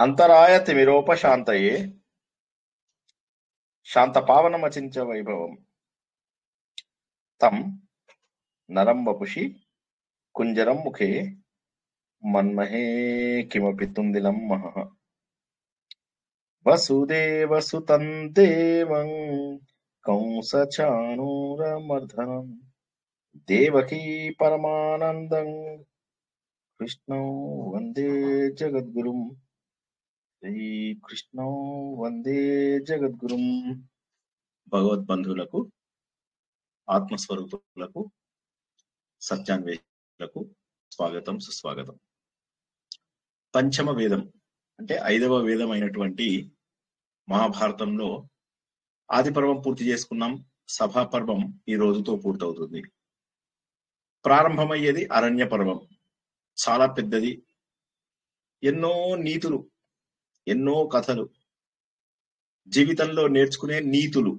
అంతరాయ తిమిరోపశాంతయే శాంతపావనమచించ వైభవం తం నరం వపుషి కుంజరం ముఖే మన్మహే కిమపి తుందిలం మహః వసుదేవసుతం దేవం కంసచాణూరమర్దనం దేవకీ పరమానందం కృష్ణం వందే జగద్గురుం శ్రీకృష్ణం వందే జగద్గురుం. భగవద్బంధువులకు, ఆత్మస్వరూపులకు, సత్యాన్వేషులకు స్వాగతం, సుస్వాగతం. పంచమ వేదం అంటే 5వ వేదం అయినటువంటి మహాభారతంలో ఆది పర్వం పూర్తి చేసుకున్నాం. సభా పర్వం ఈ రోజుతో పూర్తవుతుంది. ప్రారంభమయ్యేది అరణ్య పర్వం. చాలా పెద్దది. ఎన్నో నీతులు, ఎన్నో కథలు, జీవితంలో నేర్చుకునే నీతులు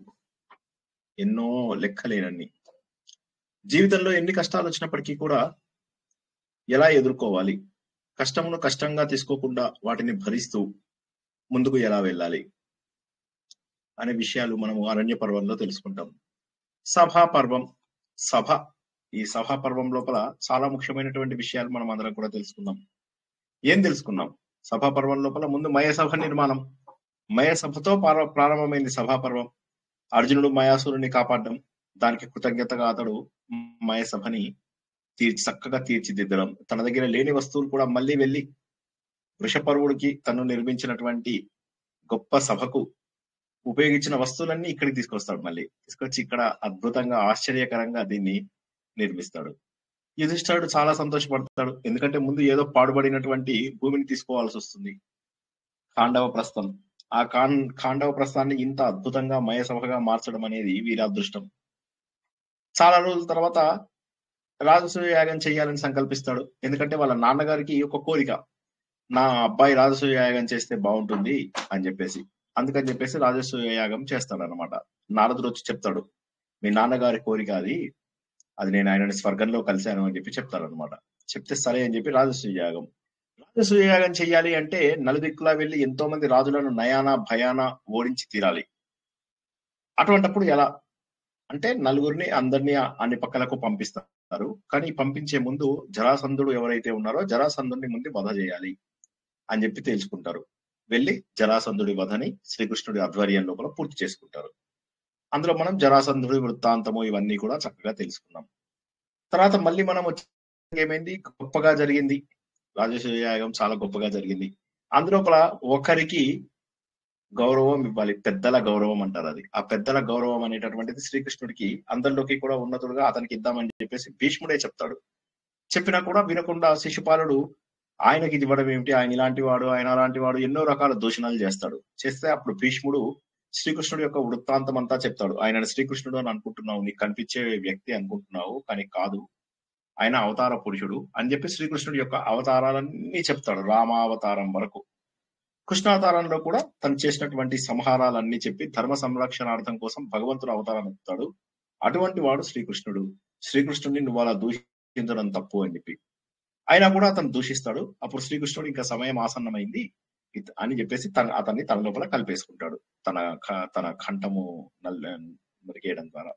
ఎన్నో లెక్కలేనన్ని. జీవితంలో ఎన్ని కష్టాలు వచ్చినప్పటికీ కూడా ఎలా ఎదుర్కోవాలి, కష్టమును కష్టంగా తీసుకోకుండా వాటిని భరిస్తూ ముందుకు ఎలా వెళ్ళాలి అనే విషయాలు మనము అరణ్య పర్వంలో తెలుసుకుంటాం. సభా పర్వం, సభ. ఈ సభా పర్వం లోపల చాలా ముఖ్యమైనటువంటి విషయాలు మనం అందరం కూడా తెలుసుకుందాం. ఏం తెలుసుకున్నాం? సభా పర్వం లోపల ముందు మయసభ నిర్మాణం. మయసభతో ప్రారంభమైంది సభా పర్వం. అర్జునుడు మయాసురుని కాపాడడం, దానికి కృతజ్ఞతగా అతడు మయసభని చక్కగా తీర్చిదిద్దడం, తన దగ్గర లేని వస్తువులు కూడా మళ్ళీ వెళ్ళి వృషపర్వుడికి తను నిర్మించినటువంటి గొప్ప సభకు ఉపయోగించిన వస్తువులన్నీ ఇక్కడికి తీసుకొస్తాడు. మళ్ళీ తీసుకొచ్చి ఇక్కడ అద్భుతంగా, ఆశ్చర్యకరంగా దీన్ని నిర్మిస్తాడు. యుధిష్ఠిరుడు చాలా సంతోషపడతాడు. ఎందుకంటే ముందు ఏదో పాడుబడినటువంటి భూమిని తీసుకోవాల్సి వస్తుంది. ఖాండవ ప్రస్థం. ఆ ఖాండవ ప్రస్థాన్ని ఇంత అద్భుతంగా మయసభగా మార్చడం అనేది వీరి అదృష్టం. చాలా రోజుల తర్వాత రాజసూయ యాగం చేయాలని సంకల్పిస్తాడు. ఎందుకంటే వాళ్ళ నాన్నగారికి ఒక కోరిక, నా అబ్బాయి రాజసూయ యాగం చేస్తే బాగుంటుంది అని చెప్పేసి. అందుకని చెప్పేసి రాజసూయ యాగం చేస్తాడు అనమాట. నారదుడు వచ్చి చెప్తాడు, మీ నాన్నగారి కోరిక అది నేను ఆయనని స్వర్గంలో కలిశాను అని చెప్పి చెప్తాడు అనమాట. చెప్తే సరే అని చెప్పి రాజసూయ యాగం చెయ్యాలి అంటే నలుదిక్కులా వెళ్ళి ఎంతో మంది రాజులను నయాన భయాన ఓడించి తీరాలి. అటువంటప్పుడు ఎలా అంటే నలుగురిని అందరినీ అన్ని పక్కలకు పంపిస్తారు. కానీ పంపించే ముందు జరాసంధుడు ఎవరైతే ఉన్నారో జరాసంధుడిని ముందు వధ చేయాలి అని చెప్పి తెలుసుకుంటారు. వెళ్ళి జరాసంధుడి వధని శ్రీకృష్ణుడి ఆధ్వర్యం లోపల పూర్తి చేసుకుంటారు. అందులో మనం జరాసంధుడి వృత్తాంతము ఇవన్నీ కూడా చక్కగా తెలుసుకున్నాం. తర్వాత మళ్ళీ మనం ఏమైంది, గొప్పగా జరిగింది రాజసూయ యాగం, చాలా గొప్పగా జరిగింది. అందులోపల ఒకరికి గౌరవం ఇవ్వాలి, పెద్దల గౌరవం అంటారు అది. ఆ పెద్దల గౌరవం అనేటటువంటిది శ్రీకృష్ణుడికి అందరిలోకి కూడా ఉన్నతుడుగా అతనికి ఇద్దామని చెప్పేసి భీష్ముడే చెప్తాడు. చెప్పినా కూడా వినకుండా శిశుపాలుడు ఆయనకి ఇది ఇవ్వడం ఏమిటి, ఆయన ఇలాంటి వాడు, ఆయన అలాంటి వాడు, ఎన్నో రకాల దూషణలు చేస్తే అప్పుడు భీష్ముడు శ్రీకృష్ణుడి యొక్క వృత్తాంతం అంతా చెప్తాడు. ఆయన శ్రీకృష్ణుడు అని అనుకుంటున్నావు, నీకు కనిపించే వ్యక్తి అనుకుంటున్నావు, కానీ కాదు, ఆయన అవతార పురుషుడు అని చెప్పి శ్రీకృష్ణుడి యొక్క అవతారాలన్నీ చెప్తాడు. రామావతారం వరకు, కృష్ణావతారంలో కూడా తను చేసినటువంటి సంహారాలన్నీ చెప్పి ధర్మ సంరక్షణార్థం కోసం భగవంతుడు అవతారం ఎత్తుతాడు. అటువంటి వాడు శ్రీకృష్ణుడిని నువ్వు అలా దూషించడం తప్పు అని చెప్పి అయినా కూడా అతను దూషిస్తాడు. అప్పుడు శ్రీకృష్ణుడు ఇంకా సమయం ఆసన్నమైంది అని చెప్పేసి అతన్ని తన లోపల కలిపేసుకుంటాడు, తన కంఠము నరికేయడం ద్వారా.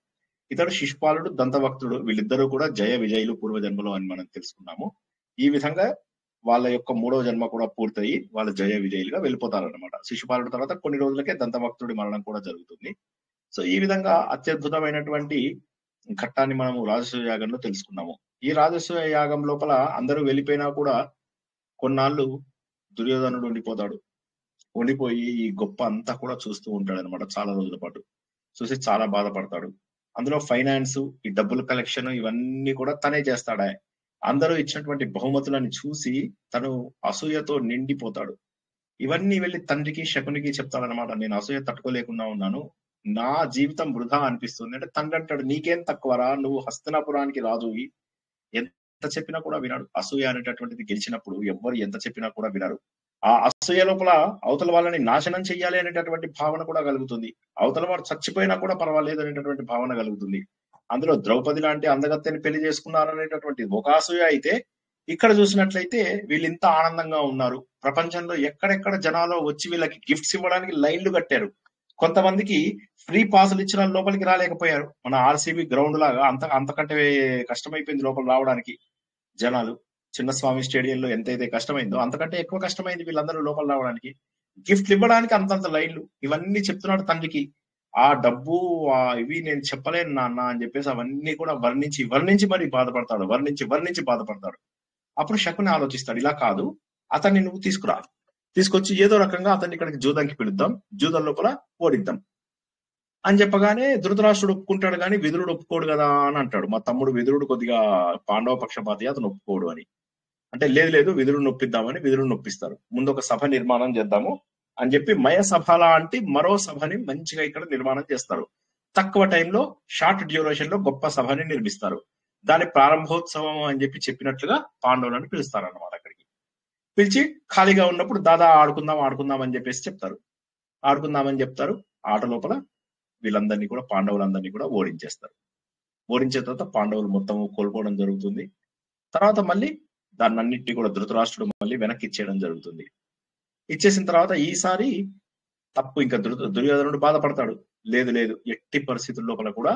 ఇతడు శిశుపాలుడు, దంతభక్తుడు, వీళ్ళిద్దరూ కూడా జయ విజయులు పూర్వజన్మలో అని మనం తెలుసుకున్నాము. ఈ విధంగా వాళ్ళ యొక్క 3వ జన్మ కూడా పూర్తయి వాళ్ళ జయ విజయులుగా వెళ్ళిపోతారు అనమాట. శిశుపాలుడి తర్వాత కొన్ని రోజులకే దంతభక్తుడి మరణం కూడా జరుగుతుంది. సో ఈ విధంగా అత్యద్భుతమైనటువంటి ఘట్టాన్ని మనము రాజసూయ యాగంలో తెలుసుకున్నాము. ఈ రాజసూయ యాగం లోపల అందరూ వెళ్ళిపోయినా కూడా కొన్నాళ్ళు దుర్యోధనుడు ఉండిపోయి ఈ గొప్ప అంతా కూడా చూస్తూ ఉంటాడు అనమాట. చాలా రోజుల పాటు చూసి చాలా బాధపడతాడు. అందులో ఫైనాన్స్, ఈ డబ్బుల కలెక్షన్ ఇవన్నీ కూడా తనే చేస్తాడా. అందరూ ఇచ్చినటువంటి బహుమతులను చూసి తను అసూయతో నిండిపోతాడు. ఇవన్నీ వెళ్ళి తండ్రికి శకునికి చెప్తాడనమాట. నేను అసూయ తట్టుకోలేకుండా ఉన్నాను, నా జీవితం వృధా అనిపిస్తుంది అంటే తండ్రి అంటాడు, నీకేం తక్కువరా, నువ్వు హస్తినాపురానికి రాజువి, ఎంత చెప్పినా కూడా వినాడు. అసూయ అనేటటువంటిది గెలిచినప్పుడు ఎవ్వరు ఎంత చెప్పినా కూడా వినరు. ఆ అసూయ లోపల అవతల వాళ్ళని నాశనం చెయ్యాలి అనేటటువంటి భావన కూడా కలుగుతుంది. అవతల వాడు చచ్చిపోయినా కూడా పర్వాలేదు అనేటటువంటి భావన కలుగుతుంది. అందులో ద్రౌపది లాంటి అందగత్తెని పెళ్లి చేసుకున్నారనేటటువంటి ఒక అసూయ అయితే, ఇక్కడ చూసినట్లయితే వీళ్ళు ఇంత ఆనందంగా ఉన్నారు. ప్రపంచంలో ఎక్కడెక్కడ జనాలు వచ్చి వీళ్ళకి గిఫ్ట్స్ ఇవ్వడానికి లైన్లు కట్టారు. కొంతమందికి ఫ్రీ పాసులు ఇచ్చిన లోపలికి రాలేకపోయారు. మన ఆర్సీబీ గ్రౌండ్ లాగా అంతకంటే కష్టమైపోయింది లోపల రావడానికి. జనాలు చిన్నస్వామి స్టేడియంలో ఎంతైతే కష్టమైందో అంతకంటే ఎక్కువ కష్టమైంది వీళ్ళందరూ లోపల రావడానికి. గిఫ్ట్లు ఇవ్వడానికి అంతంత లైన్లు. ఇవన్నీ చెప్తున్నాడు తండ్రికి. ఆ డబ్బు ఇవి నేను చెప్పలేను నాన్న అని చెప్పేసి అవన్నీ కూడా వర్ణించి వర్ణించి మరి బాధపడతాడు. వర్ణించి బాధపడతాడు. అప్పుడు శకుని ఆలోచిస్తాడు, ఇలా కాదు, అతన్ని నువ్వు తీసుకురా, తీసుకొచ్చి ఏదో రకంగా అతన్ని ఇక్కడికి జూదంకి పిలుద్దాం, జూదం లోపల ఓడిద్దాం అని చెప్పగానే ధృతరాష్ట్రుడు ఒప్పుకుంటాడు, కానీ విదురుడు ఒప్పుకోడు కదా అని అంటాడు. మా తమ్ముడు విదురుడు కొద్దిగా పాండవ పక్షపాతి, అతను ఒప్పుకోడు అని అంటే, లేదు లేదు విదురుడు నొప్పిద్దామని విదురుడు నొప్పిస్తారు. ముందు ఒక సభ నిర్మాణం చేద్దాము అని చెప్పి మయ సభ లాంటి మరో సభని మంచిగా ఇక్కడ నిర్మాణం చేస్తారు. తక్కువ టైంలో షార్ట్ డ్యూరేషన్ లో గొప్ప సభని నిర్మిస్తారు. దాని ప్రారంభోత్సవం అని చెప్పినట్లుగా పాండవులను పిలుస్తారు అన్నమాట. అక్కడికి పిలిచి ఖాళీగా ఉన్నప్పుడు దాదా ఆడుకుందాం అని చెప్పేసి చెప్తారు. ఆడుకుందామని చెప్తారు. ఆట లోపల వీళ్ళందరినీ కూడా పాండవులందరినీ కూడా ఓడించేస్తారు. ఓడించిన తర్వాత పాండవులు మొత్తం కోల్పోవడం జరుగుతుంది. తర్వాత మళ్ళీ దాన్ని అన్నింటినీ కూడా ధృతరాష్ట్రుడు మళ్ళీ వెనక్కి ఇచ్చేయడం జరుగుతుంది. ఇచ్చేసిన తర్వాత ఈసారి తప్పు ఇంకా దుర్యోధనుడు బాధపడతాడు. లేదు లేదు, ఎట్టి పరిస్థితుల లోపల కూడా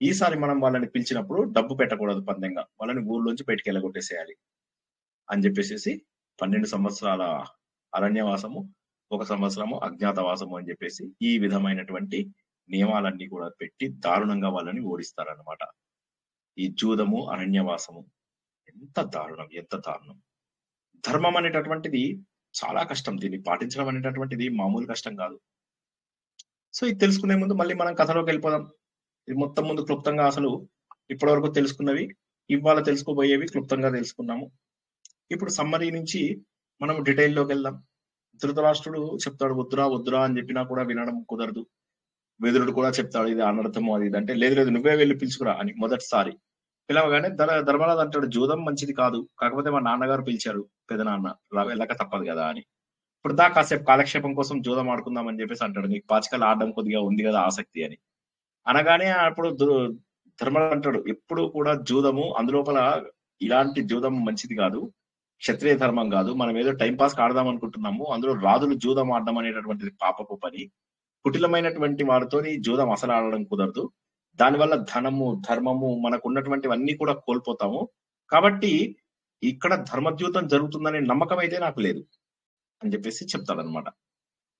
ఈసారి మనం వాళ్ళని పిలిచినప్పుడు డబ్బు పెట్టకూడదు పందెంగా, వాళ్ళని ఊర్లోంచి బయటికి వెళ్ళగొట్టేసేయాలి అని చెప్పేసి 12 సంవత్సరాల అరణ్యవాసము, 1 సంవత్సరము అజ్ఞాతవాసము అని చెప్పేసి ఈ విధమైనటువంటి నియమాలన్నీ కూడా పెట్టి దారుణంగా వాళ్ళని ఓడిస్తారన్నమాట. ఈ జూదము, అరణ్యవాసము ఎంత దారుణం. ధర్మం అనేటటువంటిది చాలా కష్టం. దీన్ని పాటించడం అనేటటువంటిది మామూలు కష్టం కాదు. సో ఇది తెలుసుకునే ముందు మళ్ళీ మనం కథలోకి వెళ్ళిపోదాం. ఇది మొత్తం ముందు క్లుప్తంగా అసలు ఇప్పటి వరకు తెలుసుకున్నవి, ఇవాళ తెలుసుకోబోయేవి క్లుప్తంగా తెలుసుకున్నాము. ఇప్పుడు సమ్మరీ నుంచి మనం డీటెయిల్లోకి వెళ్దాం. ధృతరాష్ట్రుడు చెప్తాడు వద్దురా అని చెప్పినా కూడా వినడం కుదరదు. విదురుడు కూడా చెప్తాడు ఇది అనర్థము అది ఇది అంటే, లేదు లేదు నువ్వే వెళ్ళి పిలుచుకురా అని మొదటిసారి పిలవగానే ధర్మరాజు అంటాడు, జూదం మంచిది కాదు, కాకపోతే మా నాన్నగారు పిలిచారు, పెదనాన్న వెళ్ళక తప్పదు కదా అని. ఇప్పుడు కాసేపు కాలక్షేపం కోసం జూదం ఆడుకుందాం అని చెప్పేసి అంటాడు, నీకు పాచికలు ఆడడం కొద్దిగా ఉంది కదా ఆసక్తి అని. అనగానే అప్పుడు ధర్మరాజు అంటాడు, ఎప్పుడు కూడా జూదము అందులోపల ఇలాంటి జూదం మంచిది కాదు, క్షత్రియ ధర్మం కాదు, మనం ఏదో టైం పాస్ ఆడదాం అనుకుంటున్నాము, అందులో రాజులు జూదం ఆడడం అనేటటువంటిది పాపపు పని, కుటిలమైనటువంటి వాడితో జూదం అసలు ఆడడం కుదరదు, దానివల్ల ధనము ధర్మము మనకు ఉన్నటువంటివన్నీ కూడా కోల్పోతాము, కాబట్టి ఇక్కడ ధర్మద్యూతం జరుగుతుందనే నమ్మకం అయితే నాకు లేదు అని చెప్పేసి చెప్తాడనమాట.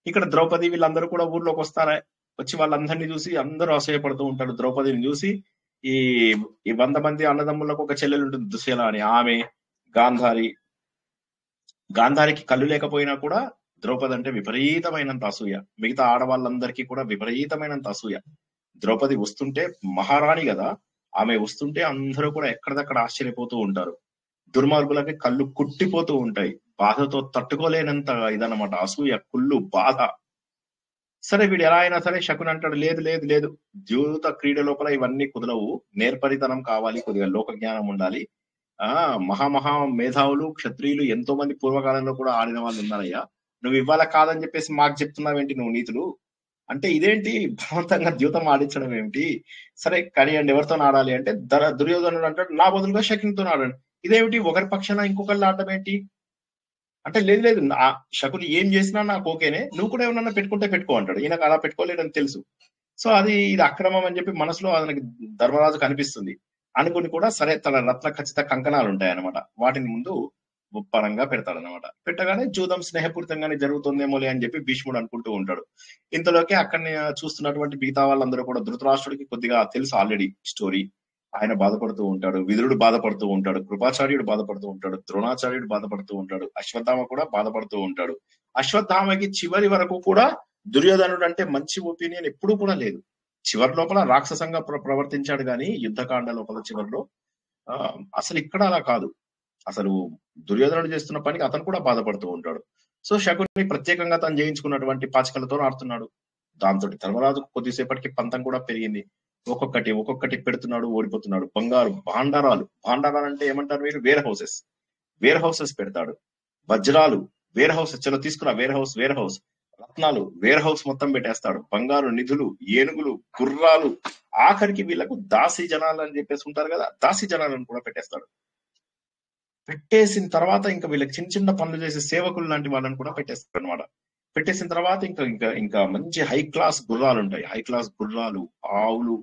ఇక్కడ ద్రౌపది వీళ్ళందరూ కూడా ఊర్లోకి వస్తారా, వచ్చి వాళ్ళందరినీ చూసి అందరూ అసూయపడుతూ ఉంటారు. ద్రౌపదిని చూసి ఈ 100 మంది అన్నదమ్ములకు ఒక చెల్లెలు ఉంటుంది దుశ్శల అని, ఆమె గాంధారికి కళ్ళు లేకపోయినా కూడా ద్రౌపది అంటే విపరీతమైనంత అసూయ, మిగతా ఆడవాళ్ళందరికీ కూడా విపరీతమైనంత అసూయ. ద్రౌపది వస్తుంటే మహారాణి కదా, ఆమె వస్తుంటే అందరూ కూడా ఎక్కడిదక్కడ ఆశ్చర్యపోతూ ఉంటారు. దుర్మార్గులకి కళ్ళు కుట్టిపోతూ ఉంటాయి, బాధతో తట్టుకోలేనంత ఇదన్నమాట, అసూయ, కుళ్ళు, బాధ. సరే వీడు ఎలా అయినా సరే శకుని అంటాడు, లేదు లేదు లేదు జీవిత క్రీడ లోపల ఇవన్నీ కుదరవు, నేర్పరితనం కావాలి, కొద్దిగా లోక జ్ఞానం ఉండాలి, మహా మేధావులు క్షత్రియులు ఎంతో మంది పూర్వకాలంలో కూడా ఆడిన వాళ్ళు ఉన్నారయ్యా, నువ్వు ఇవాళ కాదని చెప్పేసి మాకు చెప్తున్నావేంటి నువ్వు నీతులు అంటే, ఇదేంటి బలవంతంగా ద్యూతం ఆడించడం ఏమిటి, సరే కనియండి ఎవరితో ఆడాలి అంటే దుర్యోధనుడు అంటాడు, నా బదులుగా శకునితో ఆడండి. ఇదేమిటి ఒకరి పక్షాన ఇంకొకళ్ళు ఆడడం ఏంటి అంటే, లేదు లేదు శకుని ఏం చేసినా నాకు ఓకేనే, నువ్వు కూడా ఏమన్నా పెట్టుకుంటే పెట్టుకో అంటాడు. ఈయనకు అలా పెట్టుకోలేదని తెలుసు. సో ఇది అక్రమం అని చెప్పి మనసులో అతనికి ధర్మరాజు కనిపిస్తుంది. అనుకుని కూడా సరే తన రత్న ఖచ్చిత కంకణాలు ఉంటాయన్నమాట, వాటిని ముందు పరంగా పెడతాడనమాట. పెట్టగానే జూదం స్నేహపూరితంగానే జరుగుతుందేమోలే అని చెప్పి భీష్ముడు అనుకుంటూ ఉంటాడు. ఇంతలోకి అక్కడిని చూస్తున్నటువంటి మిగతా వాళ్ళందరూ కూడా, ధృతరాష్ట్రుడికి కొద్దిగా తెలుసు ఆల్రెడీ స్టోరీ, ఆయన బాధపడుతూ ఉంటాడు, విదురుడు బాధపడుతూ ఉంటాడు, కృపాచార్యుడు బాధపడుతూ ఉంటాడు, ద్రోణాచార్యుడు బాధపడుతూ ఉంటాడు, అశ్వత్థామ కూడా బాధపడుతూ ఉంటాడు. అశ్వత్థామకి చివరి వరకు కూడా దుర్యోధనుడు అంటే మంచి ఒపీనియన్ ఎప్పుడూ కూడా లేదు. చివరి లోపల రాక్షసంగా ప్రవర్తించాడు కానీ యుద్ధకాండ లోపల చివరిలో అసలు ఇక్కడ అలా కాదు. అసలు దుర్యోధనుడు చేస్తున్న పనికి అతను కూడా బాధపడుతూ ఉంటాడు. సో శకుని ప్రత్యేకంగా తను జయించుకున్నటువంటి పాచికలతో ఆడుతున్నాడు. దాంతో ధర్మరాజు కొద్దిసేపటికి పంతం కూడా పెరిగింది. ఒక్కొక్కటి పెడుతున్నాడు, ఓడిపోతున్నాడు. బంగారు భాండారాలు అంటే ఏమంటారు మీరు, వేర్ హౌసెస్ పెడతాడు. వజ్రాలు వేర్ హౌస్, చలో తీసుకురా వేర్ హౌస్, రత్నాలు వేర్ హౌస్ మొత్తం పెట్టేస్తాడు. బంగారు నిధులు, ఏనుగులు, గుర్రాలు, ఆఖరికి వీళ్ళకు దాసి జనాలు అని చెప్పేసి ఉంటారు కదా, దాసి జనాలను కూడా పెట్టేస్తాడు. పెట్టేసిన తర్వాత ఇంకా వీళ్ళకి చిన్న చిన్న పనులు చేసే సేవకులు లాంటి వాళ్ళని కూడా పెట్టేస్తారు అనమాట. పెట్టేసిన తర్వాత ఇంకా ఇంకా ఇంకా మంచి హై క్లాస్ గుర్రాలు ఉంటాయి. హై క్లాస్ గుర్రాలు, ఆవులు,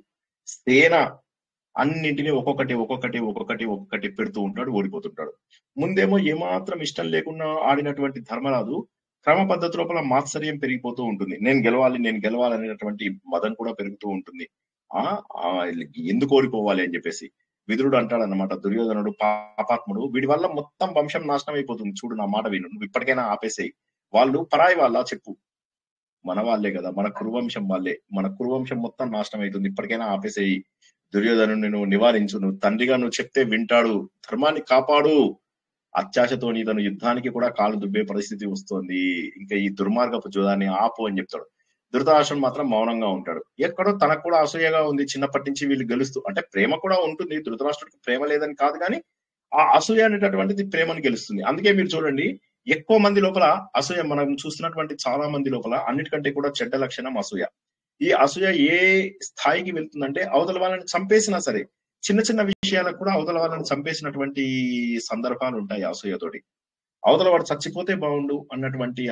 సేన అన్నింటినీ ఒక్కొక్కటి పెడుతూ ఉంటాడు, ఓడిపోతుంటాడు. ముందేమో ఏమాత్రం ఇష్టం లేకుండా ఆడినటువంటి ధర్మరాజు క్రమ పద్ధతి లోపల మాత్సర్యం పెరిగిపోతూ ఉంటుంది. నేను గెలవాలి అనేటటువంటి మదం కూడా పెరుగుతూ ఉంటుంది. ఆ ఆ ఎందుకు ఓడిపోవాలి అని చెప్పేసి విదురుడు అంటాడన్నమాట, దుర్యోధనుడు పాపాత్ముడు, వీడి వల్ల మొత్తం వంశం నాశనం అయిపోతుంది, చూడు నా మాట విను, నువ్వు ఇప్పటికైనా ఆపేసేయి. వాళ్ళు పరాయి వాళ్ళ చెప్పు, మన వాళ్ళే కదా, మన కురువంశం వాళ్ళే, మన కురువంశం మొత్తం నాశనం అవుతుంది, ఇప్పటికైనా ఆపేసేయి. దుర్యోధను నువ్వు నివారించు, నువ్వు తండ్రిగా నువ్వు చెప్తే వింటాడు, ధర్మాన్ని కాపాడు. అత్యాశతో ఇతను యుద్ధానికి కూడా కాలు దుబ్బే పరిస్థితి వస్తుంది, ఇంకా ఈ దుర్మార్గపు జోదాన్ని ఆపు అని చెప్తాడు. ధృతరాష్ట్రుడు మాత్రం మౌనంగా ఉంటాడు. ఎక్కడో తనకు కూడా అసూయగా ఉంది, చిన్నప్పటి నుంచి వీళ్ళు గెలుస్తూ, అంటే ప్రేమ కూడా ఉంటుంది, ధృతరాష్ట్రుడికి ప్రేమ లేదని కాదు, కానీ ఆ అసూయ అనేటటువంటిది ప్రేమను గెలుస్తుంది. అందుకే మీరు చూడండి, ఎక్కువ మంది లోపల అసూయ, మనం చూస్తున్నటువంటి చాలా మంది లోపల అన్నిటికంటే కూడా చెడ్డ లక్షణం అసూయ. ఈ అసూయ ఏ స్థాయికి వెళ్తుందంటే, అవతల వాళ్ళని చంపేసినా సరే, చిన్న చిన్న విషయాలకు కూడా అవతల వాళ్ళని చంపేసినటువంటి సందర్భాలు ఉంటాయి అసూయతోటి. అవతల వాడు చచ్చిపోతే బాగుండు అన్నటువంటి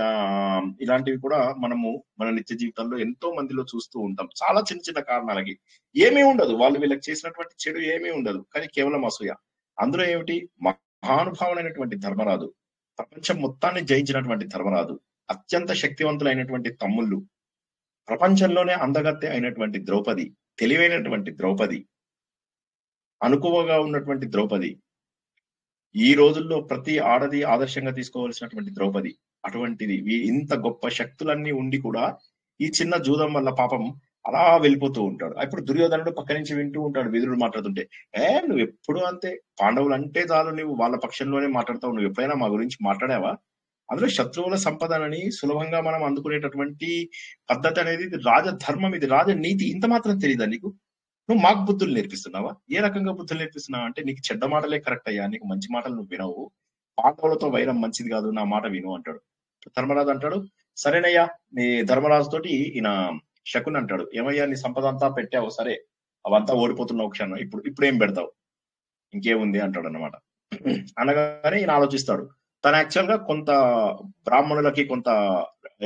ఇలాంటివి కూడా మనము మన నిత్య జీవితంలో ఎంతో మందిలో చూస్తూ ఉంటాం. చాలా చిన్న చిన్న కారణాలకి ఏమీ ఉండదు, వాళ్ళు వీళ్ళకి చేసినటువంటి చెడు ఏమీ ఉండదు, కానీ కేవలం అసూయ. అందులో ఏమిటి, మహానుభావులైనటువంటి ధర్మరాజు, ప్రపంచం మొత్తాన్ని జయించినటువంటి ధర్మరాజు, అత్యంత శక్తివంతులైనటువంటి తమ్ముళ్ళు, ప్రపంచంలోనే అందగత్తె అయినటువంటి ద్రౌపది, తెలివైనటువంటి ద్రౌపది, అనుకువగా ఉన్నటువంటి ద్రౌపది, ఈ రోజుల్లో ప్రతి ఆడది ఆదర్శంగా తీసుకోవాల్సినటువంటి ద్రౌపది, అటువంటిది ఇంత గొప్ప శక్తులన్నీ ఉండి కూడా ఈ చిన్న జూదం వల్ల పాపం అలా వెళ్ళిపోతూ ఉంటాడు. ఇప్పుడు దుర్యోధనుడు పక్క నుంచి వింటూ ఉంటాడు విదురుడు మాట్లాడుతుంటే, నువ్వు ఎప్పుడు అంతే, పాండవులు అంటే చాలు నువ్వు వాళ్ళ పక్షంలోనే మాట్లాడతావు, నువ్వు ఎప్పుడైనా మా గురించి మాట్లాడావా? అందులో శత్రువుల సంపదనని సులభంగా మనం అందుకునేటటువంటి పద్ధతి అనేది రాజధర్మం, ఇది రాజనీతి, ఇంత మాత్రం తెలియదా నీకు? నువ్వు మాకు బుద్ధులు నేర్పిస్తున్నావా? ఏ రకంగా బుద్ధులు నేర్పిస్తున్నావు అంటే, నీకు చెడ్డ మాటలే కరెక్ట్ అయ్యా, నీకు మంచి మాటలు నువ్వు వినవు, పాండవులతో వైరం మంచిది కాదు, నా మాట విను అంటాడు. ధర్మరాజు అంటాడు, సరేనయ్యా, నీ ధర్మరాజు తోటి ఈయన శకుని అంటాడు, ఏమయ్యా నీ సంపద అంతా పెట్టావు, సరే అవంతా ఓడిపోతున్నావు క్షణం, ఇప్పుడు ఏం పెడతావు, ఇంకేముంది అంటాడు అన్నమాట. అనగానే ఈయన ఆలోచిస్తాడు, తను యాక్చువల్ గా కొంత బ్రాహ్మణులకి, కొంత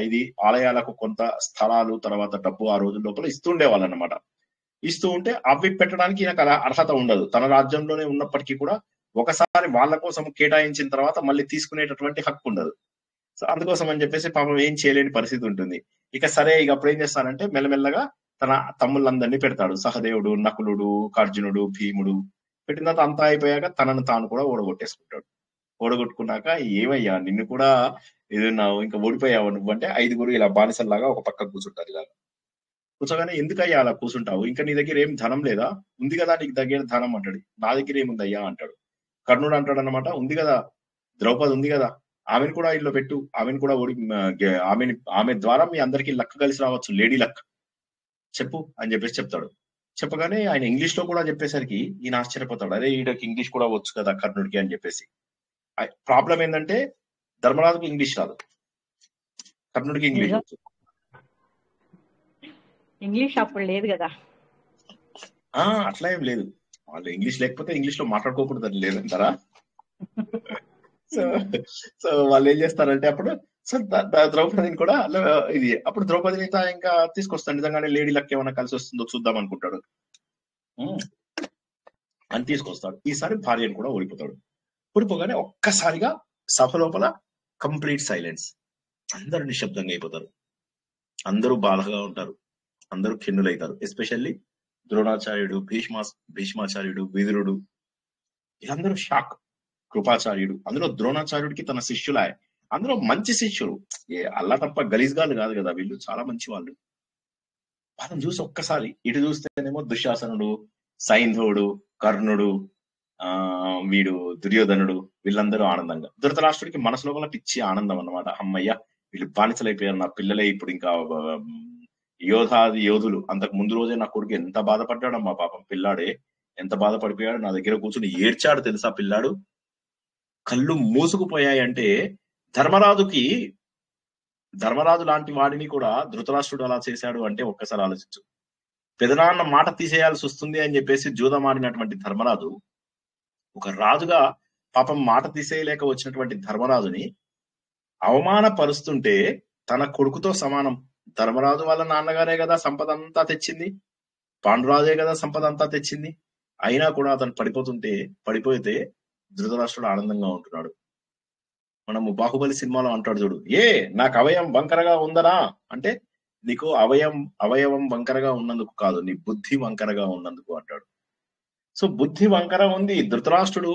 ఇది ఆలయాలకు కొంత స్థలాలు, తర్వాత డబ్బు ఆ రోజుల లోపల ఇస్తుండేవాళ్ళు అన్నమాట. ఇస్తూ ఉంటే అవి పెట్టడానికి నాకు అర్హత ఉండదు, తన రాజ్యంలోనే ఉన్నప్పటికీ కూడా ఒకసారి వాళ్ళ కోసం కేటాయించిన తర్వాత మళ్ళీ తీసుకునేటటువంటి హక్కు ఉండదు. సో అందుకోసం అని చెప్పేసి పాపం ఏం చేయలేని పరిస్థితి ఉంటుంది. ఇక సరే, ఇక అప్పుడు ఏం చేస్తానంటే మెల్లమెల్లగా తన తమ్ముళ్ళందరినీ పెడతాడు, సహదేవుడు, నకులుడు, అర్జునుడు, భీముడు. పెట్టిన తర్వాత అంతా అయిపోయాక తనను తాను కూడా ఓడగొట్టేసుకుంటాడు. ఓడగొట్టుకున్నాక, ఏమయ్యా నిన్ను కూడా ఏదన్నావు, ఇంకా ఓడిపోయావు నువ్వు అంటే, 5 ఇలా బానిసల్లాగా ఒక పక్క కూర్చుంటారు. ఇలా కూర్చోగానే, ఎందుకయ్యా అలా కూర్చుంటావు, ఇంకా నీ దగ్గర ఏం ధనం లేదా? ఉంది కదా నీకు దగ్గర ధనం అంటాడు. నా దగ్గర ఏముందయ్యా అంటాడు. కర్ణుడు అంటాడు అనమాట, ఉంది కదా, ద్రౌపది ఉంది కదా, ఆమెను కూడా ఇల్లు పెట్టు, ఆమెను కూడా ఆమె ద్వారా మీ అందరికి లక్క కలిసి రావచ్చు, లేడీ లక్, చెప్పు అని చెప్పేసి చెప్తాడు. చెప్పగానే ఆయన ఇంగ్లీష్ లో కూడా చెప్పేసరికి ఈయన ఆశ్చర్యపోతాడు, అరే ఈయనకి ఇంగ్లీష్ కూడా వచ్చు కదా కర్ణుడికి అని చెప్పేసి. ప్రాబ్లం ఏంటంటే, ధర్మరాజుకి ఇంగ్లీష్ రాదు, కర్ణుడికి ఇంగ్లీష్ వచ్చు. ఇంగ్లీష్ అప్పుడు లేదు కదా, అట్లా ఏం లేదు, వాళ్ళు ఇంగ్లీష్ లేకపోతే ఇంగ్లీష్ లో మాట్లాడుకోకూడదు లేదంటారా? సో వాళ్ళు ఏం చేస్తారంటే, అప్పుడు సో ద్రౌపదిని కూడా ఇది, అప్పుడు ద్రౌపదిని ఇంకా తీసుకొస్తాడు, నిజంగానే లేడీ లక్ ఏమైనా కలిసి వస్తుందో చూద్దాం అనుకుంటాడు అని తీసుకొస్తాడు. ఈసారి భార్యను కూడా ఓడిపోతాడు. ఓడిపోగానే ఒక్కసారిగా సభ లోపల కంప్లీట్ సైలెన్స్, అందరూ నిశ్శబ్దంగా అయిపోతారు, అందరూ బాధగా ఉంటారు, అందరూ ఖిన్నులైతారు. ఎస్పెషల్లీ ద్రోణాచార్యుడు, భీష్మాచార్యుడు, విదురుడు, వీళ్ళందరూ షాక్. కృపాచార్యుడు, అందులో ద్రోణాచార్యుడికి తన శిష్యులాయ, అందులో మంచి శిష్యులు, అల్లా తప్ప గలీజ్గాలు కాదు కదా వీళ్ళు, చాలా మంచి వాళ్ళు. వాళ్ళని చూసి ఒక్కసారి ఇటు చూస్తేనేమో దుశ్శాసనుడు, సైంధవుడు, కర్ణుడు, వీడు దుర్యోధనుడు, వీళ్ళందరూ ఆనందంగా. ధృతరాష్ట్రుడికి మనసు లోపల పిచ్చి ఆనందం అన్నమాట, అమ్మయ్య వీళ్ళు బానిసలైపోయారు, నా పిల్లలే ఇప్పుడు ఇంకా యోధులు. అంతకు ముందు రోజే నా కొడుకు ఎంత బాధపడ్డాడమ్మా, పాపం పిల్లాడే ఎంత బాధపడిపోయాడు, నా దగ్గర కూర్చుని ఏడ్చాడు తెలుసా పిల్లాడు, కళ్ళు మూసుకుపోయాయంటే. ధర్మరాజు లాంటి వాడిని కూడా ధృతరాష్ట్రుడు అలా చేశాడు అంటే ఒక్కసారి ఆలోచించు. పెదనాన్న మాట తీసేయాల్సి వస్తుంది అని చెప్పేసి జూదమాడినటువంటి ధర్మరాజు ఒక రాజుగా పాపం మాట తీసేయలేక వచ్చినటువంటి ధర్మరాజుని అవమానపరుస్తుంటే తన కొడుకుతో సమానం. ధర్మరాజు వాళ్ళ నాన్నగారే కదా సంపద అంతా తెచ్చింది, పాండురాజే కదా సంపద అంతా తెచ్చింది. అయినా కూడా అతను పడిపోతే ధృతరాష్ట్రుడు ఆనందంగా ఉంటున్నాడు. మనము బాహుబలి సినిమాలో అంటాడు చూడు, నాకు అవయవం వంకరగా ఉందనా అంటే, నీకు అవయవం వంకరగా ఉన్నందుకు కాదు, నీ బుద్ధి వంకరగా ఉన్నందుకు అంటాడు. సో బుద్ధి వంకర ఉంది. ధృతరాష్ట్రుడు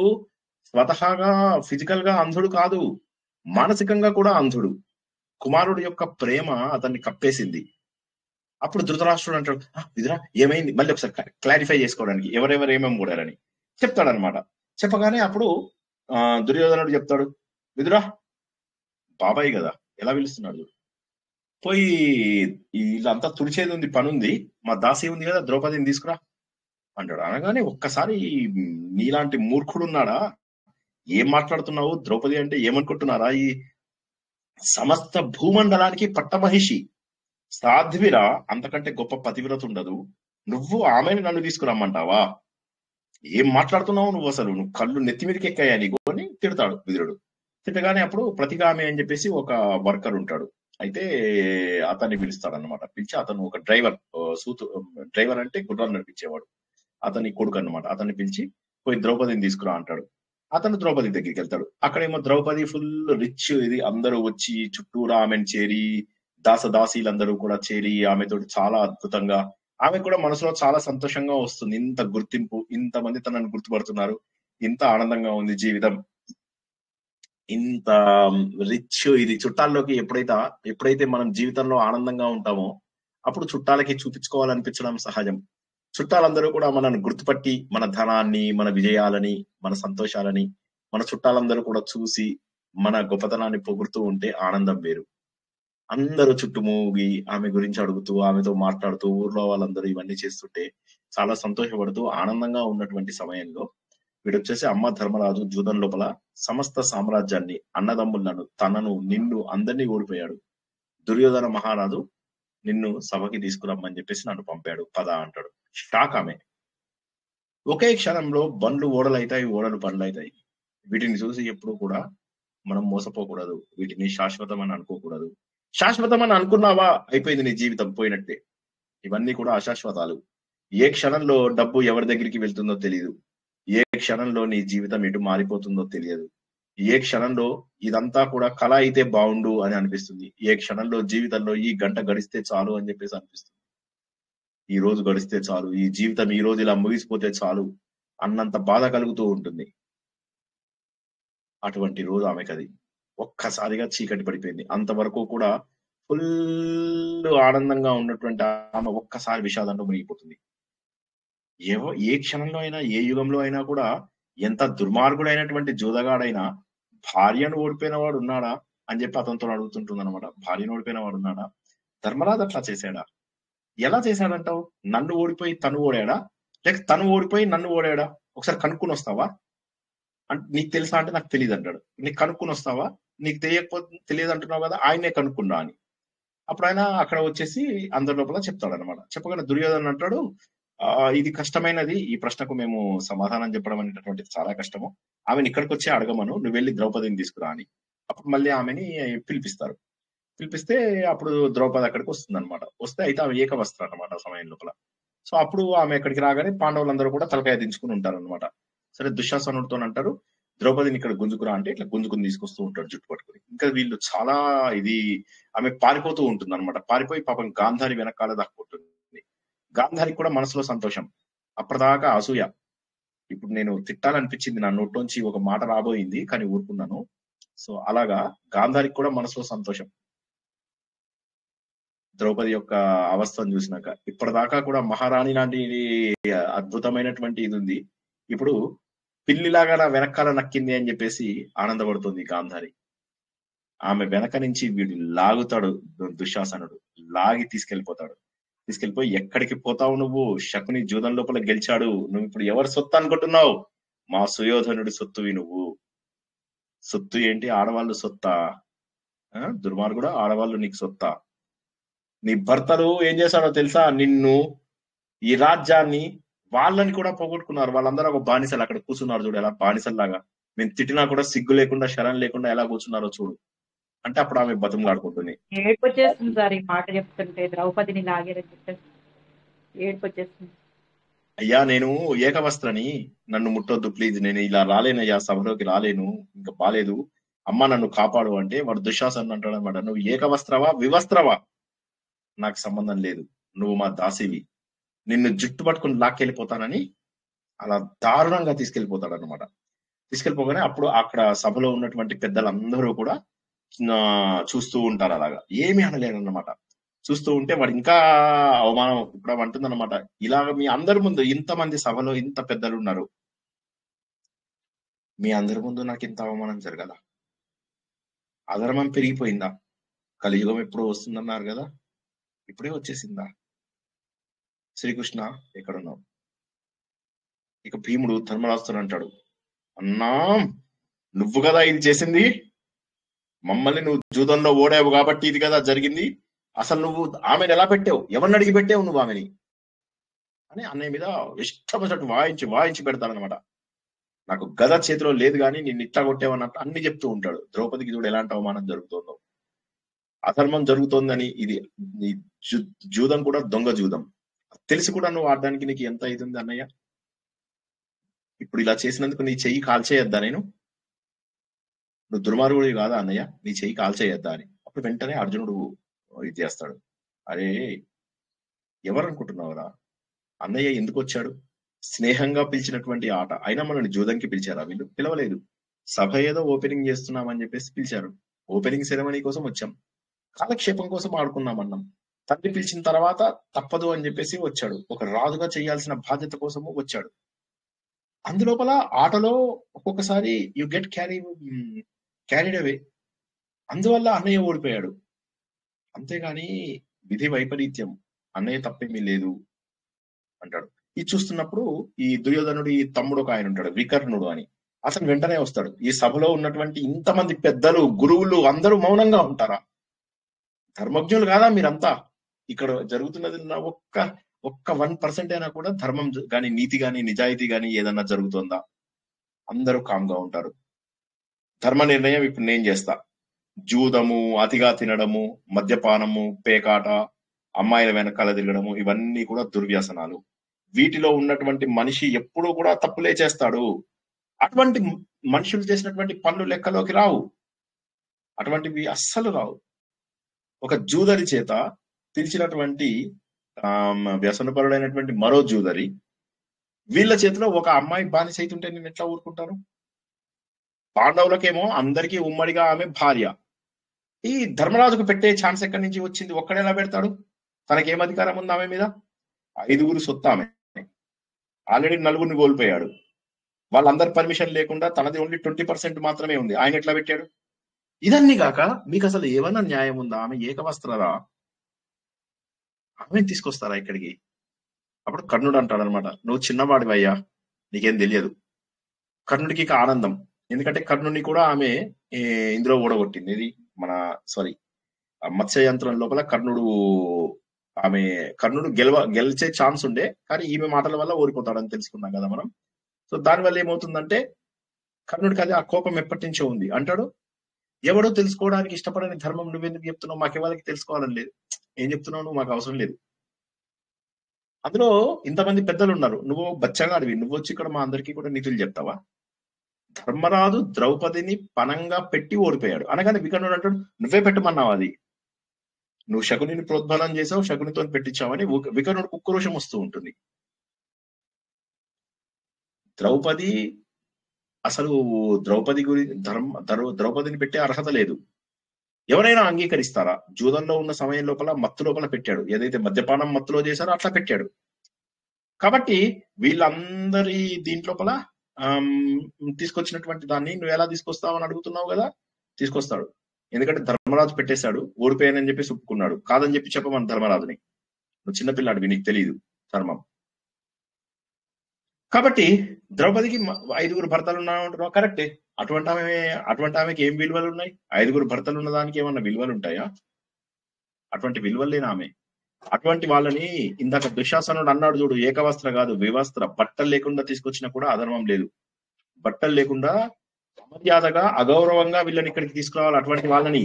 స్వతహాగా ఫిజికల్ గా అంధుడు కాదు, మానసికంగా కూడా అంధుడు. కుమారుడు యొక్క ప్రేమ అతన్ని కప్పేసింది. అప్పుడు ధృతరాష్ట్రుడు అంటాడు, విదురా ఏమైంది, మళ్ళీ ఒకసారి క్లారిఫై చేసుకోవడానికి ఎవరెవరు ఏమేమి కూడారని చెప్తాడనమాట. చెప్పగానే అప్పుడు దుర్యోధనుడు చెప్తాడు, విదురా బాబాయ్ కదా ఎలా పిలుస్తున్నాడు, పోయి వీళ్ళంతా తుడిచేది ఉంది, పని ఉంది, మా దాసి ఉంది కదా ద్రౌపదిని తీసుకురా అంటాడు. అనగానే ఒక్కసారి నీలాంటి మూర్ఖుడున్నాడా, ఏం మాట్లాడుతున్నావు, ద్రౌపది అంటే ఏమనుకుంటున్నారా, ఈ సమస్త భూమండలానికి పట్టమహిషి, సాధ్విరా, అంతకంటే గొప్ప పతివ్రత ఉండదు, నువ్వు ఆమెను నన్ను తీసుకురమ్మంటావా, ఏం మాట్లాడుతున్నావు నువ్వు, అసలు నువ్వు కళ్ళు నెత్తి మీదకి ఎక్కాయా నీకు అని తిడతాడు విదురుడు. తిట్టగానే అప్పుడు ప్రతిగామి అని చెప్పేసి ఒక వర్కర్ ఉంటాడు, అయితే అతన్ని పిలుస్తాడు అనమాట. పిలిచి అతను ఒక డ్రైవర్ అంటే గుర్రాలు నడిపించేవాడు, అతని కొడుకు అనమాట. అతన్ని పిలిచి పోయి ద్రౌపదిని తీసుకురా అంటాడు. అతను ద్రౌపది దగ్గరికి వెళ్తాడు. అక్కడేమో ద్రౌపది ఫుల్ రిచ్, ఇది అందరూ వచ్చి చుట్టూరా ఆమెను చేరి, దాసీలందరూ కూడా చేరి ఆమెతో చాలా అద్భుతంగా, ఆమె కూడా మనసులో చాలా సంతోషంగా వస్తుంది. ఇంత గుర్తింపు, ఇంతమంది తనను గుర్తుపడుతున్నారు, ఇంత ఆనందంగా ఉంది జీవితం, ఇంత రిచ్. ఇది చుట్టాల్లోకి ఎప్పుడైతే మనం జీవితంలో ఆనందంగా ఉంటామో అప్పుడు చుట్టాలకి చూపించుకోవాలనిపించడం సహజం. చుట్టాలందరూ కూడా మనల్ని గుర్తుపట్టి మన ధనాన్ని, మన విజయాలని, మన సంతోషాలని మన చుట్టాలందరూ కూడా చూసి మన గొప్పతనాన్ని పొగుడుతూ ఉంటే ఆనందం వేరు. అందరూ చుట్టుమూగి ఆమె గురించి అడుగుతూ, ఆమెతో మాట్లాడుతూ, ఊర్లో వాళ్ళందరూ ఇవన్నీ చేస్తుంటే చాలా సంతోషపడుతూ ఆనందంగా ఉన్నటువంటి సమయంలో వీడొచ్చేసి అమ్మ ధర్మరాజు జూదం లోపల సమస్త సామ్రాజ్యాన్ని, అన్నదమ్ములను, తనను, నిన్ను అందరినీ ఓడిపోయాడు. దుర్యోధన మహారాజు నిన్ను సభకి తీసుకురమ్మని చెప్పేసి నన్ను పంపాడు, పద అంటాడు. షాక్ ఆమె. ఒకే క్షణంలో బండ్లు ఓడలైతాయి, ఓడలు బండ్లు అవుతాయి. వీటిని చూసి ఎప్పుడు కూడా మనం మోసపోకూడదు, వీటిని శాశ్వతం అని అనుకోకూడదు. శాశ్వతం అని అనుకున్నావా అయిపోయింది, నీ జీవితం పోయినట్టే. ఇవన్నీ కూడా అశాశ్వతాలు. ఏ క్షణంలో డబ్బు ఎవరి దగ్గరికి వెళ్తుందో తెలియదు, ఏ క్షణంలో నీ జీవితం ఎటు మారిపోతుందో తెలియదు, ఏ క్షణంలో ఇదంతా కూడా కళ అయితే బాగుండు అని అనిపిస్తుంది, ఏ క్షణంలో జీవితంలో ఈ గంట గడిస్తే చాలు అని చెప్పేసి అనిపిస్తుంది, ఈ రోజు గడిస్తే చాలు, ఈ జీవితం ఈ రోజు ఇలా ముగిసిపోతే చాలు అన్నంత బాధ కలుగుతూ ఉంటుంది. అటువంటి రోజు ఆమెకది. ఒక్కసారిగా చీకటి పడిపోయింది. అంతవరకు కూడా ఫుల్ ఆనందంగా ఉన్నటువంటి ఆమె ఒక్కసారి విషాదంలో మునిగిపోతుంది. ఏ క్షణంలో అయినా, ఏ యుగంలో అయినా కూడా ఎంత దుర్మార్గుడైనటువంటి జూదగాడైనా భార్యను ఓడిపోయిన వాడు ఉన్నాడా అని చెప్పి అతనితో అడుగుతుంటుంది అనమాట. భార్యను ఓడిపోయిన వాడు ఉన్నాడా? ధర్మరాజు అట్లా చేశాడా? ఎలా చేశాడంటావు? నన్ను ఓడిపోయి తను ఓడాడా, లేక తను ఓడిపోయి నన్ను ఓడాడా? ఒకసారి కనుక్కుని వస్తావా అంటే, నీకు తెలుసా అంటే నాకు తెలియదు అంటాడు. నీకు కనుక్కుని వస్తావా, నీకు తెలియదు అంటున్నావు కదా, ఆయనే కనుక్కున్నా అని. అప్పుడు ఆయన అక్కడ వచ్చేసి అందరి లోపల చెప్తాడు అనమాట. చెప్పగానే దుర్యోధన అంటాడు, ఇది కష్టమైనది, ఈ ప్రశ్నకు మేము సమాధానం చెప్పడం అనేటటువంటిది చాలా కష్టము, ఆమెను ఇక్కడికి వచ్చి అడగమను, నువ్వు వెళ్ళి ద్రౌపదిని తీసుకురా అని. అప్పుడు మళ్ళీ ఆమెని పిలిపిస్తారు. పిలిపిస్తే అప్పుడు ద్రౌపది అక్కడికి వస్తుంది అనమాట. వస్తే అయితే ఆమె ఏకవస్త్రం అనమాట ఆ సమయం లోపల. సో అప్పుడు ఆమె ఎక్కడికి రాగానే పాండవులందరూ కూడా తలకాయ దించుకుని ఉంటారు అనమాట. సరే దుశ్శాసనుడితో అంటారు, ద్రౌపదిని ఇక్కడ గుంజుకురా అంటే ఇట్లా గుంజుకుని తీసుకొస్తూ ఉంటాడు జుట్టు పట్టుకుని. ఇంకా వీళ్ళు చాలా ఆమె పారిపోతూ ఉంటుంది అనమాట. పారిపోయి పాపం గాంధారి వెనకాల దాక్కుంటుంది. గాంధారికి కూడా మనసులో సంతోషం, అప్పటిదాకా అసూయ. ఇప్పుడు నేను తిట్టాలనిపించింది, నా నోట్లోంచి ఒక మాట రాబోయింది కానీ ఊరుకున్నాను. సో అలాగా గాంధారికి కూడా మనసులో సంతోషం ద్రౌపది యొక్క అవస్థను చూసినాక. ఇప్పటిదాకా కూడా మహారాణి లాంటి అద్భుతమైనటువంటి ఇది ఉంది, ఇప్పుడు పిల్లిలాగా నా వెనకాల నక్కింది అని చెప్పేసి ఆనందపడుతుంది గాంధారి. ఆమె వెనక నుంచి వీడు లాగుతాడు దుశ్శాసనుడు, లాగి తీసుకెళ్లిపోయి ఎక్కడికి పోతావు నువ్వు, శకుని జూదం లోపల గెలిచాడు, నువ్వు ఇప్పుడు ఎవరి సొత్తు అనుకుంటున్నావు, మా సుయోధనుడి సొత్తువి నువ్వు. సొత్తు ఏంటి, ఆడవాళ్ళు సొత్తా? దుర్మార్గుడా, ఆడవాళ్ళు నీకు సొత్తా? నీ భర్తలు ఏం చేశాడో తెలుసా, నిన్ను, ఈ రాజ్యాన్ని, వాళ్ళని కూడా పోగొట్టుకున్నారు. వాళ్ళందరూ ఒక బానిసలు అక్కడ కూర్చున్నారు చూడు, ఎలా బానిసల్లాగా. మేము తిట్టినా కూడా సిగ్గు లేకుండా శరం లేకుండా ఎలా కూర్చున్నారో చూడు అంటే అప్పుడు ఆమె బతుములాడుకుంటుంది. ఏడుపు వచ్చేస్తుంది సార్ ఈ మాట చెప్తుంటే, ద్రౌపదిని లాగారని చెప్పేసి ఏడుపు వచ్చేస్తుంది. అయ్యా నేను ఏకవస్త్రని, నన్ను ముట్టొద్దు ప్లీజ్, నేను ఇలా రాలేనయ్యా, సభలోకి రాలేను, ఇంకా బాలేదు, అమ్మ నన్ను కాపాడు అంటే వాడు దుశ్శాసనుడు అంటాడు అనమాట, నువ్వు ఏకవస్త్రవా వివస్త్రవా నాకు సంబంధం లేదు, నువ్వు మా దాసివి, నిన్ను జుట్టు పట్టుకుని లాక్కెళ్ళిపోతానని అలా దారుణంగా తీసుకెళ్లిపోతాడు అనమాట. తీసుకెళ్లిపోగానే అప్పుడు అక్కడ సభలో ఉన్నటువంటి పెద్దలందరూ కూడా చూస్తూ ఉంటారు, అలాగా ఏమీ అనలేరు అన్నమాట. చూస్తూ ఉంటే వాడు ఇంకా అవమానం ఇప్పుడు అంటుందన్నమాట, ఇలాగ మీ అందరి ముందు ఇంతమంది సభలో ఇంత పెద్దలు ఉన్నారు, మీ అందరి ముందు నాకు ఇంత అవమానం జరగదా, అధర్మం పెరిగిపోయిందా, కలియుగం ఎప్పుడు వస్తుందన్నారు కదా, ఇప్పుడే వచ్చేసిందా, శ్రీకృష్ణ ఎక్కడున్నావు. ఇక భీముడు ధర్మరాజుతో అంటాడు, అన్నా నువ్వు కదా ఇది చేసింది, మమ్మల్ని నువ్వు జూదంలో ఓడావు కాబట్టి ఇది కదా జరిగింది, అసలు నువ్వు ఆమెను ఎలా పెట్టావు, ఎవరిని అడిగి పెట్టావు నువ్వు ఆమెని అని అన్నయ్య మీద ఇష్టం వచ్చినట్టు వాయించి పెడతాడనమాట. నాకు గద చేతిలో లేదు కానీ నిన్ను ఇట్లా కొట్టావన్నట్టు అన్ని చెప్తూ ఉంటాడు. ద్రౌపదికి చూడు ఎలాంటి అవమానం జరుగుతుందో, అధర్మం జరుగుతోందని. ఇది జూదం కూడా దొంగ జూదం, తెలిసి కూడా నువ్వు ఆడడానికి నీకు ఎంత అవుతుంది అన్నయ్య, ఇప్పుడు ఇలా చేసినందుకు నీ చెయ్యి కాల్చేయద్దా, నేను నువ్వు దుర్మార్గుడివి కాదా అన్నయ్య, నీ చెయ్యి కాల్చేయద్దా అని. అప్పుడు వెంటనే అర్జునుడు ఇది చేస్తాడు, అరే ఎవరు అనుకుంటున్నావురా, అన్నయ్య ఎందుకు వచ్చాడు, స్నేహంగా పిలిచినటువంటి ఆట, అయినా మనల్ని జూదంకి పిలిచారా, వీళ్ళు పిలవలేదు, సభ ఏదో ఓపెనింగ్ చేస్తున్నామని చెప్పేసి పిలిచారు, ఓపెనింగ్ సెరమనీ కోసం వచ్చాం, కాలక్షేపం కోసం ఆడుకున్నామన్నాం, తండ్రి పిలిచిన తర్వాత తప్పదు అని చెప్పేసి వచ్చాడు, ఒక రాజుగా చేయాల్సిన బాధ్యత కోసము వచ్చాడు. అందులోపల ఆటలో ఒక్కొక్కసారి యు గెట్ క్యారీడ్ అవే, అందువల్ల అన్నయ్య ఓడిపోయాడు, అంతేగాని విధి వైపరీత్యం, అన్నయ్య తప్పేమీ లేదు అంటాడు. ఇది చూస్తున్నప్పుడు ఈ దుర్యోధనుడి తమ్ముడు ఒక ఆయన ఉంటాడు, వికర్ణుడు అని, అతను వెంటనే వస్తాడు. ఈ సభలో ఉన్నటువంటి ఇంతమంది పెద్దలు గురువులు అందరూ మౌనంగా ఉంటారా, ధర్మజ్ఞులు కాదా మీరంతా, ఇక్కడ జరుగుతున్నది ఒక్క 1% అయినా కూడా ధర్మం గాని నీతి గాని నిజాయితీ గాని ఏదన్నా జరుగుతుందా, అందరూ కామ్గా ఉంటారు. ధర్మ నిర్ణయం ఇప్పుడు నేను చేస్తా, జూదము, అతిగా తినడము, మద్యపానము, పేకాట, అమ్మాయిల వెనకాల తిరగడము, ఇవన్నీ కూడా దుర్వ్యసనాలు, వీటిలో ఉన్నటువంటి మనిషి ఎప్పుడూ కూడా తప్పులే చేస్తాడు, అటువంటి మనుషులు చేసినటువంటి పనులు లెక్కలోకి రావు, అటువంటివి అస్సలు రావు. ఒక జూదరి చేత పిలిచినటువంటి వ్యసనపరుడైనటువంటి మరో జూదరి వీళ్ళ చేతిలో ఒక అమ్మాయి బానిస అయితుంటే నేను ఎట్లా ఊరుకుంటాను. పాండవులకేమో అందరికీ ఉమ్మడిగా ఆమె భార్య, ఈ ధర్మరాజుకు పెట్టే ఛాన్స్ ఎక్కడి నుంచి వచ్చింది, ఒక్కడెలా పెడతాడు, తనకేం అధికారం ఉంది ఆమె మీద, 5గురు సొత్తు ఆమె, ఆల్రెడీ 4గురిని కోల్పోయాడు, వాళ్ళందరి పర్మిషన్ లేకుండా తనది ఓన్లీ 20% మాత్రమే ఉంది, ఆయన ఎట్లా పెట్టాడు. ఇదన్నీ కాక మీకు అసలు ఏమన్నా న్యాయం ఉందా, ఆమె ఏకవస్త్రరా, ఆమె తీసుకొస్తారా ఇక్కడికి. అప్పుడు కర్ణుడు అంటాడు అనమాట, నువ్వు చిన్నవాడివయ్యా, నీకేం తెలియదు. కర్ణుడికి ఇక ఆనందం, ఎందుకంటే కర్ణుడిని కూడా ఆమె ఇందులో ఓడగొట్టింది, ఇది మన మత్స్య యంత్రం లోపల కర్ణుడు గెలిచే ఛాన్స్ ఉండే, కానీ ఈమె మాటల వల్ల ఓడిపోతాడని తెలుసుకున్నాం కదా మనం. సో దానివల్ల ఏమవుతుందంటే కర్ణుడికి అది ఆ కోపం ఎప్పటి నుంచో ఉంది. అంటాడు, ఎవడో తెలుసుకోవడానికి ఇష్టపడని ధర్మం నువ్వెందుకు చెప్తున్నావు, మాకెవరికి తెలుసుకోవాలని లేదు, ఏం చెప్తున్నావు నువ్వు, మాకు అవసరం లేదు. అందులో ఇంతమంది పెద్దలు ఉన్నారు, నువ్వు బచ్చగాడివి, నువ్వు వచ్చి ఇక్కడ మా అందరికీ కూడా నీతులు చెప్తావా. ధర్మరాజు ద్రౌపదిని పనంగా పెట్టి ఓడిపోయాడు అనగానే వికర్ణుడు అంటాడు, నువ్వే పెట్టమన్నావు, అది నువ్వు శకునిని ప్రోద్బలం చేసావు, శకునితో పెట్టించావని వికర్ణుడు కుక్రోషం వస్తూ ఉంటుంది. ద్రౌపది అసలు ద్రౌపదిని పెట్టే అర్హత లేదు, ఎవరైనా అంగీకరిస్తారా. జూదంలో ఉన్న సమయం లోపల మత్తు లోపల పెట్టాడు, ఏదైతే మద్యపానం మత్తులో చేశారో అట్లా పెట్టాడు. కాబట్టి వీళ్ళందరి దీంట్లోపల తీసుకొచ్చినటువంటి దాన్ని నువ్వు ఎలా తీసుకొస్తావు అని అడుగుతున్నావు కదా, తీసుకొస్తాడు. ఎందుకంటే ధర్మరాజు పెట్టేశాడు, ఓడిపోయానని చెప్పి ఒప్పుకున్నాడు, కాదని చెప్పి చెప్పమని ధర్మరాజుని, నువ్వు చిన్నపిల్లాడివి, నీకు తెలియదు ధర్మం. కాబట్టి ద్రౌపదికి 5గురు భర్తలు ఉన్నావు కరెక్టే, అటువంటి ఆమెకి ఏం విలువలు ఉన్నాయి, 5గురు భర్తలు ఉన్న దానికి ఏమన్నా విలువలు ఉంటాయా, అటువంటి విలువలు లేని ఆమె. అటువంటి వాళ్ళని ఇందాక దుశ్శాసనుడు అన్నాడు చూడు, ఏకవస్త్ర కాదు వివస్త్ర, బట్టలు లేకుండా తీసుకొచ్చినా కూడా అధర్మం లేదు, బట్టలు లేకుండా అమర్యాదగా అగౌరవంగా వీళ్ళని ఇక్కడికి తీసుకురావాలి. అటువంటి వాళ్ళని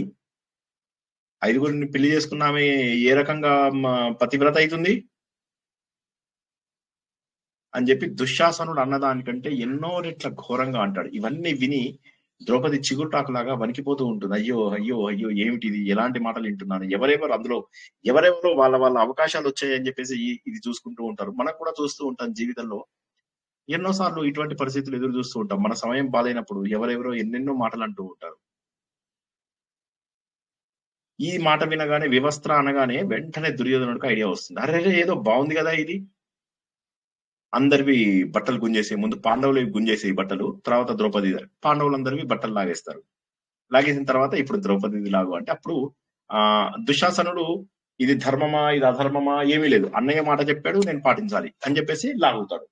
5గురిని పెళ్లి చేసుకున్నామే ఏ రకంగా పతివ్రత అవుతుంది అని చెప్పి దుశ్శాసనుడు అన్నదానికంటే ఎన్నో రెట్ల ఘోరంగా అంటాడు. ఇవన్నీ విని ద్రౌపది చిగురుటాకులాగా వణికిపోతూ ఉంటుంది. అయ్యో అయ్యో అయ్యో ఏమిటిది, ఎలాంటి మాటలు వింటున్నాను, ఎవరెవరో వాళ్ళ వాళ్ళ అవకాశాలు వచ్చాయని చెప్పేసి ఇది చూసుకుంటూ ఉంటారు. మనం కూడా చూస్తూ ఉంటాం జీవితంలో ఎన్నోసార్లు ఇటువంటి పరిస్థితులు ఎదురు చూస్తూ ఉంటాం. మన సమయం బాలైనప్పుడు ఎవరెవరో ఎన్నెన్నో మాటలు అంటూ ఉంటారు. ఈ మాట వినగానే వివస్త్ర అనగానే వెంటనే దుర్యోధనుడికి ఐడియా వస్తుంది. అరే ఏదో బాగుంది కదా ఇది, అందరివి బట్టలు గుంజేసి, ముందు పాండవులవి గుంజేసి బట్టలు, తర్వాత ద్రౌపది, పాండవులందరివి బట్టలు లాగేస్తారు. లాగేసిన తర్వాత ఇప్పుడు ద్రౌపది లాగు అంటే అప్పుడు దుశ్శాసనుడు ఇది ధర్మమా ఇది అధర్మమా ఏమీ లేదు, అన్నయ్య మాట చెప్పాడు నేను పాటించాలి అని చెప్పేసి లాగుతాడు.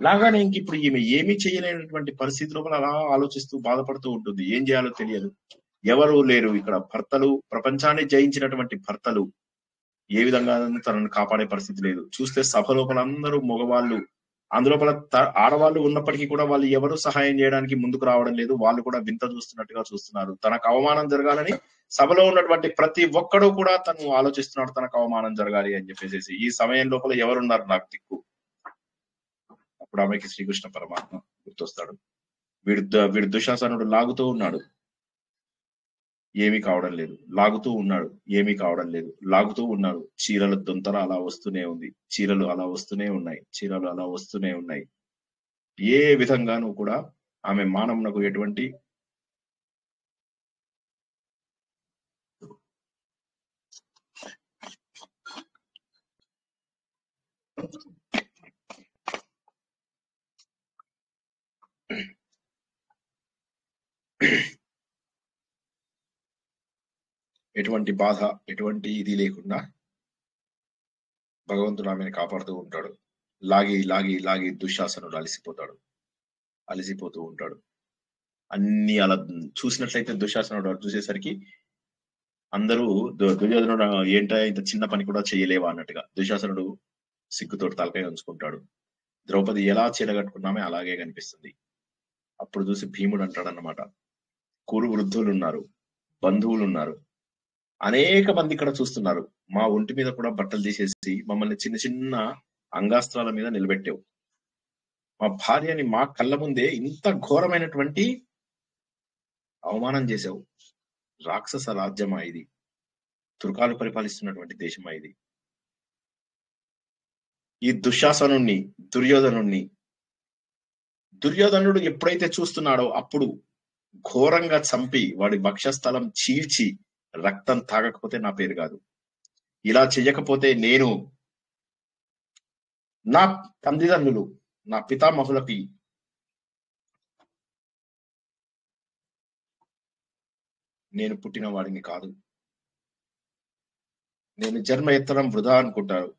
లాగానే ఇంక ఇప్పుడు ఈమె ఏమీ చేయలేనటువంటి పరిస్థితి లోపల అలా ఆలోచిస్తూ బాధపడుతూ ఉంటుంది. ఏం చేయాలో తెలియదు. ఎవరు లేరు ఇక్కడ. భర్తలు, ప్రపంచాన్ని జయించినటువంటి భర్తలు ఏ విధంగా తనను కాపాడే పరిస్థితి లేదు. చూస్తే సభ లోపల అందరూ మగవాళ్ళు, అందులోపల ఆడవాళ్ళు ఉన్నప్పటికీ కూడా వాళ్ళు ఎవరు సహాయం చేయడానికి ముందుకు రావడం లేదు. వాళ్ళు కూడా వింత చూస్తున్నట్టుగా చూస్తున్నారు. తనకు అవమానం జరగాలని సభలో ఉన్నటువంటి ప్రతి ఒక్కడూ కూడా తను ఆలోచిస్తున్నాడు, తనకు అవమానం జరగాలి అని చెప్పేసి. ఈ సమయం లోపల ఎవరున్నారు నాకు దిక్కు? అప్పుడు ఆమెకి శ్రీకృష్ణ పరమాత్మ గుర్తొస్తాడు. వీడు దుశ్శాసనుడు లాగుతూ ఉన్నాడు, ఏమీ కావడం లేదు. లాగుతూ ఉన్నాడు, ఏమీ కావడం లేదు. లాగుతూ ఉన్నాడు, చీరల దొంతర అలా వస్తూనే ఉంది. చీరలు అలా వస్తూనే ఉన్నాయి. చీరలు అలా వస్తూనే ఉన్నాయి. ఏ విధంగానూ కూడా ఆమె మానవునకు ఎటువంటి ఎటువంటి బాధ, ఎటువంటి ఇది లేకుండా భగవంతుడు ఆమెను కాపాడుతూ ఉంటాడు. లాగి లాగి లాగి దుశ్శాసనుడు అలసిపోతూ ఉంటాడు. అన్ని అలా చూసినట్లయితే దుశ్శాసనుడు చూసేసరికి అందరూ దుర్యోధనుడు ఏంటో ఇంత చిన్న పని కూడా చేయలేవా అన్నట్టుగా దుశ్శాసనుడు సిగ్గుతోటి తలకాయ ఉంచుకుంటాడు. ద్రౌపది ఎలా చీరగట్టుకున్నామే అలాగే కనిపిస్తుంది. అప్పుడు చూసి భీముడు అంటాడన్నమాట, కురు వృద్ధులు ఉన్నారు, బంధువులు ఉన్నారు, అనేక మంది ఇక్కడ చూస్తున్నారు. మా ఒంటి మీద కూడా బట్టలు తీసేసి మమ్మల్ని చిన్న చిన్న అంగాస్త్రాల మీద నిలబెట్టావు. మా భార్యని మా కళ్ళ ముందే ఇంత ఘోరమైనటువంటి అవమానం చేశావు. రాక్షస రాజ్యమా ఇది? తుర్కాలు పరిపాలిస్తున్నటువంటి దేశమా ఇది? ఈ దుశ్శాసనుణ్ణి, దుర్యోధనుడు ఎప్పుడైతే చూస్తున్నాడో అప్పుడు ఘోరంగా చంపి వాడి భక్ష్యస్థలం చీల్చి రక్తం తాగకపోతే నా పేరు కాదు. ఇలా చెయ్యకపోతే నేను నా తల్లిదండ్రులు, నా పితామహులకి నేను పుట్టిన వాడిని కాదు, నేను జన్మ ఎత్తడం వృధా అనుకుంటారు.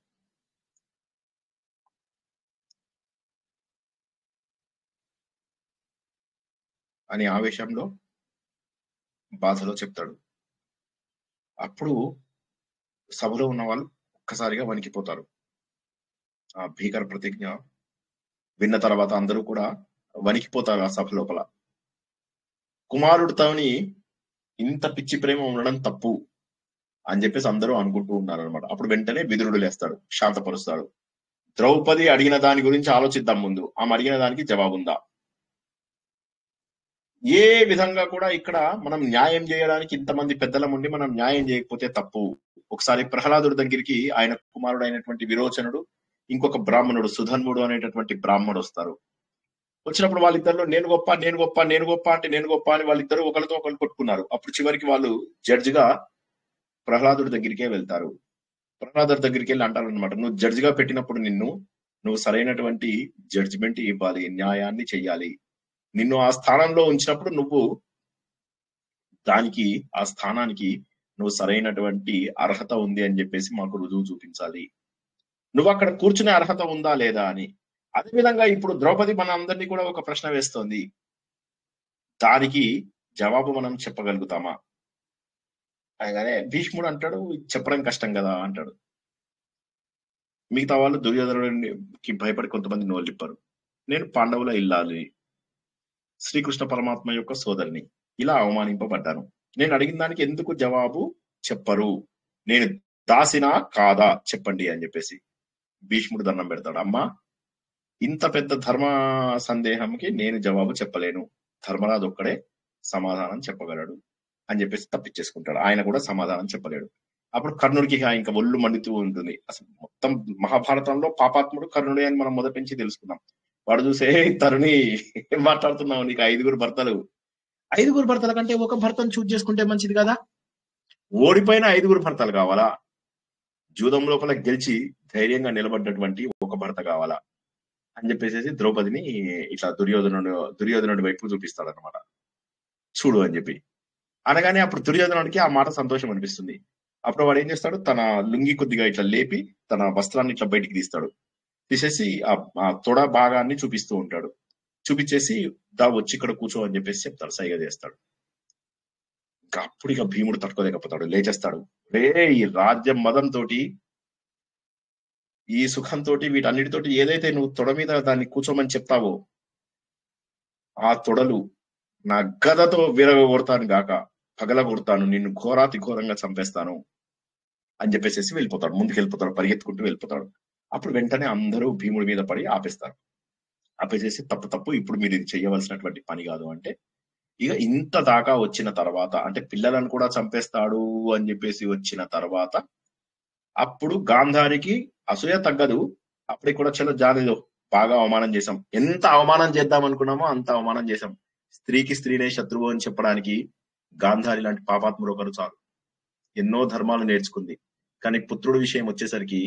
అని ఆవేశంలో బాధలో చెప్తాడు. అప్పుడు సభలో ఉన్న వాళ్ళు ఒక్కసారిగా వణికిపోతారు. ఆ భీకర ప్రతిజ్ఞ విన్న తర్వాత అందరూ కూడా వణికిపోతారు ఆ సభ లోపల. కుమారుడితోని ఇంత పిచ్చి ప్రేమ ఉండడం తప్పు అని చెప్పేసి అందరూ అనుకుంటూ ఉన్నారు అనమాట. అప్పుడు వెంటనే విదురుడు లేస్తాడు, శాంతపరుస్తాడు. ద్రౌపది అడిగిన దాని గురించి ఆలోచిద్దాం ముందు. ఆమె అడిగిన దానికి జవాబుందా? ఏ విధంగా కూడా ఇక్కడ మనం న్యాయం చేయడానికి ఇంతమంది పెద్దల ముందు మనం న్యాయం చేయకపోతే తప్పు. ఒకసారి ప్రహ్లాదుడి దగ్గరికి ఆయన కుమారుడు అయినటువంటి విరోచనుడు, ఇంకొక బ్రాహ్మణుడు సుధన్వుడు అనేటటువంటి బ్రాహ్మణుడు వస్తారు. వచ్చినప్పుడు వాళ్ళిద్దరిలో నేను గొప్ప అంటే నేను గొప్ప అని వాళ్ళిద్దరూ ఒకరితో ఒకరు కొట్టుకున్నారు. అప్పుడు చివరికి వాళ్ళు జడ్జిగా ప్రహ్లాదుడి దగ్గరికే వెళ్తారు. ప్రహ్లాదుడి దగ్గరికి వెళ్ళి అంటారు అనమాట, నువ్వు జడ్జిగా పెట్టినప్పుడు నువ్వు సరైనటువంటి జడ్జిమెంట్ ఇవ్వాలి, న్యాయాన్ని చెయ్యాలి. నిన్ను ఆ స్థానంలో ఉంచినప్పుడు నువ్వు ఆ స్థానానికి నువ్వు సరైనటువంటి అర్హత ఉంది అని చెప్పేసి మాకు రుజువు చూపించాలి. నువ్వు అక్కడ కూర్చునే అర్హత ఉందా లేదా అని. అదేవిధంగా ఇప్పుడు ద్రౌపది మన అందరినీ కూడా ఒక ప్రశ్న వేస్తోంది. దానికి జవాబు మనం చెప్పగలుగుతామా అనగానే భీష్ముడు అంటాడు, చెప్పడం కష్టం కదా అంటాడు. మిగతా వాళ్ళు దుర్యోధనుడికి భయపడి కొంతమంది నోళ్ళిప్పారు. నేను పాండవుల ఇల్లాలి, శ్రీకృష్ణ పరమాత్మ యొక్క సోదరిని. ఇలా అవమానింపబడ్డాను. నేను అడిగిన దానికి ఎందుకు జవాబు చెప్పరు? నేను దాసినా కాదా చెప్పండి అని చెప్పేసి భీష్ముడు దండం పెడతాడు. అమ్మా, ఇంత పెద్ద ధర్మ సందేహంకి నేను జవాబు చెప్పలేను, ధర్మరాజు ఒక్కడే సమాధానం చెప్పగలడు అని చెప్పేసి తప్పించేసుకుంటాడు. ఆయన కూడా సమాధానం చెప్పలేడు. అప్పుడు కర్ణుడికి ఇంకా ఒళ్ళు మండుతూ ఉంటుంది. అసలు మొత్తం మహాభారతంలో పాపాత్ముడు కర్ణుడే అని మనం మొదటి నుంచి తెలుసుకున్నాం. వాడు చూసే, తరుణి ఏం మాట్లాడుతున్నావు, నీకు 5 భర్తలు, 5 భర్తల కంటే ఒక భర్తను చూజ్ చేసుకుంటే మంచిది కదా, ఓడిపోయిన 5 భర్తలు కావాలా, జూదం లోపల గెలిచి ధైర్యంగా నిలబడ్డటువంటి ఒక భర్త కావాలా అని చెప్పేసి ద్రౌపదిని ఇట్లా దుర్యోధనుడి వైపు చూపిస్తాడు అనమాట. చూడు అని చెప్పి అనగానే అప్పుడు దుర్యోధనుడికి ఆ మాట సంతోషం అనిపిస్తుంది. అప్పుడు వాడు ఏం చేస్తాడు, తన లుంగి కొద్దిగా ఇట్లా లేపి తన వస్త్రాన్ని ఇట్లా బయటికి తీస్తాడు. తీసేసి ఆ తొడ భాగాన్ని చూపిస్తూ ఉంటాడు. చూపించేసి దా వచ్చి ఇక్కడ కూర్చో అని చెప్పేసి చెప్తాడు, సైగ చేస్తాడు. ఇంకా అప్పుడు ఇక భీముడు తట్టుకోలేకపోతాడు, లేచేస్తాడు. రే, ఈ రాజ్యం మదంతో, ఈ సుఖంతో, వీటన్నిటితోటి ఏదైతే నువ్వు తొడ మీద దాన్ని కూర్చోమని చెప్తావో ఆ తొడలు నా గదతో విరగొడతాను గాక, పగలగొడతాను, నిన్ను ఘోరాతి ఘోరంగా చంపేస్తాను అని చెప్పేసి వెళ్ళిపోతాడు. ముందుకు వెళ్ళిపోతాడు, పరిగెత్తుకుంటూ వెళ్ళిపోతాడు. అప్పుడు వెంటనే అందరూ భీముడి మీద పడి ఆపేస్తారు. ఆపేసేసి తప్పు, ఇప్పుడు మీరు ఇది చేయవలసినటువంటి పని కాదు అంటే, ఇక ఇంత దాకా వచ్చిన తర్వాత, అంటే పిల్లలను కూడా చంపేస్తాడు అని చెప్పేసి వచ్చిన తర్వాత, అప్పుడు గాంధారికి అసూయ తగ్గదు. అప్పటికి కూడా చలో జానిదో, బాగా అవమానం చేశాం, ఎంత అవమానం చేద్దాం అనుకున్నామో అంత అవమానం చేశాం. స్త్రీకి స్త్రీనే శత్రువు అని చెప్పడానికి గాంధారి లాంటి పాపాత్ముడు ఒకరు చాలు. ఎన్నో ధర్మాలు నేర్చుకుంది, కానీ పుత్రుడి విషయం వచ్చేసరికి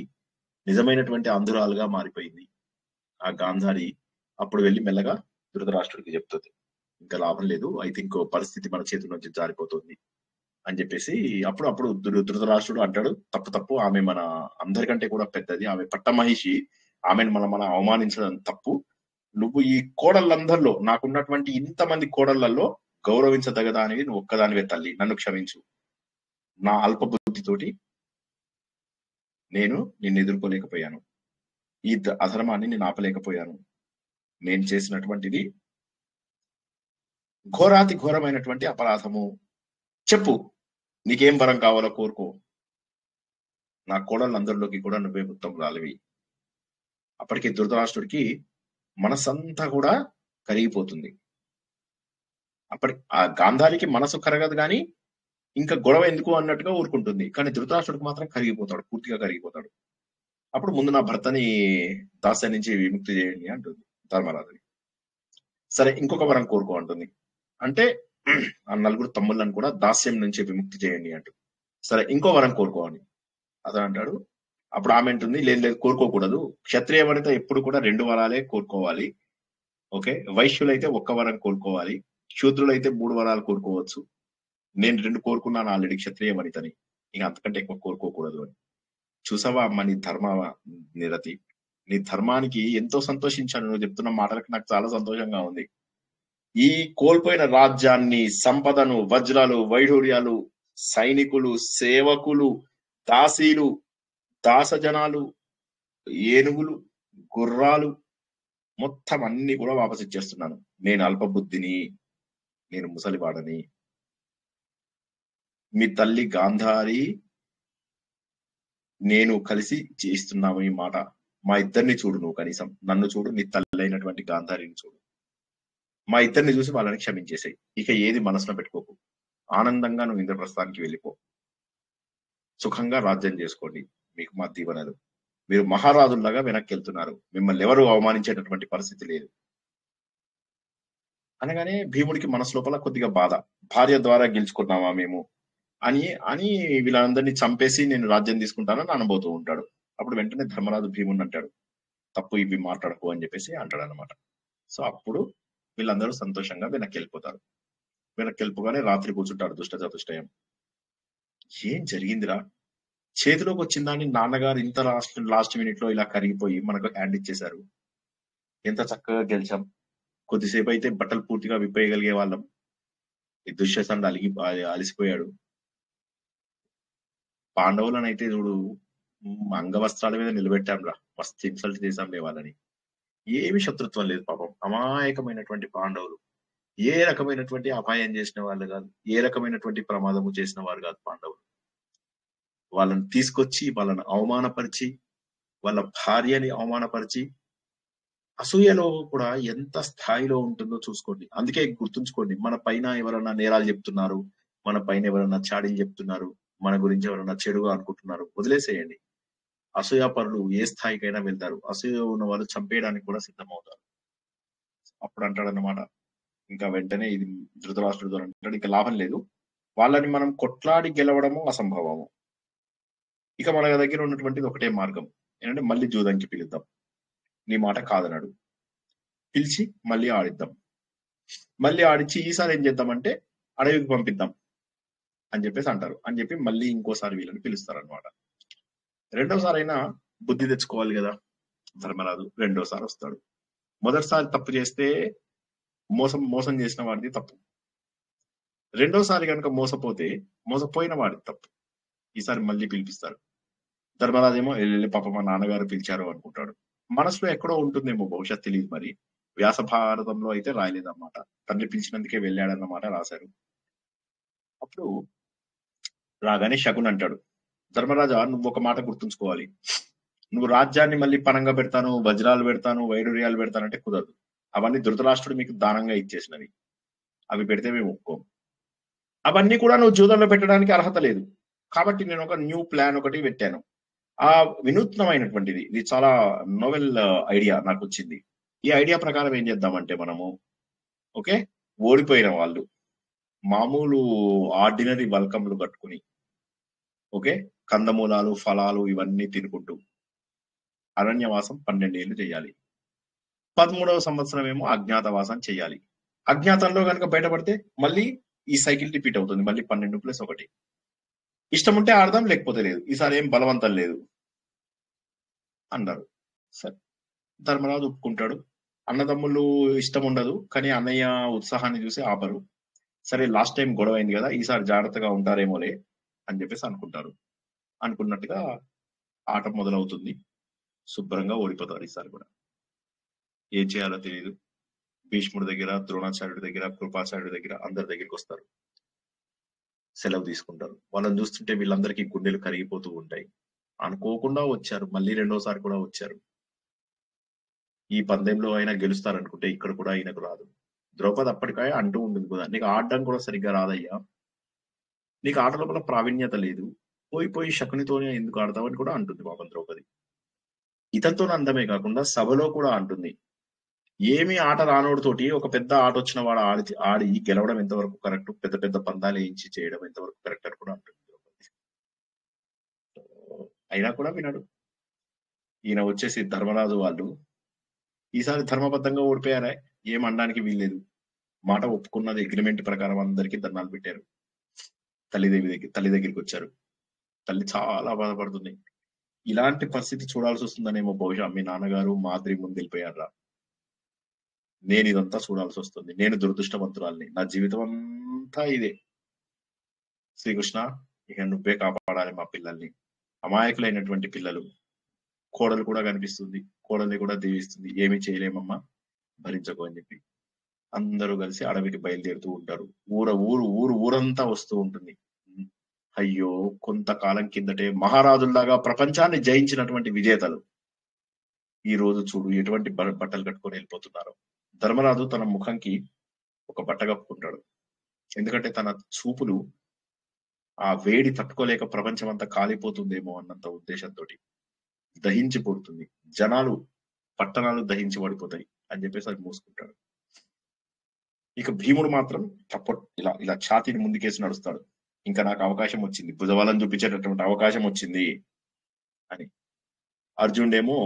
నిజమైనటువంటి అంధురాలుగా మారిపోయింది. ఆ గాంధారి అప్పుడు వెళ్ళి మెల్లగా ధృతరాష్ట్రుడికి చెప్తుంది, ఇంకా లాభం లేదు, ఐ థింక్ పరిస్థితి మన చేతుల నుంచి జారిపోతుంది అని చెప్పేసి. అప్పుడు ధృతరాష్ట్రుడు అంటాడు, తప్పు, ఆమె మన అందరికంటే కూడా పెద్దది, ఆమె పట్టమహిషి, ఆమెను మనం అవమానించడం తప్పు. నువ్వు ఈ కోడళ్ళందరిలో, నాకున్నటువంటి ఇంతమంది కోడళ్లలో గౌరవించదగదా అనేది నువ్వు ఒక్కదానివే తల్లి, నన్ను క్షమించు. నా అల్ప బుద్ధితోటి నేను నిన్ను ఎదుర్కోలేకపోయాను, ఈ అధర్మాన్ని నేను ఆపలేకపోయాను. నేను చేసినటువంటిది ఘోరాతి ఘోరమైనటువంటి అపరాధము. చెప్పు, నీకేం వరం కావాలో కోరుకో, నా కోడళ్ళందరిలోకి కూడా నువ్వే ఉత్తమ రాలివి. అప్పటికి ధృతరాష్ట్రుడికి మనసంతా కూడా కరిగిపోతుంది. అప్పటి ఆ గాంధారికి మనసు కరగదు కానీ ఇంకా గొడవ ఎందుకు అన్నట్టుగా ఊరుకుంటుంది. కానీ ధృతరాష్ట్రుడికి మాత్రం కరిగిపోతాడు, పూర్తిగా కరిగిపోతాడు. అప్పుడు ముందు నా భర్తని దాస్యం నుంచి విముక్తి చేయండి అంటుంది ధర్మరాజుని. సరే, ఇంకొక వరం కోరుకో అంటుంది. అంటే ఆ 4 తమ్ముళ్ళని కూడా దాస్యం నుంచి విముక్తి చేయండి అంటుంది. సరే, ఇంకో వరం కోరుకో అని అతను అంటాడు. అప్పుడు ఆమె అంటుంది, లేదు కోరుకోకూడదు, క్షత్రియ వనిత ఎప్పుడు కూడా 2 వరాలే కోరుకోవాలి. ఓకే, వైశ్యులైతే 1 వరం కోరుకోవాలి, శూద్రులైతే 3 వరాలు కోరుకోవచ్చు. నేను 2 కోరుకున్నాను ఆల్రెడీ క్షత్రియ వనితని, ఇక అంతకంటే ఎక్కువ కోరుకోకూడదు అని. చూసావా అమ్మ నీ ధర్మ నిరతి, నీ ధర్మానికి ఎంతో సంతోషించాను. నువ్వు చెప్తున్న మాటలకు నాకు చాలా సంతోషంగా ఉంది. ఈ కోల్పోయిన రాజ్యాన్ని, సంపదను, వజ్రాలు, వైఢూర్యాలు, సైనికులు, సేవకులు, దాసీలు, దాసజనాలు, ఏనుగులు, గుర్రాలు మొత్తం అన్ని కూడా వాపసు ఇచ్చేస్తున్నాను. నేను అల్పబుద్ధిని, నేను ముసలివాడని. మీ తల్లి గాంధారి నేను కలిసి చేయిస్తున్నాము ఈ మాట. మా ఇద్దరిని చూడు, నువ్వు కనీసం నన్ను చూడు, నీ తల్లి అయినటువంటి గాంధారిని చూడు. మా ఇద్దరిని చూసి వాళ్ళని క్షమించేసాయి. ఇక ఏది మనసులో పెట్టుకోకు, ఆనందంగా నువ్వు ఇంద్రప్రస్థానికి వెళ్ళిపో, సుఖంగా రాజ్యం చేసుకోండి, మీకు మా దీవెనలు. మీరు మహారాజుల్లాగా వెనక్కి వెళ్తున్నారు, మిమ్మల్ని ఎవరు అవమానించేటటువంటి పరిస్థితి లేదు అనగానే భీముడికి మనసు లోపల కొద్దిగా బాధ. భార్య ద్వారా గెలుచుకున్నామా మేము అని అని వీళ్ళందరినీ చంపేసి నేను రాజ్యం తీసుకుంటానని అనుభూతూ ఉంటాడు. అప్పుడు వెంటనే ధర్మరాజు భీముడిని అంటాడు, తప్పు, ఇవి మాట్లాడకు అని చెప్పేసి అంటాడు అనమాట. సో అప్పుడు వీళ్ళందరూ సంతోషంగా వెనక్కి వెళ్ళిపోతారు. వెనక్కి వెళ్ళిపోగానే రాత్రి కూర్చుంటాడు దుష్ట చతుష్టయం. ఏం జరిగిందిరా, చేతిలోకి వచ్చిన దాన్ని నాన్నగారు ఇంత లాస్ట్ మినిట్ లో ఇలా కరిగిపోయి మనకు హ్యాండ్ ఇచ్చేశారు, ఎంత చక్కగా గెలిచాం, కొద్దిసేపు అయితే బట్టలు పూర్తిగా విప్పేయగలిగే వాళ్ళం, ఈ దుశ్శాసనుడు అలిసిపోయాడు. పాండవులను అయితే చూడు, అంగవస్త్రాల మీద నిలబెట్టాం రా, మస్తు ఇన్సల్ట్ చేశాంలే వాళ్ళని. ఏమి శత్రుత్వం లేదు పాపం, అమాయకమైనటువంటి పాండవులు. ఏ రకమైనటువంటి అపాయం చేసిన వాళ్ళు కాదు, ఏ రకమైనటువంటి ప్రమాదము చేసిన వారు కాదు పాండవులు. వాళ్ళని తీసుకొచ్చి వాళ్ళని అవమానపరిచి, వాళ్ళ భార్యని అవమానపరిచి, అసూయలో కూడా ఎంత స్థాయిలో ఉంటుందో చూసుకోండి. అందుకే గుర్తుంచుకోండి, మన పైన ఎవరైనా నేరాలు చెప్తున్నారు, మన పైన ఎవరైనా చాడీలు చెప్తున్నారు, మన గురించి ఎవరైనా చెడుగా అనుకుంటున్నారు, వదిలేసేయండి. అసూయాపరులు ఏ స్థాయికైనా వెళ్తారు. అసూయ ఉన్న వాళ్ళు చంపేయడానికి కూడా సిద్ధమవుతారు. అప్పుడు అంటాడన్నమాట, ఇంకా వెంటనే ఇది ధృతరాష్ట్రుడితో అంటాడు, ఇంకా లాభం లేదు, వాళ్ళని మనం కొట్లాడి గెలవడము అసంభవము. ఇక మన దగ్గర ఉన్నటువంటిది ఒకటే మార్గం ఏంటంటే, మళ్ళీ జూదంకి పిలుద్దాం, నీ మాట కాదన్నాడు, పిలిచి మళ్ళీ ఆడిద్దాం, మళ్ళీ ఆడిచ్చి ఈసారి ఏం చేద్దామంటే అడవికి పంపిద్దాం అని చెప్పేసి అంటారు. అని చెప్పి మళ్ళీ ఇంకోసారి వీళ్ళని పిలుస్తారు అనమాట. రెండోసారి అయినా బుద్ధి తెచ్చుకోవాలి కదా ధర్మరాజు. రెండోసారి వస్తాడు. మొదటిసారి తప్పు చేస్తే మోసం చేసిన వాడిది తప్పు. రెండోసారి కనుక మోసపోయిన వాడిది తప్పు. ఈసారి మళ్ళీ పిలిపిస్తారు. ధర్మరాజు ఏమో వెళ్ళి పాప మా నాన్నగారు పిలిచారు అనుకుంటాడు. మనసులో ఎక్కడో ఉంటుందేమో, భవిష్యత్ తెలియదు. మరి వ్యాస భారతంలో అయితే రాయలేదన్నమాట, తండ్రి పిలిచినందుకే వెళ్ళాడన్నమాట రాశారు. అప్పుడు రాగానే శకున్ అంటాడు, ధర్మరాజా నువ్వు ఒక మాట గుర్తుంచుకోవాలి, నువ్వు రాజ్యాన్ని మళ్ళీ పనంగా పెడతాను, వజ్రాలు పెడతాను, వైడూర్యాలు పెడతానంటే కుదరదు. అవన్నీ ధృతరాష్ట్రుడు మీకు దానంగా ఇచ్చేసినవి, అవి పెడితే మేము ఒప్పుకోం. అవన్నీ కూడా నువ్వు జూదంలో పెట్టడానికి అర్హత లేదు. కాబట్టి నేను ఒక న్యూ ప్లాన్ ఒకటి పెట్టాను. ఆ వినూత్నమైనటువంటిది, ఇది చాలా నోవెల్ ఐడియా నాకు వచ్చింది. ఈ ఐడియా ప్రకారం ఏం చేద్దామంటే మనము, ఓకే, ఓడిపోయిన వాళ్ళు మామూలు ఆర్డినరీ వల్కమ్లు కట్టుకుని, ఓకే, కందమూలాలు ఫలాలు ఇవన్నీ తినుకుంటూ అరణ్యవాసం 12 ఏళ్ళు చేయాలి. 13వ సంవత్సరం ఏమో అజ్ఞాతవాసం చేయాలి. అజ్ఞాతంలో కనుక బయటపడితే మళ్ళీ ఈ సైకిల్ రిపీట్ అవుతుంది, మళ్ళీ 12+1. ఇష్టం ఉంటే ఆడదాం, లేకపోతే లేదు, ఈసారి ఏం బలవంతం లేదు అన్నారు. సరే, ధర్మరాజు ఒప్పుకుంటాడు. అన్నదమ్ములు ఇష్టం ఉండదు, కానీ అన్నయ్య ఉత్సాహాన్ని చూసి ఆపరు. సరే, లాస్ట్ టైం గొడవ అయింది కదా, ఈసారి జాగ్రత్తగా ఉంటారేమోలే అని చెప్పేసి అనుకుంటారు. అనుకున్నట్టుగా ఆట మొదలవుతుంది. శుభ్రంగా ఓడిపోతారు ఈసారి కూడా. ఏం చేయాలో తెలియదు. భీష్ముడి దగ్గర, ద్రోణాచార్యుడి దగ్గర, కృపాచార్యుడి దగ్గర, అందరి దగ్గరికి వస్తారు. సెలవు తీసుకుంటారు. వాళ్ళని చూస్తుంటే వీళ్ళందరికీ గుండెలు కరిగిపోతూ ఉంటాయి. అనుకోకుండా వచ్చారు, మళ్ళీ రెండోసారి కూడా వచ్చారు. ఈ పందెంలో అయినా గెలుస్తారనుకుంటే ఇక్కడ కూడా ఈయనకు రాదు. ద్రౌపది అప్పటికే అంటూ ఉంటుంది కదా, నీకు ఆడడం కూడా సరిగ్గా రాదయ్యా, నీకు ఆట లోపల ప్రావీణ్యత లేదు, పోయి శకునితోనే ఎందుకు ఆడతావని కూడా అంటుంది పాపం ద్రౌపది. ఇతనితో అందమే కాకుండా సభలో కూడా అంటుంది, ఏమి ఆట రానోడితోటి ఒక పెద్ద ఆట వచ్చిన వాడు ఆడి గెలవడం ఎంతవరకు కరెక్ట్, పెద్ద పెద్ద పందాలు వేయించి చేయడం ఎంతవరకు కరెక్ట్ అని కూడా అంటుంది ద్రౌపది. అయినా కూడా వినడు. ఈయన వచ్చేసి ధర్మరాజు వాళ్ళు ఈసారి ధర్మబద్ధంగా ఓడిపోయారా, ఏం అనడానికి వీల్లేదు. మాట ఒప్పుకున్నది, అగ్రిమెంట్ ప్రకారం అందరికీ దండాలు పెట్టారు. తల్లి దగ్గరికి వచ్చారు. తల్లి చాలా బాధపడుతుంది. ఇలాంటి పరిస్థితి చూడాల్సి వస్తుందనేమో, బహుశా మీ నాన్నగారు మాదిరి ముందు వెళ్ళిపోయారా, నేను ఇదంతా చూడాల్సి వస్తుంది, నేను దురదృష్టవంతురాల్ని, నా జీవితం అంతా ఇదే. శ్రీకృష్ణ, ఇక నువ్వే కాపాడాలి మా పిల్లల్ని, అమాయకులైనటువంటి పిల్లలు. కోడలు కూడా కనిపిస్తుంది, కోడల్ని కూడా దీవిస్తుంది, ఏమీ చేయలేమమ్మా, భరించకు అని చెప్పి అందరూ కలిసి అడవికి బయలుదేరుతూ ఉంటారు. ఊరంతా వస్తూ ఉంటుంది. అయ్యో, కొంతకాలం కిందటే మహారాజుల్లాగా ప్రపంచాన్ని జయించినటువంటి విజేతలు ఈ రోజు చూడు ఎటువంటి బట్టలు కట్టుకొని వెళ్ళిపోతున్నారు. ధర్మరాజు తన ముఖంకి ఒక బట్ట కప్పుకుంటాడు. ఎందుకంటే తన చూపులు ఆ వేడి తట్టుకోలేక ప్రపంచం అంతా కాలిపోతుందేమో అన్నంత ఉద్దేశంతో దహించి పడుతుంది, జనాలు పట్టణాలు దహించి పడిపోతాయి అని చెప్పేసి అది మూసుకుంటాడు. ఇక భీముడు మాత్రం ఇలా ఇలా ఛాతీని ముందుకేసి నడుస్తాడు. ఇంకా నాకు అవకాశం వచ్చింది, భుజబలం చూపించేటటువంటి అవకాశం వచ్చింది అని. అర్జునుడేమో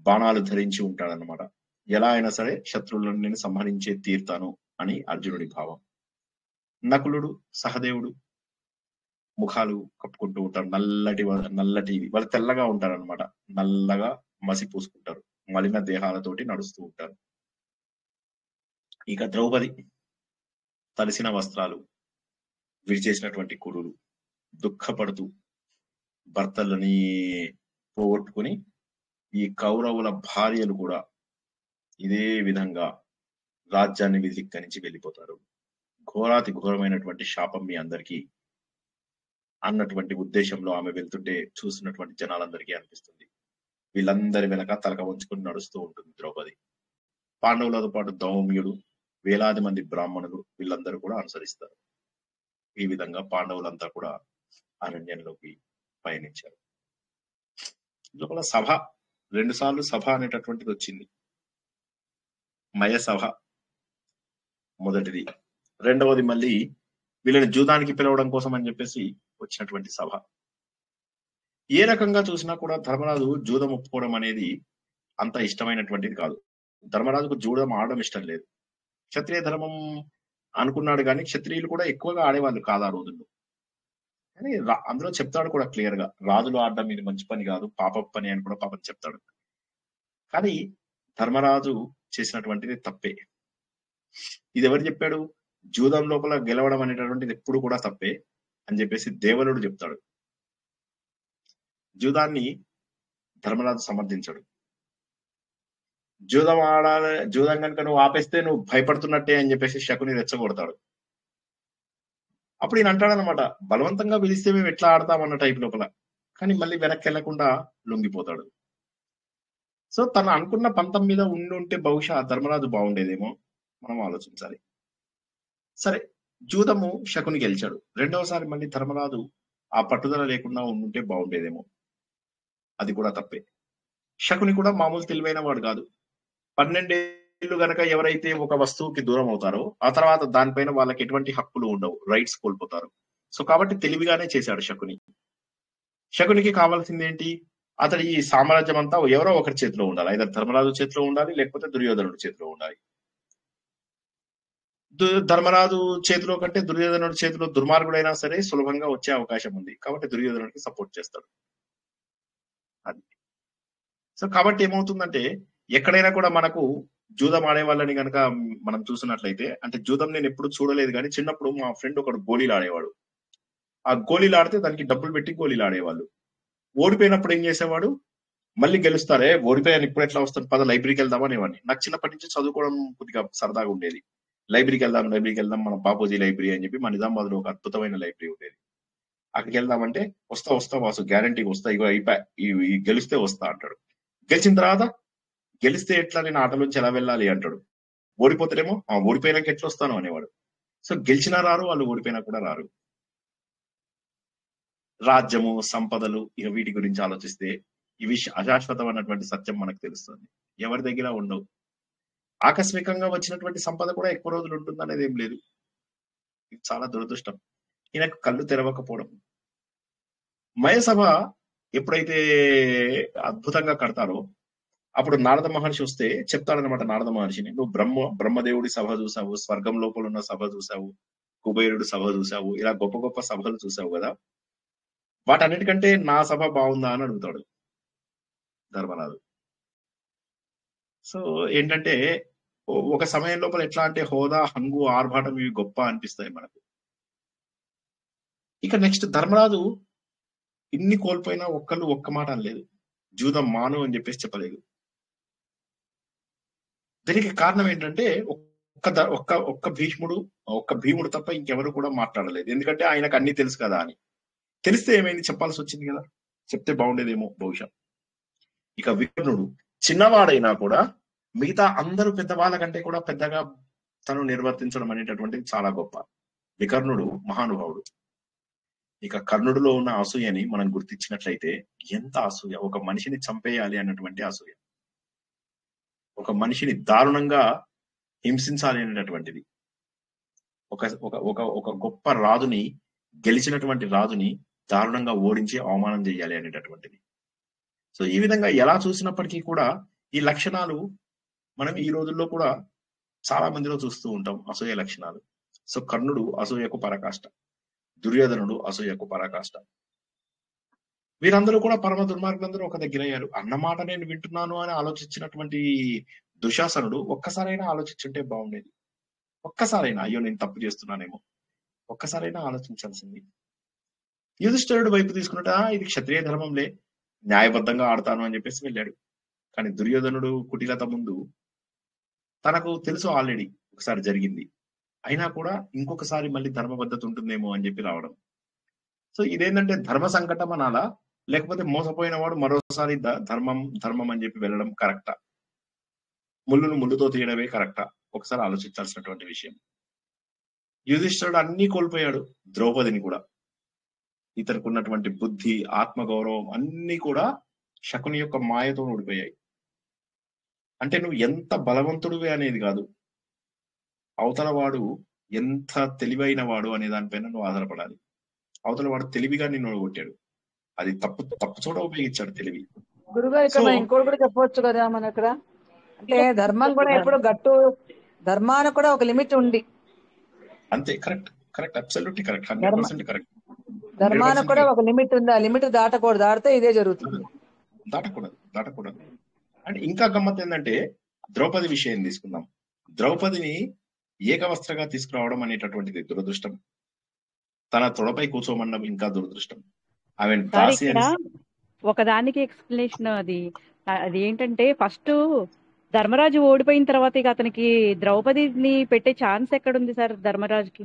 బాణాలు ధరించి ఉంటాడనమాట. ఎలా అయినా సరే శత్రువులను నేను సంహరించే తీరుతాను అని అర్జునుడి భావం. నకులుడు, సహదేవుడు ముఖాలు కప్పుకుంటూ ఉంటారు, నల్లటి వాళ్ళు తెల్లగా ఉంటారనమాట, నల్లగా మసి పూసుకుంటారు, మలిన దేహాలతోటి నడుస్తూ ఉంటారు. ఇక ద్రౌపది తడిసిన వస్త్రాలు, విరిచేసినటువంటి కురులు, దుఃఖపడుతూ భర్తలని పోగొట్టుకుని, ఈ కౌరవుల భార్యలు కూడా ఇదే విధంగా రాజ్యాన్ని విధిక్కరించి వెళ్ళిపోతారు. ఘోరాతి ఘోరమైనటువంటి శాపం మీ అందరికీ అన్నటువంటి ఉద్దేశంలో ఆమె వెళ్తుంటే చూసినటువంటి జనాలందరికీ అనిపిస్తుంది. వీళ్ళందరి వెనక తలక వంచుకుని నడుస్తూ ఉంటుంది ద్రౌపది. పాండవులతో పాటు దౌమ్యుడు, వేలాది మంది బ్రాహ్మణులు వీళ్ళందరూ కూడా అనుసరిస్తారు. ఈ విధంగా పాండవులంతా కూడా అరణ్యంలోకి పయనించారు. లోపల సభ 2 సార్లు సభ అనేటటువంటిది వచ్చింది. మయ సభ మొదటిది, రెండవది మళ్ళీ వీళ్ళని జూదానికి పిలవడం కోసం అని చెప్పేసి వచ్చినటువంటి సభ. ఏ రకంగా చూసినా కూడా ధర్మరాజు జూదం ఒప్పుకోవడం అనేది అంత ఇష్టమైనటువంటిది కాదు. ధర్మరాజుకు జూదం ఆడడం ఇష్టం లేదు. క్షత్రియ ధర్మం అనుకున్నాడు కానీ క్షత్రియులు కూడా ఎక్కువగా ఆడేవాళ్ళు కాదు ఆ రోజుల్లో. కానీ అందులో చెప్తాడు కూడా క్లియర్ గా, రాజులు ఆడడం ఇది మంచి పని కాదు, పాప పని అని కూడా పాపం చెప్తాడు. కానీ ధర్మరాజు చేసినటువంటిది తప్పే. ఇది ఎవరు చెప్పాడు? జూదం లోపల గెలవడం అనేటటువంటిది ఎప్పుడు కూడా తప్పే అని చెప్పేసి దేవలుడు చెప్తాడు. జూదాన్ని ధర్మరాజు సమర్థించాడు. జూదం ఆడాలి, జూదం కనుక నువ్వు ఆపేస్తే నువ్వు భయపడుతున్నట్టే అని చెప్పేసి శకుని రెచ్చగొడతాడు. అప్పుడు ఈయన అంటాడనమాట, బలవంతంగా పిలిస్తే మేము ఎట్లా ఆడతామన్న టైప్ లోపల. కానీ మళ్ళీ వెనక్కి వెళ్లకుండా లొంగిపోతాడు. సో తను అనుకున్న పంతం మీద ఉండుంటే బహుశా ధర్మరాజు బాగుండేదేమో, మనం ఆలోచించాలి. సరే, జూదము శకుని గెలిచాడు. రెండవసారి మళ్ళీ ధర్మరాజు ఆ పట్టుదల లేకుండా ఉండుంటే బాగుండేదేమో, అది కూడా తప్పే. శకుని కూడా మామూలు తెలివైన వాడు కాదు. 12 ఏళ్ళు గనక ఎవరైతే ఒక వస్తువుకి దూరం అవుతారో ఆ తర్వాత దానిపైన వాళ్ళకి ఎటువంటి హక్కులు ఉండవు, రైట్స్ కోల్పోతారు. సో కాబట్టి తెలివిగానే చేశాడు శకుని. శకునికి కావాల్సింది ఏంటి? అతడి ఈ సామ్రాజ్యం అంతా ఎవరో ఒకరి చేతిలో ఉండాలి. అయితే ధర్మరాజు చేతిలో ఉండాలి, లేకపోతే దుర్యోధనుడి చేతిలో ఉండాలి. ధర్మరాజు చేతిలో కంటే దుర్యోధనుడి చేతిలో దుర్మార్గుడైనా సరే సులభంగా వచ్చే అవకాశం ఉంది. కాబట్టి దుర్యోధనుడికి సపోర్ట్ చేస్తాడు. అది. సో కాబట్టి ఏమవుతుందంటే, ఎక్కడైనా కూడా మనకు జూదం ఆడే వాళ్ళని కనుక మనం చూసినట్లయితే, అంటే జూదం నేను ఎప్పుడు చూడలేదు కానీ చిన్నప్పుడు మా ఫ్రెండ్ ఒకడు గోళీలు ఆడేవాడు. ఆ గోళీలు ఆడితే దానికి డబ్బులు పెట్టి గోళీలు ఆడేవాళ్ళు. ఓడిపోయినప్పుడు ఏం చేసేవాడు, మళ్ళీ గెలుస్తారే, ఓడిపోయాను ఇప్పుడు ఎట్లా వస్తుంది, పద లైబ్రరీకి వెళ్దాం అనేవాడిని. నాకు చిన్నప్పటి నుంచి చదువుకోవడం కొద్దిగా సరదాగా ఉండేది. లైబ్రరీకి వెళ్దాం, మన బాపూజీ లైబ్రరీ అని చెప్పి మా నిజామాబాద్ లో ఒక అద్భుతమైన లైబ్రరీ ఉండేది. అక్కడికి వెళ్దామంటే వస్తా వాసు, గ్యారంటీకి వస్తా, ఇగో ఈ గెలిస్తే వస్తా అంటాడు. గెలిచిన తర్వాత, గెలిస్తే ఎట్లా, నేను ఆటలోంచి ఎలా వెళ్ళాలి అంటాడు. ఓడిపోతారేమో, ఓడిపోయినాక ఎట్లా వస్తాను అనేవాడు. సో గెలిచినా రారు వాళ్ళు, ఓడిపోయినా కూడా రారు. రాజ్యము, సంపదలు, ఇక వీటి గురించి ఆలోచిస్తే ఇవి అశాశ్వతమైనటువంటి సత్యం మనకు తెలుస్తుంది. ఎవరి దగ్గర ఉండవు. ఆకస్మికంగా వచ్చినటువంటి సంపద కూడా ఎక్కువ రోజులు ఉంటుంది అనేది ఏం లేదు. ఇది చాలా దురదృష్టం. ఈయనకు కళ్ళు తెరవకపోవడం. మయసభ ఎప్పుడైతే అద్భుతంగా కడతారో అప్పుడు నారద మహర్షి వస్తే చెప్తాడనమాట. నారద మహర్షిని, నువ్వు బ్రహ్మదేవుడి సభ చూసావు, స్వర్గం లోపల ఉన్న సభ చూసావు, కుబేరుడు సభ చూసావు, ఇలా గొప్ప గొప్ప సభలు చూసావు కదా, వాటన్నిటికంటే నా సభ బాగుందా అని అడుగుతాడు ధర్మరాజు. సో ఏంటంటే, ఒక సమయం లోపల ఎట్లా అంటే హోదా, హంగు, ఆర్భాటం ఇవి గొప్ప అనిపిస్తాయి మనకు. ఇక నెక్స్ట్ ధర్మరాజు ఇన్ని కోల్పోయినా ఒక్క మాట అనలేదు, జూదం మాను అని చెప్పేసి చెప్పలేదు. దీనికి కారణం ఏంటంటే, ఒక్క భీముడు తప్ప ఇంకెవరు కూడా మాట్లాడలేదు. ఎందుకంటే ఆయనకు అన్ని తెలుసు కదా అని. తెలిస్తే ఏమైంది, చెప్పాల్సి వచ్చింది కదా, చెప్తే బాగుండేదేమో బహుశా. ఇక వికర్ణుడు చిన్నవాడైనా కూడా మిగతా అందరూ పెద్దవాళ్ళ కంటే కూడా పెద్దగా తను నిర్వర్తించడం అనేటటువంటిది చాలా గొప్ప. వికర్ణుడు మహానుభావుడు. ఇక కర్ణుడిలో ఉన్న అసూయని మనం గుర్తించినట్లయితే, ఎంత అసూయ, ఒక మనిషిని చంపేయాలి అన్నటువంటి అసూయ, ఒక మనిషిని దారుణంగా హింసించాలి అనేటటువంటిది, ఒక గొప్ప రాజుని, గెలిచినటువంటి రాజుని దారుణంగా ఓడించి అవమానం చేయాలి అనేటటువంటిది. సో ఈ విధంగా ఎలా చూసినప్పటికీ కూడా ఈ లక్షణాలు మనం ఈ రోజుల్లో కూడా చాలా మందిలో చూస్తూ ఉంటాం, అసూయ లక్షణాలు. సో కర్ణుడు అసూయకు పరాకాష్ట, దుర్యోధనుడు అసూయకు పరాకాష్ట. వీరందరూ కూడా పరమ దుర్మార్గులందరూ ఒక దగ్గర అయ్యారు. అన్నమాట నేను వింటున్నాను అని ఆలోచించినటువంటి దుశాసనుడు ఒక్కసారైనా ఆలోచించుంటే బాగుండేది. ఒక్కసారైనా, అయ్యో నేను తప్పు చేస్తున్నానేమో, ఒక్కసారైనా ఆలోచించాల్సింది. యుధిష్ఠిరుడు వైపు తీసుకున్నట, ఇది క్షత్రియ ధర్మంలే, న్యాయబద్ధంగా ఆడతాను అని చెప్పేసి వెళ్ళాడు. కానీ దుర్యోధనుడు కుటిలత ముందు తనకు తెలుసు ఆల్రెడీ ఒకసారి జరిగింది. అయినా కూడా ఇంకొకసారి మళ్ళీ ధర్మబద్ధత ఉంటుందేమో అని చెప్పి రావడం. సో ఇదేంటంటే ధర్మ సంకటం అనాలా, లేకపోతే మోసపోయిన వాడు మరోసారి ధర్మం ధర్మం అని చెప్పి వెళ్ళడం కరెక్టా? ముళ్ళును ముళ్ళుతో తీయడమే కరెక్టా? ఒకసారి ఆలోచించాల్సినటువంటి విషయం. యుధిష్ఠిరుడు అన్ని కోల్పోయాడు, ద్రౌపదిని కూడా. ఇతనికి ఉన్నటువంటి బుద్ధి, ఆత్మగౌరవం అన్ని కూడా శకుని యొక్క మాయతో ఊడిపోయాయి. అంటే నువ్వు ఎంత బలవంతుడివి అనేది కాదు, అవతల వాడు ఎంత తెలివైన వాడు అనే దానిపైన నువ్వు ఆధారపడాలి. అవతల వాడు తెలివిగా నిన్ను ఓడగొట్టాడు, అది తప్పు చోట ఉపయోగించాడు తెలివి. గురుగారు ఇక్కడ మనం ఇంకోటి కూడా చెప్పవచ్చు కదా మన ఇక్కడ, అంటే ధర్మం కూడా ఎప్పుడు గట్టు, ధర్మానికి కూడా ఒక లిమిట్ ఉంది. అంతే, correct correct, absolutely correct, 100% correct. ధర్మానికి కూడా ఒక లిమిట్ ఉంది, ఆ లిమిట్ దాటకూడదు, దాటితే ఇదే జరుగుతుంది. దాటకూడదు. అంటే ఇంకా గమ్మత్ ఏంటంటే ద్రౌపది విషయం తీసుకుందాం. ద్రౌపదిని ఏకవస్త్రగా తీసుకురావడం అనేటటువంటిది దురదృష్టం, తన తొడపై కూర్చోమనడం ఇంకా దురదృష్టం. ఆమె దాసి ఒకదానికి ఎక్స్ప్లెనేషన్ అది ఏంటంటే, ఫస్ట్ ధర్మరాజు ఓడిపోయిన తర్వాత ఇక అతనికి ద్రౌపదిని పెట్టే ఛాన్స్ ఎక్కడుంది సార్ ధర్మరాజుకి?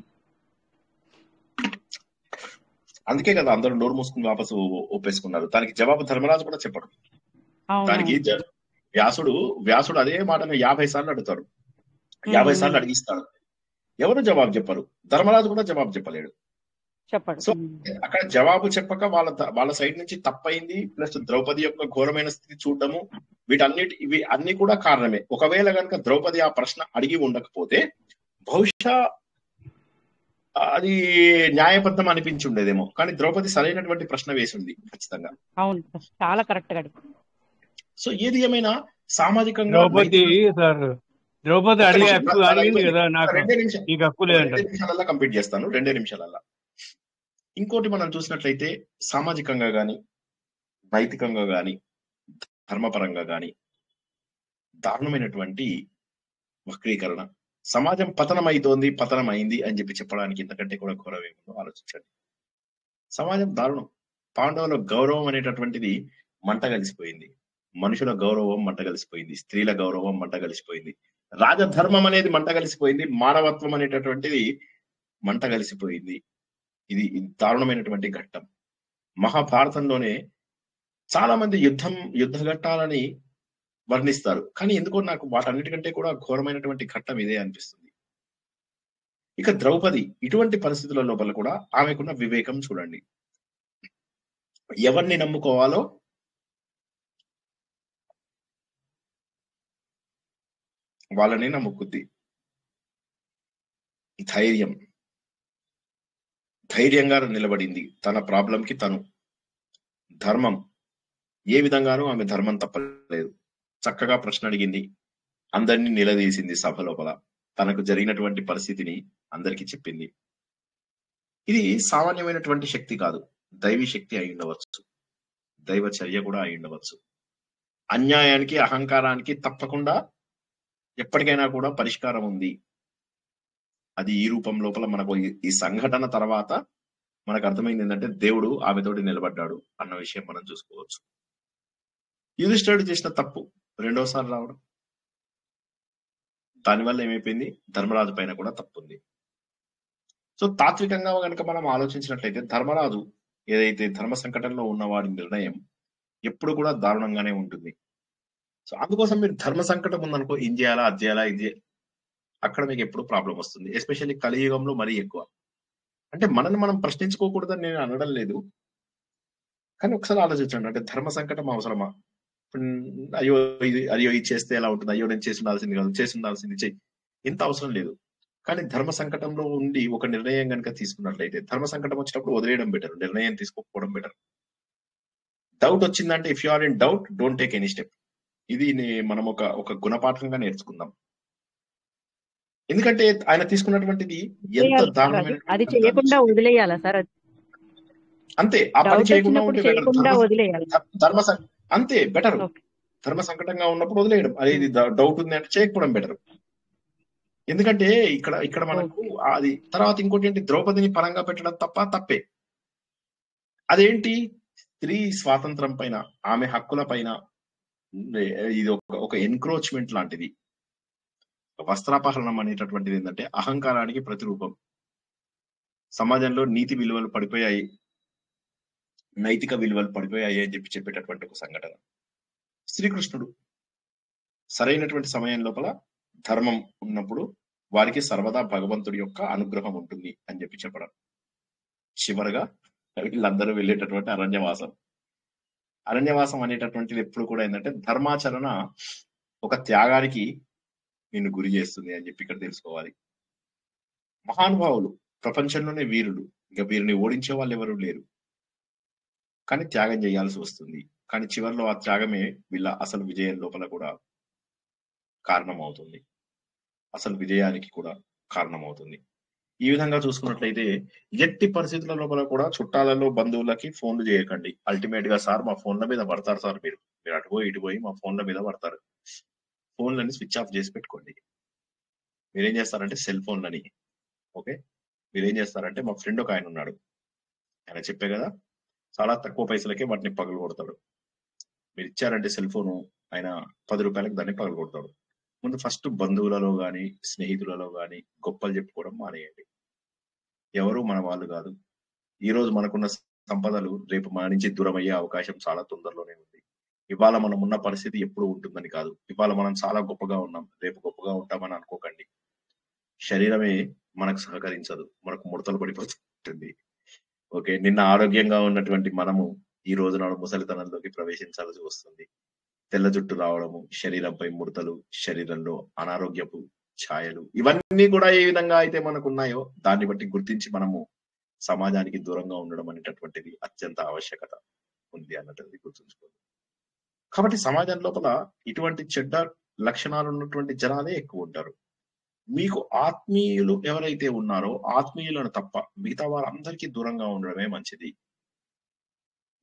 అందుకే కదా అందరూ నోరు మూసుకుని వాపసు ఒప్పేసుకున్నారు. దానికి జవాబు ధర్మరాజు కూడా చెప్పడు. దానికి వ్యాసుడు అదే మాటను 50 సార్లు అడుగుతాడు, 50 సార్లు అడిగిస్తాడు, ఎవరు జవాబు చెప్పరు. ధర్మరాజు కూడా జవాబు చెప్పలేడు. సో అక్కడ జవాబు చెప్పక వాళ్ళ సైడ్ నుంచి తప్పైంది, ప్లస్ ద్రౌపది యొక్క ఘోరమైన స్థితి చూడటము, ఇవి అన్ని కూడా కారణమే. ఒకవేళ కనుక ద్రౌపది ఆ ప్రశ్న అడిగి ఉండకపోతే బహుశా అది న్యాయబద్ధం అనిపించి ఉండేదేమో, కానీ ద్రౌపది సరైనటువంటి ప్రశ్న వేసింది ఖచ్చితంగా. అవును, చాలా కరెక్ట్ గా. సో ఏది ఏమైనా సామాజికంగా ద్రౌపది అడిగింది కదా, నాకు 2 నిమిషాలలో కంప్లీట్ చేస్తాను, 2 నిమిషాలలో. ఇంకోటి మనం చూసినట్లయితే సామాజికంగా గాని, నైతికంగా గాని, ధర్మపరంగా గాని దారుణమైనటువంటి వక్రీకరణ. సమాజం పతనమైంది అని చెప్పి చెప్పడానికి ఇంతకంటే కూడా ఘోరమేమో ఆలోచించండి. సమాజం దారుణం. పాండవుల గౌరవం అనేటటువంటిది మంట కలిసిపోయింది, మనుషుల గౌరవం మంట కలిసిపోయింది, స్త్రీల గౌరవం మంట కలిసిపోయింది, రాజధర్మం అనేది మంట కలిసిపోయింది, మానవత్వం అనేటటువంటిది మంట కలిసిపోయింది. ఇది దారుణమైనటువంటి ఘట్టం. మహాభారతంలోనే చాలా మంది యుద్ధ ఘట్టాలని వర్ణిస్తారు, కానీ ఎందుకో నాకు వాటన్నిటికంటే కూడా ఘోరమైనటువంటి ఘట్టం ఇదే అనిపిస్తుంది. ఇక ద్రౌపది ఇటువంటి పరిస్థితుల లోపల కూడా ఆమెకున్న వివేకం చూడండి. ఎవరిని నమ్ముకోవాలో వాళ్ళని నమ్ముకుద్ది. ధైర్యంగా నిలబడింది తన ప్రాబ్లంకి తను. ధర్మం ఏ విధంగానూ ఆమె ధర్మం తప్పలేదు, చక్కగా ప్రశ్న అడిగింది, అందరినీ నిలదీసింది సభ లోపల, తనకు జరిగినటువంటి పరిస్థితిని అందరికీ చెప్పింది. ఇది సామాన్యమైనటువంటి శక్తి కాదు, దైవీ శక్తి అయి ఉండవచ్చు, దైవ చర్య కూడా అయి ఉండవచ్చు. అన్యాయానికి, అహంకారానికి తప్పకుండా ఎప్పటికైనా కూడా పరిష్కారం ఉంది. అది ఈ రూపం లోపల మనకు ఈ సంఘటన తర్వాత మనకు అర్థమైంది ఏంటంటే దేవుడు ఆమెతోటి నిలబడ్డాడు అన్న విషయం మనం చూసుకోవచ్చు. యుధిష్ఠిరుడు చేసిన తప్పు రెండోసారి రావడం, దానివల్ల ఏమైపోయింది, ధర్మరాజు పైన కూడా తప్పు ఉంది. సో తాత్వికంగా కనుక మనం ఆలోచించినట్లయితే ధర్మరాజు ఏదైతే ధర్మ సంకటంలో ఉన్నవాడి నిర్ణయం ఎప్పుడు కూడా దారుణంగానే ఉంటుంది. సో అందుకోసం మీరు ధర్మ సంకటం ఉందనుకో, ఏం చేయాలా, అది చేయాలా, ఇది అక్కడ మీకు ఎప్పుడు ప్రాబ్లం వస్తుంది. ఎస్పెషల్లీ కలియుగంలో మరీ ఎక్కువ. అంటే మనల్ని మనం ప్రశ్నించుకోకూడదని నేను అనడం లేదు, కానీ ఒకసారి ఆలోచించండి, అంటే ధర్మ సంకటం అవసరమా? అయ్యో ఇది చేస్తే ఎలా ఉంటుంది, అయ్యో నేను చేసి ఉండాల్సింది చెయ్యి, ఇంత అవసరం లేదు. కానీ ధర్మ సంకటంలో ఉండి ఒక నిర్ణయం కనుక తీసుకున్నట్లయితే, ధర్మ సంకటం వచ్చినప్పుడు వదిలేయడం బెటర్, నిర్ణయం తీసుకోకపోవడం బెటర్. డౌట్ వచ్చిందంటే, if you are in doubt don't take any step. ఇది మనం ఒక గుణపాఠంగా నేర్చుకుందాం. ఎందుకంటే ఆయన తీసుకున్నటువంటిది ఎంత దారుణమైన, అది చేయకుండా వదిలేయాలా సార్? అంతే, ఆ పని చేయకుండా ఉంటే అంతే బెటర్. ధర్మ సంకటంగా ఉన్నప్పుడు వదిలేయడం, అది డౌట్ ఉంది అంటే చేయకపోవడం బెటర్. ఎందుకంటే ఇక్కడ మనకు అది తర్వాత ఇంకోటి ఏంటి, ద్రౌపదిని పరంగా పెట్టడం తప్పే. అదేంటి, స్త్రీ స్వాతంత్రం పైన, ఆమె హక్కుల పైన ఇది ఒక ఎన్క్రోచ్మెంట్ లాంటిది. వస్త్రాపహరణం అనేటటువంటిది ఏంటంటే అహంకారానికి ప్రతిరూపం. సమాజంలో నీతి విలువలు పడిపోయాయి, నైతిక విలువలు పడిపోయాయి అని చెప్పేటటువంటి ఒక సంఘటన. శ్రీకృష్ణుడు సరైనటువంటి సమయం లోపల ధర్మం ఉన్నప్పుడు వారికి సర్వదా భగవంతుడి యొక్క అనుగ్రహం ఉంటుంది అని చెప్పడం. చివరగా వీళ్ళందరూ వెళ్ళేటటువంటి అరణ్యవాసం. అరణ్యవాసం అనేటటువంటిది ఎప్పుడు కూడా ఏంటంటే ధర్మాచరణ ఒక త్యాగానికి నిన్ను గురి చేస్తుంది అని చెప్పి ఇక్కడ తెలుసుకోవాలి. మహానుభావులు ప్రపంచంలోనే వీరులు, ఇక వీరిని ఓడించే వాళ్ళు ఎవరు లేరు, కానీ త్యాగం చేయాల్సి వస్తుంది. కానీ చివరిలో ఆ త్యాగమే వీళ్ళ అసలు విజయం లోపల కూడా కారణమవుతుంది, అసలు విజయానికి కూడా కారణమవుతుంది. ఈ విధంగా చూసుకున్నట్లయితే ఎట్టి పరిస్థితుల లోపల కూడా చుట్టాలలో బంధువులకి ఫోన్లు చేయకండి. అల్టిమేట్ గా సార్ మా ఫోన్ల మీద పడతారు సార్, మీరు అటు పోయి ఇటు పోయి మా ఫోన్ల మీద పడతారు. ఫోన్లని స్విచ్ ఆఫ్ చేసి పెట్టుకోండి. మీరేం చేస్తారంటే సెల్ ఫోన్లని, ఓకే, మీరేం చేస్తారంటే మా ఫ్రెండ్ ఒక ఆయన ఉన్నాడు, ఆయన చెప్పే కదా చాలా తక్కువ పైసలకే వాటిని పగలు కొడతాడు. మీరు ఇచ్చారంటే సెల్ ఫోను ఆయన 10 రూపాయలకు దాన్ని పగలు కొడతాడు. ముందు ఫస్ట్ బంధువులలో గాని స్నేహితులలో గాని గొప్పలు చెప్పుకోవడం మానేయండి. ఎవరు మన వాళ్ళు కాదు. ఈ రోజు మనకున్న సంపదలు రేపు మన నుంచి దూరం అయ్యే అవకాశం చాలా తొందరలోనే ఉంది. ఇవాళ మనం ఉన్న పరిస్థితి ఎప్పుడు ఉంటుందని కాదు. ఇవాళ మనం చాలా గొప్పగా ఉన్నాం, రేపు గొప్పగా ఉంటామని అనుకోకండి. శరీరమే మనకు సహకరించదు, మనకు ముడతలు పడిపోతుంది. ఓకే, నిన్న ఆరోగ్యంగా ఉన్నటువంటి మనము ఈ రోజు నాడు ముసలితనంలోకి ప్రవేశించాల్సి వస్తుంది. తెల్ల జుట్టు రావడము, శరీరంపై ముడతలు, శరీరంలో అనారోగ్యపు ఛాయలు, ఇవన్నీ కూడా ఏ విధంగా అయితే మనకు ఉన్నాయో దాన్ని బట్టి గుర్తించి మనము సమాజానికి దూరంగా ఉండడం అనేటటువంటిది అత్యంత ఆవశ్యకత ఉంది అన్నటువంటిది గుర్తుంచుకోండి. కాబట్టి సమాజం లోపల ఇటువంటి చెడ్డ లక్షణాలు ఉన్నటువంటి జనాలే ఎక్కువ ఉంటారు. మీకు ఆత్మీయులు ఎవరైతే ఉన్నారో ఆత్మీయులను తప్ప మిగతా వారందరికీ దూరంగా ఉండడమే మంచిది.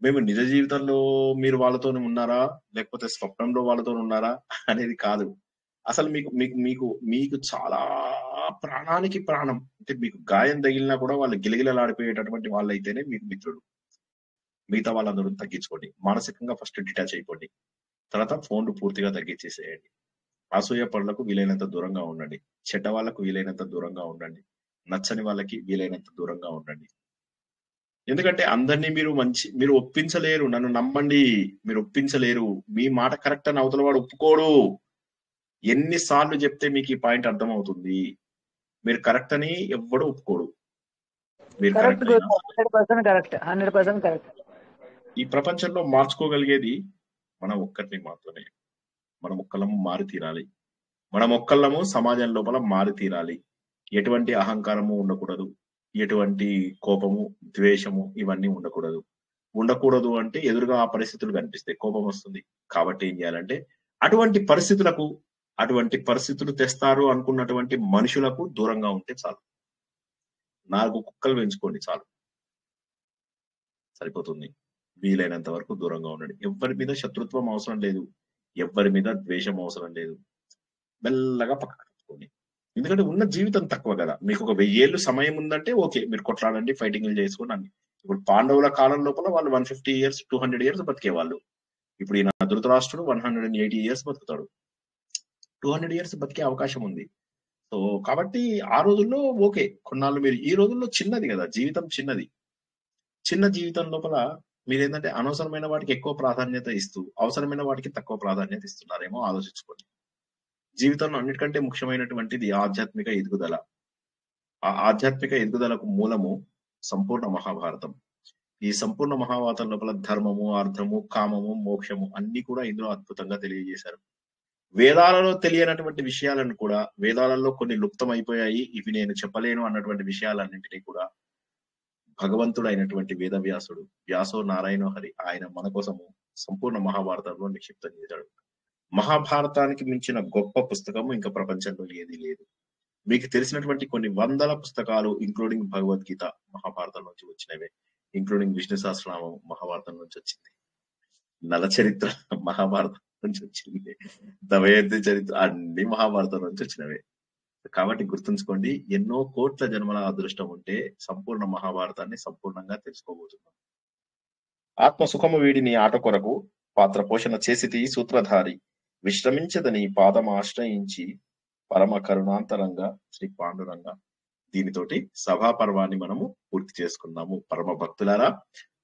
మేము నిజ జీవితంలో మీరు వాళ్ళతో ఉన్నారా లేకపోతే స్వప్నంలో వాళ్ళతో ఉన్నారా అనేది కాదు. అసలు మీకు మీకు మీకు మీకు చాలా ప్రాణానికి ప్రాణం, అంటే మీకు గాయం తగిలినా కూడా వాళ్ళు గిలగిలలాడిపోయేటటువంటి వాళ్ళైతేనే మీకు మిత్రుడు. మిగతా వాళ్ళందరూ తగ్గించుకోండి. మానసికంగా ఫస్ట్ డిటాచ్ అయిపోండి. తర్వాత ఫోన్లు పూర్తిగా తగ్గించేసేయండి. అసూయ పనులకు వీలైనంత దూరంగా ఉండండి. చెడ్డ వాళ్ళకు వీలైనంత దూరంగా ఉండండి. నచ్చని వాళ్ళకి వీలైనంత దూరంగా ఉండండి. ఎందుకంటే అందరినీ మీరు ఒప్పించలేరు. నన్ను నమ్మండి, మీరు ఒప్పించలేరు. మీ మాట కరెక్ట్ అని అవతల వాడు ఒప్పుకోడు. ఎన్నిసార్లు చెప్తే మీకు ఈ పాయింట్ అర్థమవుతుంది. మీరు కరెక్ట్ అని ఎవ్వడు ఒప్పుకోడు. మీరు కరెక్ట్ కరెక్ట్ 100% కరెక్ట్. ఈ ప్రపంచంలో మార్చుకోగలిగేది మనం ఒక్కరిని మాత్రమే. మనం ఒక్కళ్ళము మారి తీరాలి. మనం ఒక్కళ్ళము సమాజం లోపల మారి తీరాలి. ఎటువంటి అహంకారము ఉండకూడదు, ఎటువంటి కోపము, ద్వేషము ఇవన్నీ ఉండకూడదు. ఉండకూడదు అంటే ఎదురుగా ఆ పరిస్థితులు కనిపిస్తాయి, కోపం వస్తుంది. కాబట్టి ఏం చేయాలంటే అటువంటి పరిస్థితులు తెస్తారు అనుకున్నటువంటి మనుషులకు దూరంగా ఉంటే చాలు. 4 కుక్కలు పెంచుకోండి చాలు, సరిపోతుంది. వీలైనంత వరకు దూరంగా ఉండండి. ఎవరి మీద శత్రుత్వం అవసరం లేదు, ఎవరి మీద ద్వేషం అవసరం లేదు. మెల్లగా పక్కకు పెట్టుకోండి. ఎందుకంటే ఉన్న జీవితం తక్కువ కదా. మీకు ఒక 1000 ఏళ్ళు సమయం ఉందంటే ఓకే, మీరు కొట్లాడండి, ఫైటింగ్లు చేసుకోండి. ఇప్పుడు పాండవుల కాలం లోపల వాళ్ళు 150 ఇయర్స్ 200 ఇయర్స్ బతికేవాళ్ళు. ఇప్పుడు ఈయన ధృతరాష్ట్రుడు 180 ఇయర్స్ బతుకుతాడు. 200 ఇయర్స్ బతికే అవకాశం ఉంది. సో కాబట్టి ఆ రోజుల్లో ఓకే, కొన్నాళ్ళు మీరు, ఈ రోజుల్లో చిన్నది కదా జీవితం, చిన్న జీవితం లోపల మీరేంటంటే అనవసరమైన వాటికి ఎక్కువ ప్రాధాన్యత ఇస్తూ అవసరమైన వాటికి తక్కువ ప్రాధాన్యత ఇస్తున్నారేమో ఆలోచించుకోండి. జీవితంలో అన్నిటికంటే ముఖ్యమైనటువంటిది ఆధ్యాత్మిక ఎదుగుదల. ఆ ఆధ్యాత్మిక ఎదుగుదలకు మూలము సంపూర్ణ మహాభారతం. ఈ సంపూర్ణ మహాభారతం లోపల ధర్మము, అర్థము, కామము, మోక్షము అన్ని కూడా ఇందులో అద్భుతంగా తెలియజేశారు. వేదాలలో తెలియనటువంటి విషయాలను కూడా, వేదాలలో కొన్ని లుప్తం అయిపోయాయి, ఇవి నేను చెప్పలేను అన్నటువంటి విషయాలన్నింటినీ కూడా భగవంతుడు అయినటువంటి వేదవ్యాసుడు, వ్యాసో నారాయణో హరి, ఆయన మన కోసము సంపూర్ణ మహాభారతంలో నిక్షిప్తం చేశాడు. మహాభారతానికి మించిన గొప్ప పుస్తకము ఇంకా ప్రపంచంలో ఏది లేదు. మీకు తెలిసినటువంటి కొన్ని వందల పుస్తకాలు ఇంక్లూడింగ్ భగవద్గీత మహాభారతం నుంచి వచ్చినవే, ఇంక్లూడింగ్ విష్ణు సహస్రనామం మహాభారతం నుంచి వచ్చింది, నల చరిత్ర మహాభారతం నుంచి వచ్చింది, దమయంతి చరిత్ర అన్ని మహాభారతం నుంచి వచ్చినవే. కాబట్టి గుర్తుంచుకోండి, ఎన్నో కోట్ల జన్మల అదృష్టం ఉంటే సంపూర్ణ మహాభారతాన్ని సంపూర్ణంగా తెలుసుకోబోతున్నాం. ఆత్మ సుఖము వీడిని ఆట కొరకు పాత్ర పోషణ చేసితి సూత్రధారి, విశ్రమించదని పాదం ఆశ్రయించి పరమ కరుణాంతరంగా శ్రీ పాండురంగ. దీనితోటి సభా పర్వాన్ని మనము పూర్తి చేసుకున్నాము. పరమ భక్తులారా,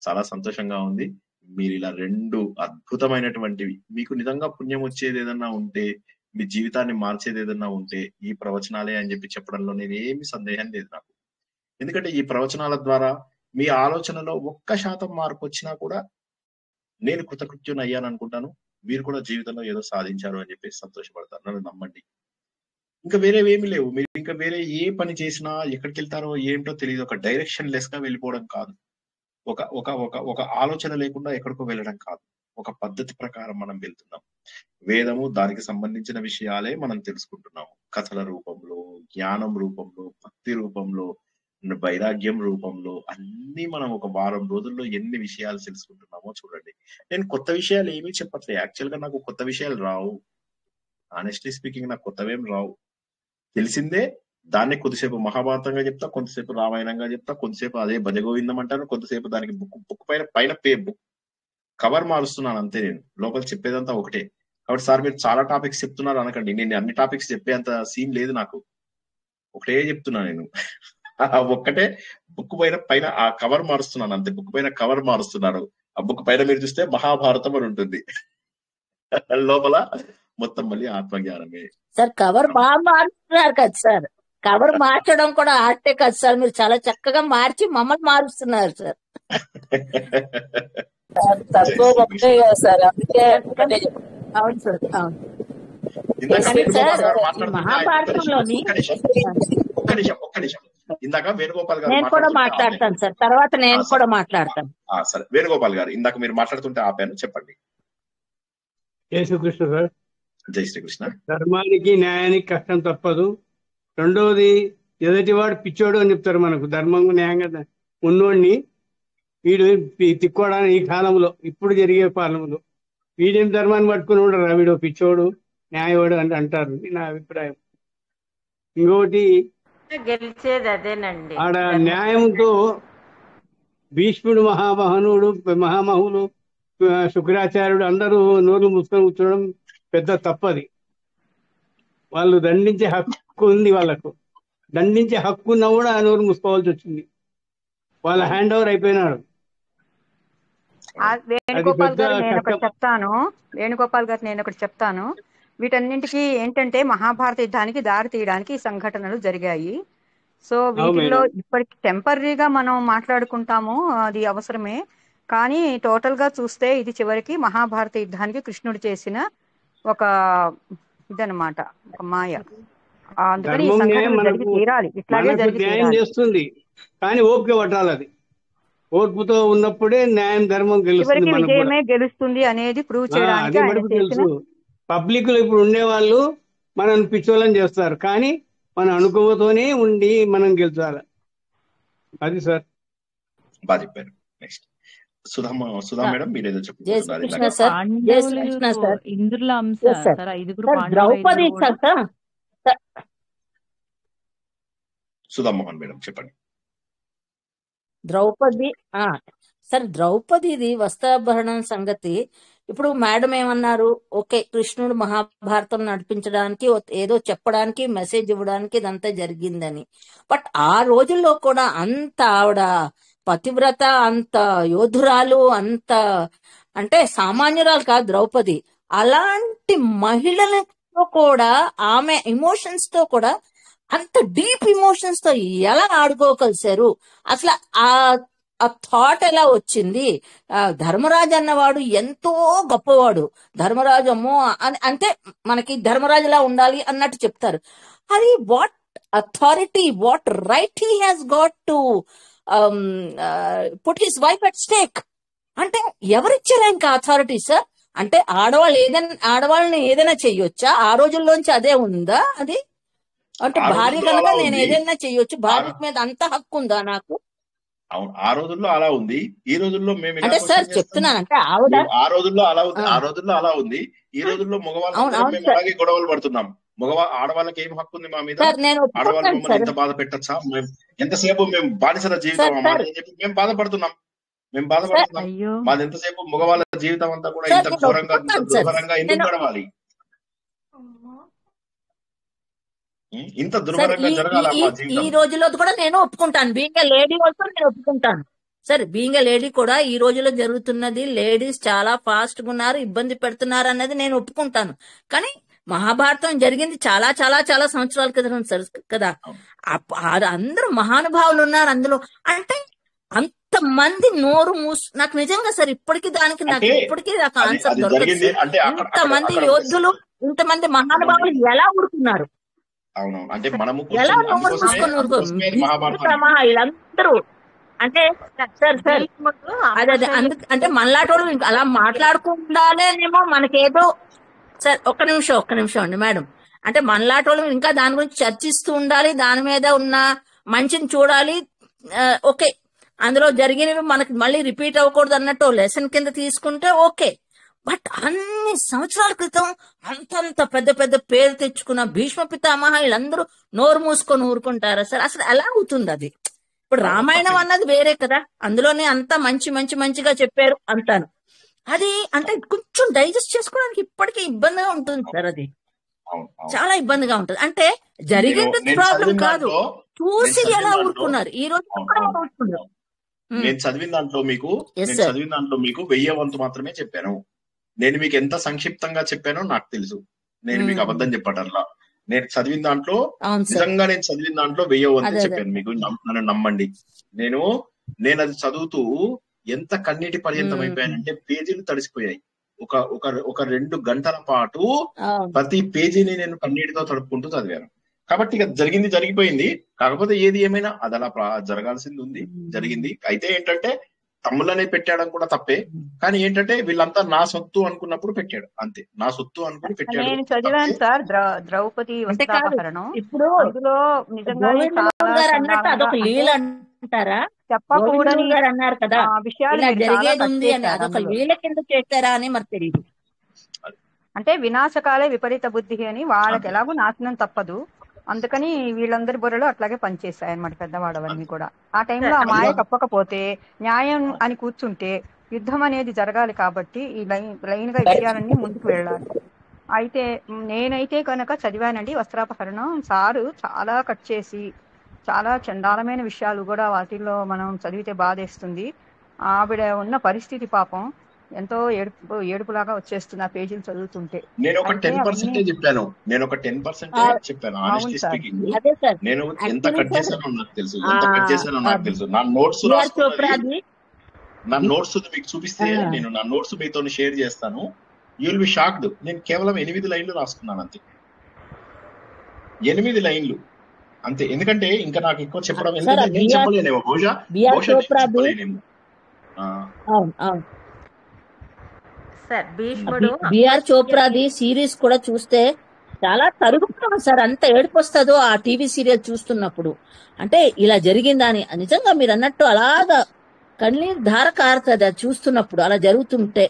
చాలా సంతోషంగా ఉంది. మీరు ఇలా 2 అద్భుతమైనటువంటివి, మీకు నిజంగా పుణ్యం వచ్చేది ఏదన్నా ఉంటే, మీ జీవితాన్ని మార్చేది ఏదన్నా ఉంటే ఈ ప్రవచనాలే అని చెప్పడంలో నేనేమి సందేహం లేదు నాకు. ఎందుకంటే ఈ ప్రవచనాల ద్వారా మీ ఆలోచనలో 1% మార్పు వచ్చినా కూడా నేను కృతకృత్యుని అయ్యాను అనుకుంటాను. మీరు కూడా జీవితంలో ఏదో సాధించారు అని చెప్పేసి సంతోషపడతారు. నన్ను నమ్మండి. ఇంకా వేరేవేమి లేవు. మీరు ఇంకా వేరే ఏ పని చేసినా ఎక్కడికి వెళ్తారో ఏంటో తెలియదు. ఒక డైరెక్షన్ లెస్ గా వెళ్ళిపోవడం కాదు, ఒక ఒక ఒక ఒక ఆలోచన లేకుండా ఎక్కడికో వెళ్ళడం కాదు, ఒక పద్ధతి ప్రకారం మనం వెళ్తున్నాం. వేదము దానికి సంబంధించిన విషయాలే మనం తెలుసుకుంటున్నాము. కథల రూపంలో, జ్ఞానం రూపంలో, భక్తి రూపంలో, వైరాగ్యం రూపంలో అన్ని మనం ఒక వారం రోజుల్లో ఎన్ని విషయాలు తెలుసుకుంటున్నామో చూడండి. నేను కొత్త విషయాలు ఏమీ చెప్పట్లే. యాక్చువల్ గా నాకు కొత్త విషయాలు రావు. ఆనెస్ట్లీ స్పీకింగ్ నాకు కొత్తవేం రావు. తెలిసిందే దాన్ని కొద్దిసేపు మహాభారతంగా చెప్తా, కొంతసేపు రామాయణంగా చెప్తా, కొంతసేపు అదే భజగోవిందం అంటాను, కొంతసేపు దానికి బుక్ పైన కవర్ మారుస్తున్నాను అంతే. నేను లోపల చెప్పేదంతా ఒకటే. కాబట్టి సార్ మీరు చాలా టాపిక్స్ చెప్తున్నారు అనకండి. నేను అన్ని టాపిక్స్ చెప్పేంత సీన్ లేదు నాకు. ఒకటే చెప్తున్నా నేను. ఒక్కటే బుక్ పైన ఆ కవర్ మారుస్తున్నాను అంతే. బుక్ పైన కవర్ మారుస్తున్నారు. ఆ బుక్ పైన మీరు చూస్తే మహాభారతం అని ఉంటుంది, లోపల మొత్తం మళ్ళీ ఆత్మజ్ఞానమే. సార్ కవర్ బాగా మారుస్తున్నారు కదా సార్. కవర్ మార్చడం కూడా ఆర్టే కదా సార్. మీరు చాలా చక్కగా మార్చి మమ్మల్ని మారుస్తున్నారు సార్. తక్కువ ఒకటే కదా సార్, అందుకే అవును సార్. అవును మహాభారతంలోని ఒక్క నిమిషం ఇందాక వేణుగోపాల్ గారు నేను కూడా మాట్లాడతాను సార్. తర్వాత నేను కూడా మాట్లాడతాను. సరే వేణుగోపాల్ గారు, ఇందాక మీరు మాట్లాడుతుంటే ఆపాను, చెప్పండి. జై శ్రీకృష్ణ సార్. జై శ్రీకృష్ణ. ధర్మానికి న్యాయానికి కష్టం తప్పదు. రెండవది, ఎదుటివాడు పిచ్చోడు అని చెప్తారు మనకు. ధర్మం న్యాయంగా ఉన్నోడిని వీడు తిక్కోవడానికి ఈ కాలంలో, ఇప్పుడు జరిగే కాలంలో వీడేం ధర్మాన్ని పట్టుకుని ఉండరు, వీడు పిచ్చోడు న్యాయవాడు అని అంటారు. నా అభిప్రాయం. ఇంకొకటి, గెలిచేది అదేనండి. ఆడ న్యాయంతో భీష్ముడు, మహామహులు, శుక్రాచార్యుడు అందరూ నోరు మూసుకొని కూర్చోవడం పెద్ద తప్పది. వాళ్ళు దండించే హక్కు ఉంది, వాళ్ళకు దండించే హక్కు ఉన్నా కూడా నోరు మూసుకోవాల్సి వచ్చింది. వాళ్ళ హ్యాండ్ ఓవర్ అయిపోయినాడు. వేణుగోపాల్ గారు నేను ఒకటి చెప్తాను. వీటన్నింటికి ఏంటంటే మహాభారత యుద్ధానికి దారి తీయడానికి ఈ సంఘటనలు జరిగాయి. సో వీటిల్లో ఇప్పటికి టెంపరీగా మనం మాట్లాడుకుంటాము, అది అవసరమే. కానీ టోటల్ గా చూస్తే ఇది చివరికి మహాభారత యుద్ధానికి కృష్ణుడు చేసిన ఒక ఇదనమాట, ఒక మాయ. అందుకని ఈ సంఘటన జరిగి తీరాలి, ఇట్లాగే జరిగి చేస్తుంది. కానీ ఓపిక పట్టాలి. అది ఓర్పుతో ఉన్నప్పుడే న్యాయం, ధర్మం గెలుస్తుంది, విజయమే గెలుస్తుంది అనేది ప్రూవ్ చేయడానికి. పబ్లిక్ లో ఇప్పుడు ఉండే వాళ్ళు మనం పిచ్చోళ్ళని చేస్తారు, కానీ మన అనుభవంతోనే ఉండి మనం గెలిచాలి. అది సార్. బాగా చెప్పారు. నెక్స్ట్ సుధా మేడం, మీరు ఏదో చెప్తున్నారు. ద్రౌపది సుధామోహన్ మేడం చెప్పండి. ద్రౌపదిది వస్త్రాభరణం సంగతి ఇప్పుడు మేడం ఏమన్నారు, ఓకే కృష్ణుడు మహాభారతం నడిపించడానికి, ఏదో చెప్పడానికి, మెసేజ్ ఇవ్వడానికి ఇదంతా జరిగిందని. బట్ ఆ రోజుల్లో కూడా అంత ఆవిడ పతివ్రత, అంత యోధురాలు, అంత అంటే సామాన్యురాలు కాదు ద్రౌపది. అలాంటి మహిళలతో కూడా ఆమె ఎమోషన్స్ తో కూడా అంత డీప్ ఎమోషన్స్ తో ఎలా ఆడుకోగలిసారు? అసలు ఆ థాట్ ఎలా వచ్చింది? ధర్మరాజు అన్నవాడు ఎంతో గొప్పవాడు. ధర్మరాజు అమ్మో అంటే మనకి ధర్మరాజులా ఉండాలి అన్నట్టు చెప్తారు. అది what authority, what right he has got to put his wife at stake? అంటే ఎవరిచ్చారు ఇంకా అథారిటీ సార్? అంటే ఆడవాళ్ళని ఏదైనా చెయ్యొచ్చా? ఆ రోజుల్లోంచి అదే ఉందా? అది అంటే భార్య కనుక నేను ఏదైనా చెయ్యొచ్చు, భార్య మీద అంత హక్కు ఉందా నాకు? అవును, ఆ రోజుల్లో అలా ఉంది. ఈ రోజుల్లో మేము అంటే సార్ చెప్తున్నాను, అంటే ఆవిడ ఆ రోజుల్లో అలా ఉంది. ఈ రోజుల్లో మగవాళ్ళు అలాగే గొడవలు పడుతున్నాం. ఆడవాళ్ళకి ఏం హక్కు ఉంది మా మీద? ఆడవాళ్ళు మమ్మల్ని ఎంత బాధ పెట్టచ్చా? ఎంతసేపు మేము బానిసల జీవితం అని చెప్పి మేము బాధపడుతున్నాం. మాది ఎంతసేపు మగవాళ్ళ జీవితం అంతా కూడా ఇంత ఘోరంగా, ఇంత దుర్భరంగా ఎందుకు గడవాలి? ఇంత సార్ దుర్భరంగా జరగాల మా ఈ జీవితం? రోజుల్లో కూడా నేను ఒప్పుకుంటాను, బీయింగ్ ఎ లేడీ ఆల్సో నేను ఒప్పుకుంటాను సార్. బీయింగ్ ఎ లేడీ కూడా ఈ రోజుల్లో జరుగుతున్నది, లేడీస్ చాలా ఫాస్ట్ గా ఉన్నారు, ఇబ్బంది పెడుతున్నారు అన్నది నేను ఒప్పుకుంటాను. కానీ మహాభారతం జరిగింది చాలా చాలా చాలా సంవత్సరాల క్రితం సార్ కదా. అందరూ మహానుభావులు ఉన్నారు అందులో. అంటే అంతమంది నోరు నాకు నిజంగా సార్ ఇప్పటికీ నాకు ఆన్సర్ అది దొరకదు జరిగింది సార్. అంటే ఇంతమంది యోధులు, ఇంతమంది మహానుభావులు ఎలా ఊరుకున్నారు? అవును, అంటే మనము ఎలా క్వశ్చన్ నోరు మూసుకొని అందుకోసమే మహాభారతం వీళ్ళందరూ అంటే సార్ అదే అంటే మనలాంటి వాళ్ళు అలా మాట్లాడుకుండాలేమో మనకేదో. సార్ ఒక్క నిమిషం అండి మేడం. అంటే మనలాంటి వాళ్ళు ఇంకా దాని గురించి చర్చిస్తూ ఉండాలి, దాని మీద ఉన్న మంచిని చూడాలి. ఓకే, అందులో జరిగినవి మనకి మళ్ళీ రిపీట్ అవ్వకూడదు అన్నట్టు లెసన్ కింద తీసుకుంటే ఓకే. బట్ అన్ని సంవత్సరాల క్రితం అంతంత పెద్ద పెద్ద పేరు తెచ్చుకున్న భీష్మ పితామహ వీళ్ళందరూ నోరు మూసుకొని ఊరుకుంటారా సార్? అసలు ఎలా అవుతుంది అది? ఇప్పుడు రామాయణం అన్నది వేరే కదా, అందులోనే అంతా మంచిగా చెప్పారు అంటాను. అది అంటే కొంచెం డైజెస్ట్ చేసుకోవడానికి ఇప్పటికీ ఇబ్బందిగా ఉంటుంది సార్. అది చాలా ఇబ్బందిగా ఉంటుంది. అంటే జరిగేది ప్రాబ్లం కాదు, చూసి ఎలా ఊరుకున్నారు ఈ రోజు ఊరుకున్నారు. నేను చదివిన దాంట్లో మీకు 1000 వంతు మాత్రమే చెప్పాను. నేను మీకు ఎంత సంక్షిప్తంగా చెప్పానో నాకు తెలుసు. నేను మీకు అబద్ధం చెప్పటల్లా. నేను చదివిన దాంట్లో నిజంగా 1000 వంతు చెప్పాను మీకు. నన్ను నమ్మండి. నేను అది చదువుతూ ఎంత కన్నీటి పర్యంతం అయిపోయానంటే పేజీలు తడిసిపోయాయి. ఒక 2 గంటల పాటు ప్రతి పేజీని నేను కన్నీటితో తడుపుకుంటూ చదివాను. కాబట్టి ఇక జరిగిపోయింది. కాకపోతే ఏది ఏమైనా అది అలా జరగాల్సింది ఉంది, జరిగింది. అయితే ఏంటంటే తమ్ముళ్ళనే పెట్టడం కూడా తప్పే. కానీ ఏంటంటే వీళ్ళంతా నా సొత్తు అనుకున్నప్పుడు పెట్టాడు, అంతే. నా సొత్తు అనుకుని పెట్టాడు. నేను చదివాను సార్ ద్రౌపది వస్త్రాపహరణం. ఇప్పుడు అందులో నిజంగానే అదొక లీల అంటారా? చెప్పకూడని అన్నారు కదా విషయాలు జరిగేది ఉంది అని, అదొక లీల కింద చేశారా అని మరి తెలియదు. అంటే వినాశకాలే విపరీత బుద్ధి అని, వాళ్ళకి ఎలాగో నాశనం తప్పదు, అందుకని వీళ్ళందరి బుర్రలు అట్లాగే పనిచేస్తాయి అన్నమాట, పెద్దవాడవన్నీ కూడా. ఆ టైంలో ఆ మాయ తప్పకపోతే న్యాయం అని కూర్చుంటే యుద్ధం అనేది జరగాలి. కాబట్టి ఈ లైన్ గా విషయాలన్నీ ముందుకు వెళ్ళాలి. అయితే నేనైతే కనుక చదివానండి వస్త్రాపహరణం. సారు చాలా కట్ చేసి చాలా చండాలమైన విషయాలు కూడా వాటిల్లో మనం చదివితే బాధేస్తుంది. ఆవిడ ఉన్న పరిస్థితి పాపం ఎంతో ఏడుపులాగా వచ్చేస్తుంది ఆ పేజీలు చదువుతుంటే. నేను ఒక 10% చెప్పాను. Honestly speaking. నేను ఎంత కట్ చేశానో నాకు తెలుసు. నా నోట్స్ మీకు చూపిస్తే నేను నా నోట్స్ మీతో షేర్ చేస్తాను. You will be shocked. నేను కేవలం 8 లైన్లు రాసుకున్నాను అంతే. 8 లైన్లు అంతే. ఎందుకంటే ఇంకా నాకు ఎక్కువ చెప్పడం నేను చెప్పలేనేమో, బహుశా చెప్పలేనేమో. బిఆర్ చోప్రాది సిరీస్ కూడా చూస్తే చాలా తరుగుతున్నాం సార్. అంత ఏడుపు వస్తుందో ఆ టీవీ సీరియల్ చూస్తున్నప్పుడు. అంటే ఇలా జరిగిందని నిజంగా మీరు అన్నట్టు అలాగా కన్నీరు ధార కారుతుంది అది చూస్తున్నప్పుడు. అలా జరుగుతుంటే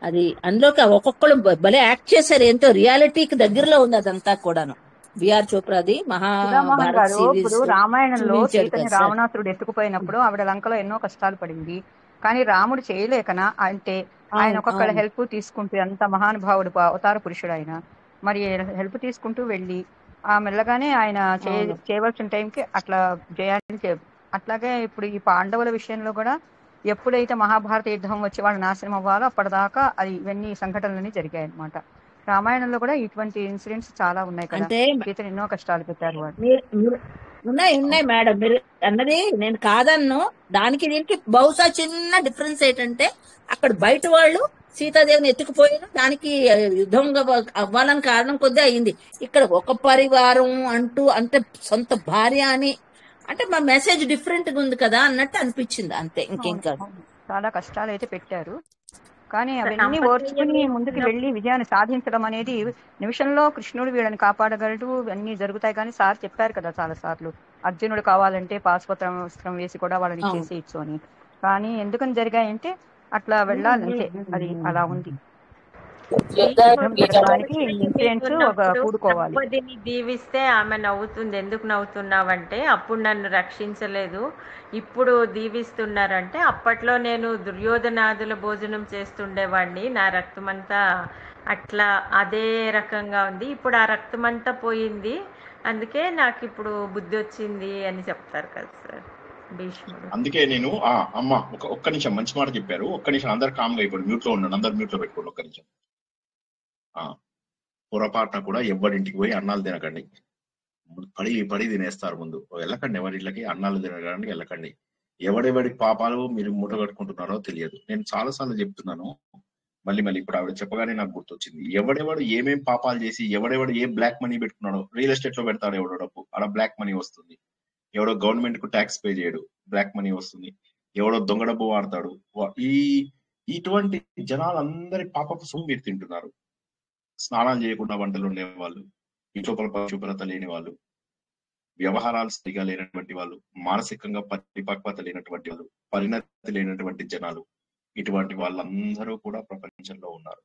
అది అందులోకి ఒక్కొక్కరు భలే యాక్ట్ చేశారు. ఎంతో రియాలిటీకి దగ్గరలో ఉంది అదంతా కూడాను. బిఆర్ చోప్రాది మహాభారత్ సిరీస్. ఇప్పుడు రామాయణంలో సీతని రావణాసురుడు ఎత్తుకుపోయినప్పుడు ఆవిడ లంకలో ఎన్నో కష్టాలు పడింది. కానీ రాముడు చేయలేకనా అంటే ఆయన ఒక్కొక్కళ్ళ హెల్ప్ తీసుకుంటూ, ఎంత మహానుభావుడు అవతార పురుషుడు ఆయన, మరి హెల్ప్ తీసుకుంటూ వెళ్ళి ఆ మెల్లగానే ఆయన చేయవలసిన టైంకి అట్లా జయాన్ని అట్లాగే ఇప్పుడు ఈ పాండవుల విషయంలో కూడా ఎప్పుడైతే మహాభారత యుద్ధం వచ్చి వాళ్ళు నాశనం అవ్వాలో అప్పటిదాకా అది ఇవన్నీ సంఘటనలన్నీ జరిగాయి అన్నమాట. రామాయణంలో కూడా ఇటువంటి ఇన్సిడెంట్స్ చాలా ఉన్నాయి కదా. సీతను ఎన్నో కష్టాలు పెట్టారు వాళ్ళు. ఉన్నాయి మేడం, మీరు అన్నది నేను కాదన్ను. దానికి దీనికి బహుశా చిన్న డిఫరెన్స్ ఏంటంటే అక్కడ బయట వాళ్ళు సీతాదేవిని ఎత్తుకుపోయారు, దానికి యుద్ధం అవ్వాలని కారణం కొద్దీ అయింది. ఇక్కడ ఒక పరివారం అంటూ అంటే సొంత భార్య అని అంటే మా మెసేజ్ డిఫరెంట్ గా ఉంది కదా అన్నట్టు అనిపించింది అంతే, ఇంకేం కాదు. చాలా కష్టాలు అయితే పెట్టారు, కానీ అవన్నీ ఓర్చుకుని ముందుకు వెళ్ళి విజయాన్ని సాధించడం అనేది నిమిషంలో కృష్ణుడు వీళ్ళని కాపాడగలడు. అన్ని జరుగుతాయి. కానీ సార్ చెప్పారు కదా చాలా సార్లు, అర్జునుడు కావాలంటే పాశుపత్రం వేసి కూడా వాళ్ళని చేసేయచ్చు అని. కానీ ఎందుకని జరిగాయంటే అట్లా వెళ్ళాలంటే అది అలా ఉంది. ద్రౌపదిని దీవిస్తే ఆమె నవ్వుతుంది. ఎందుకు నవ్వుతున్నావంటే అప్పుడు నన్ను రక్షించలేదు, ఇప్పుడు దీవిస్తున్నారంటే అప్పట్లో నేను దుర్యోధనాదుల భోజనం చేస్తుండేవాడిని, నా రక్తమంతా అట్లా అదే రకంగా ఉంది. ఇప్పుడు ఆ రక్తమంతా పోయింది, అందుకే నాకు ఇప్పుడు బుద్ధి వచ్చింది అని చెప్తారు కదా సార్ భీష్ముడు. అందుకే నేను అమ్మ ఒక్క నిమిషం, మంచి మాట చెప్పారు. ఒక్క నిమిషం అందరు కామ్గా అయిపోయి మ్యూట్ లో ఉన్నాడు, అందరు మ్యూట్ లో పెట్టుకోండి ఒక్క నిమిషం. పొరపాటున కూడా ఎవరింటికి పోయి అన్నాలు తినకండి, పడి తినేస్తారు. ముందు వెళ్ళకండి, ఎవరిళ్ళకి అన్నాలు తినడానికి వెళ్ళకండి. ఎవడెవడి పాపాలు మీరు మూట కట్టుకుంటున్నారో తెలియదు. నేను చాలా సార్లు చెప్తున్నాను, మళ్ళీ ఇప్పుడు ఆవిడ చెప్పగానే నాకు గుర్తొచ్చింది. ఎవడెవడు ఏమేం పాపాలు చేసి ఎవడెవడు ఏ బ్లాక్ మనీ పెట్టుకున్నాడో, రియల్ ఎస్టేట్ లో పెడతాడు ఎవడో డబ్బు, అలా బ్లాక్ మనీ వస్తుంది. ఎవడో గవర్నమెంట్ కు ట్యాక్స్ పే చేయడు, బ్లాక్ మనీ వస్తుంది. ఎవడో దొంగ డబ్బు వాడతాడు. ఇటువంటి జనాలందరి పాపపు సొమ్ము మీరు తింటున్నారు. స్నానాలు చేయకుండా వంటలు ఉండేవాళ్ళు, ఇంట్లో పరిశుభ్రత లేని వాళ్ళు, వ్యవహారాలు సరిగా లేనటువంటి వాళ్ళు, మానసికంగా పరిపక్వత లేనటువంటి వాళ్ళు, పరిణతి లేనటువంటి జనాలు, ఇటువంటి వాళ్ళందరూ కూడా ప్రపంచంలో ఉన్నారు.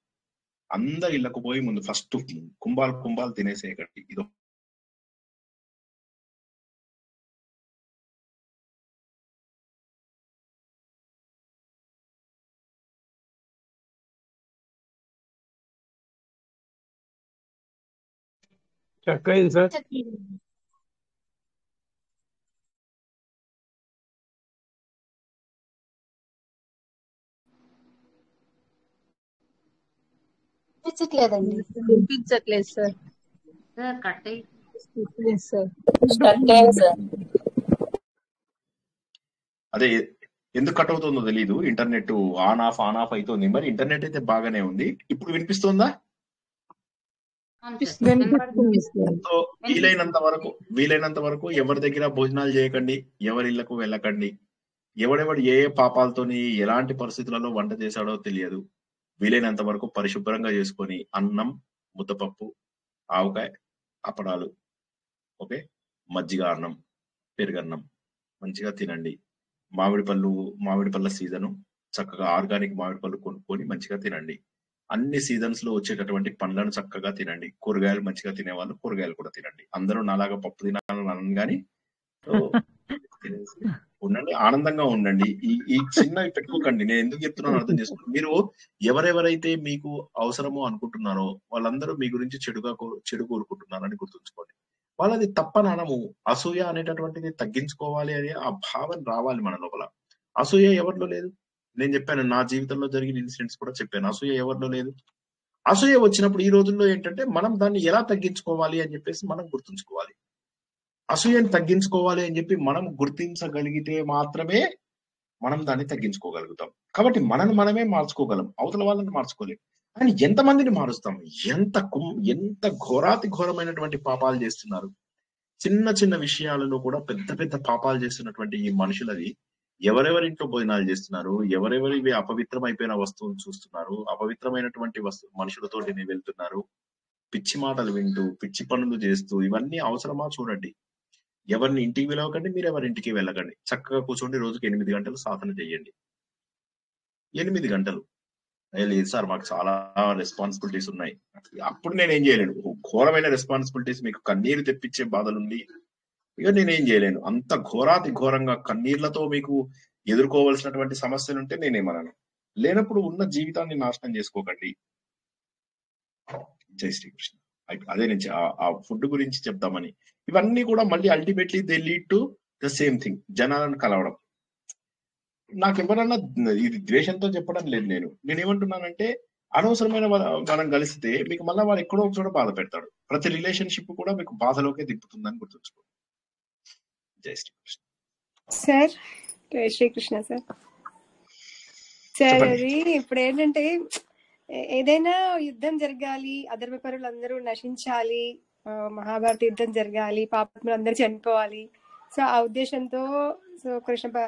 అందరి ఇళ్లకు పోయి ముందు ఫస్ట్ కుంభాలు తినేసేయకండి. ఇది చక్కైంది సార్. వినిపించట్లేదు సార్. అదే ఎందుకు కట్ అవుతుందో తెలియదు. ఇంటర్నెట్ ఆన్ ఆఫ్ అవుతుంది. మరి ఇంటర్నెట్ అయితే బాగానే ఉంది. ఇప్పుడు వినిపిస్తుందా? సో వీలైనంత వరకు ఎవరి దగ్గర భోజనాలు చేయకండి, ఎవరి ఇళ్లకు వెళ్ళకండి. ఎవడెవడు ఏ పాపాలతోని ఎలాంటి పరిస్థితులలో వంట చేశాడో తెలియదు. వీలైనంత వరకు పరిశుభ్రంగా చేసుకొని అన్నం, ముద్దపప్పు, ఆవకాయ, అప్పడాలు, ఓకే, మజ్జిగ అన్నం, పెరుగన్నం మంచిగా తినండి. మామిడి పళ్ళ సీజను, చక్కగా ఆర్గానిక్ మామిడి పళ్ళు కొనుక్కొని మంచిగా తినండి. అన్ని సీజన్స్ లో వచ్చేటటువంటి పండ్లను చక్కగా తినండి. కూరగాయలు మంచిగా తినేవాళ్ళు కూరగాయలు కూడా తినండి. అందరూ నాలాగా పప్పు తినాలని అనను కానీ ఉండండి, ఆనందంగా ఉండండి. ఈ చిన్నవి పెట్టుకోకండి. నేను ఎందుకు చెప్తున్నాను అర్థం చేసుకోండి. మీరు ఎవరెవరైతే మీకు అవసరమో అనుకుంటున్నారో వాళ్ళందరూ మీ గురించి చెడు కోరుకుంటున్నారని గుర్తుంచుకోండి. వాళ్ళది తప్పని అనము. అసూయ అనేటటువంటిది తగ్గించుకోవాలి అని ఆ భావన రావాలి మన లోపల. అసూయ ఎవరిలో లేదు. నేను చెప్పాను, నా జీవితంలో జరిగిన ఇన్సిడెంట్స్ కూడా చెప్పాను. అసూయ ఎవరిలో లేదు. అసూయ వచ్చినప్పుడు ఈ రోజుల్లో ఏంటంటే మనం దాన్ని ఎలా తగ్గించుకోవాలి అని చెప్పేసి మనం గుర్తుంచుకోవాలి. అసూయని తగ్గించుకోవాలి అని చెప్పి మనం గుర్తించగలిగితే మాత్రమే మనం దాన్ని తగ్గించుకోగలుగుతాం. కాబట్టి మనమే మార్చుకోగలం, అవతల వాళ్ళని మార్చుకోలేం. కానీ ఎంతమందిని మారుస్తాం? ఎంత ఘోరాతి ఘోరమైనటువంటి పాపాలు చేస్తున్నారు. చిన్న చిన్న విషయాలలో కూడా పెద్ద పెద్ద పాపాలు చేస్తున్నటువంటి ఈ మనుషులది ఎవరెవరింట్లో భోజనాలు చేస్తున్నారు, ఎవరెవరివి అపవిత్రమైపోయిన వస్తువులు చూస్తున్నారు, అపవిత్రమైనటువంటి మనుషులతో వెళ్తున్నారు, పిచ్చి మాటలు వింటూ పిచ్చి పనులు చేస్తూ, ఇవన్నీ అవసరమా? చూడండి. ఎవరిని ఇంటికి పిలవకండి, మీరు ఎవరింటికి వెళ్ళకండి. చక్కగా కూర్చోండి, రోజుకి 8 గంటలు సాధన చేయండి. 8 గంటలు. లేదు సార్ మాకు చాలా రెస్పాన్సిబిలిటీస్ ఉన్నాయి, అప్పుడు నేనేం చేయలేను. ఘోరమైన రెస్పాన్సిబిలిటీస్, మీకు కన్నీరు తెప్పించే బాధలుండి ఇక నేనేం చేయలేను. అంత ఘోరాతి ఘోరంగా కన్నీళ్లతో మీకు ఎదుర్కోవలసినటువంటి సమస్యలుంటే నేనేమన్నాను. లేనప్పుడు ఉన్న జీవితాన్ని నాశనం చేసుకోకండి. జై శ్రీకృష్ణ. అదే నుంచి ఆ ఫుడ్ గురించి చెప్తామని. ఇవన్నీ కూడా మళ్ళీ ultimately they lead to the same thing, జనాలను కలవడం. నాకు ఎవరన్నా ఇది ద్వేషంతో చెప్పడం లేదు. నేనేమంటున్నానంటే అనవసరమైన మనం కలిస్తే మీకు మళ్ళీ వాడు ఎక్కడో ఒక చోట బాధ పెడతాడు. ప్రతి రిలేషన్షిప్ కూడా మీకు బాధలోకే దింపుతుందని గుర్తుంచుకోండి. జై శ్రీకృష్ణ. సార్ జై శ్రీకృష్ణ సార్. అది ఇప్పుడు ఏంటంటే ఏదైనా యుద్ధం జరగాలి, అధర్మపరులు అందరూ నశించాలి, మహాభారత యుద్ధం జరగాలి, పాపములు అందరూ చనిపోవాలి. సో ఆ ఉద్దేశంతో కృష్ణ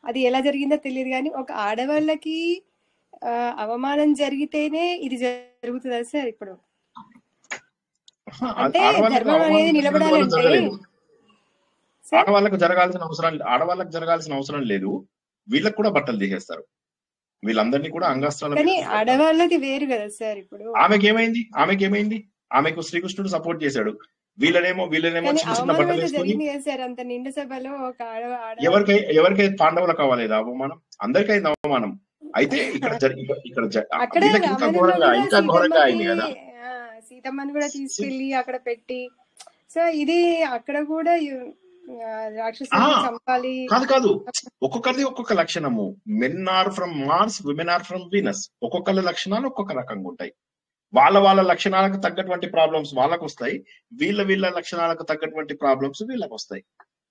అది ఎలా జరిగిందో తెలియదు కానీ ఒక ఆడవాళ్ళకి అవమానం జరిగితేనే ఇది జరుగుతుందా సార్? ఇప్పుడు అంటే ధర్మం అనేది నిలబడాలంటే ఆడవాళ్ళకు జరగాల్సిన అవసరం లేదు. వీళ్ళకి కూడా బట్టలు తీసేస్తారు. వీళ్ళందరినీ కూడా అంగస్త్రాలు. కానీ ఆడవాళ్ళకి వేరు కదా సార్. ఇప్పుడు ఆమెకేమైంది? ఆమెకు శ్రీకృష్ణుడు సపోర్ట్ చేశాడు. వీళ్ళనేమో చిన్న చిన్న బట్టలు వేసుకొని అంత నిండు సభలో ఒక ఎవరికైతే పాండవులు కావాలేదు అవమానం, అందరికైంది అవమానం. అయితే ఇక్కడ ఇంకా ఘోరంగా అయింది కదా. సీతమ్మని కూడా తీసుకెళ్లి అక్కడ పెట్టి సో ఇది అక్కడ కూడా రాక్షసుని చంపాలి కాదు ఒక్కొక్కరిది ఒక్కొక్క లక్షణము. Men are from Mars, women are from Venus. ఒక్కొక్కరి లక్షణాలు ఒక్కొక్క రకంగా ఉంటాయి. వాళ్ళ లక్షణాలకు తగ్గటువంటి ప్రాబ్లమ్స్ వాళ్ళకు వస్తాయి, వీళ్ళ లక్షణాలకు తగ్గటువంటి ప్రాబ్లమ్స్ వీళ్ళకి వస్తాయి.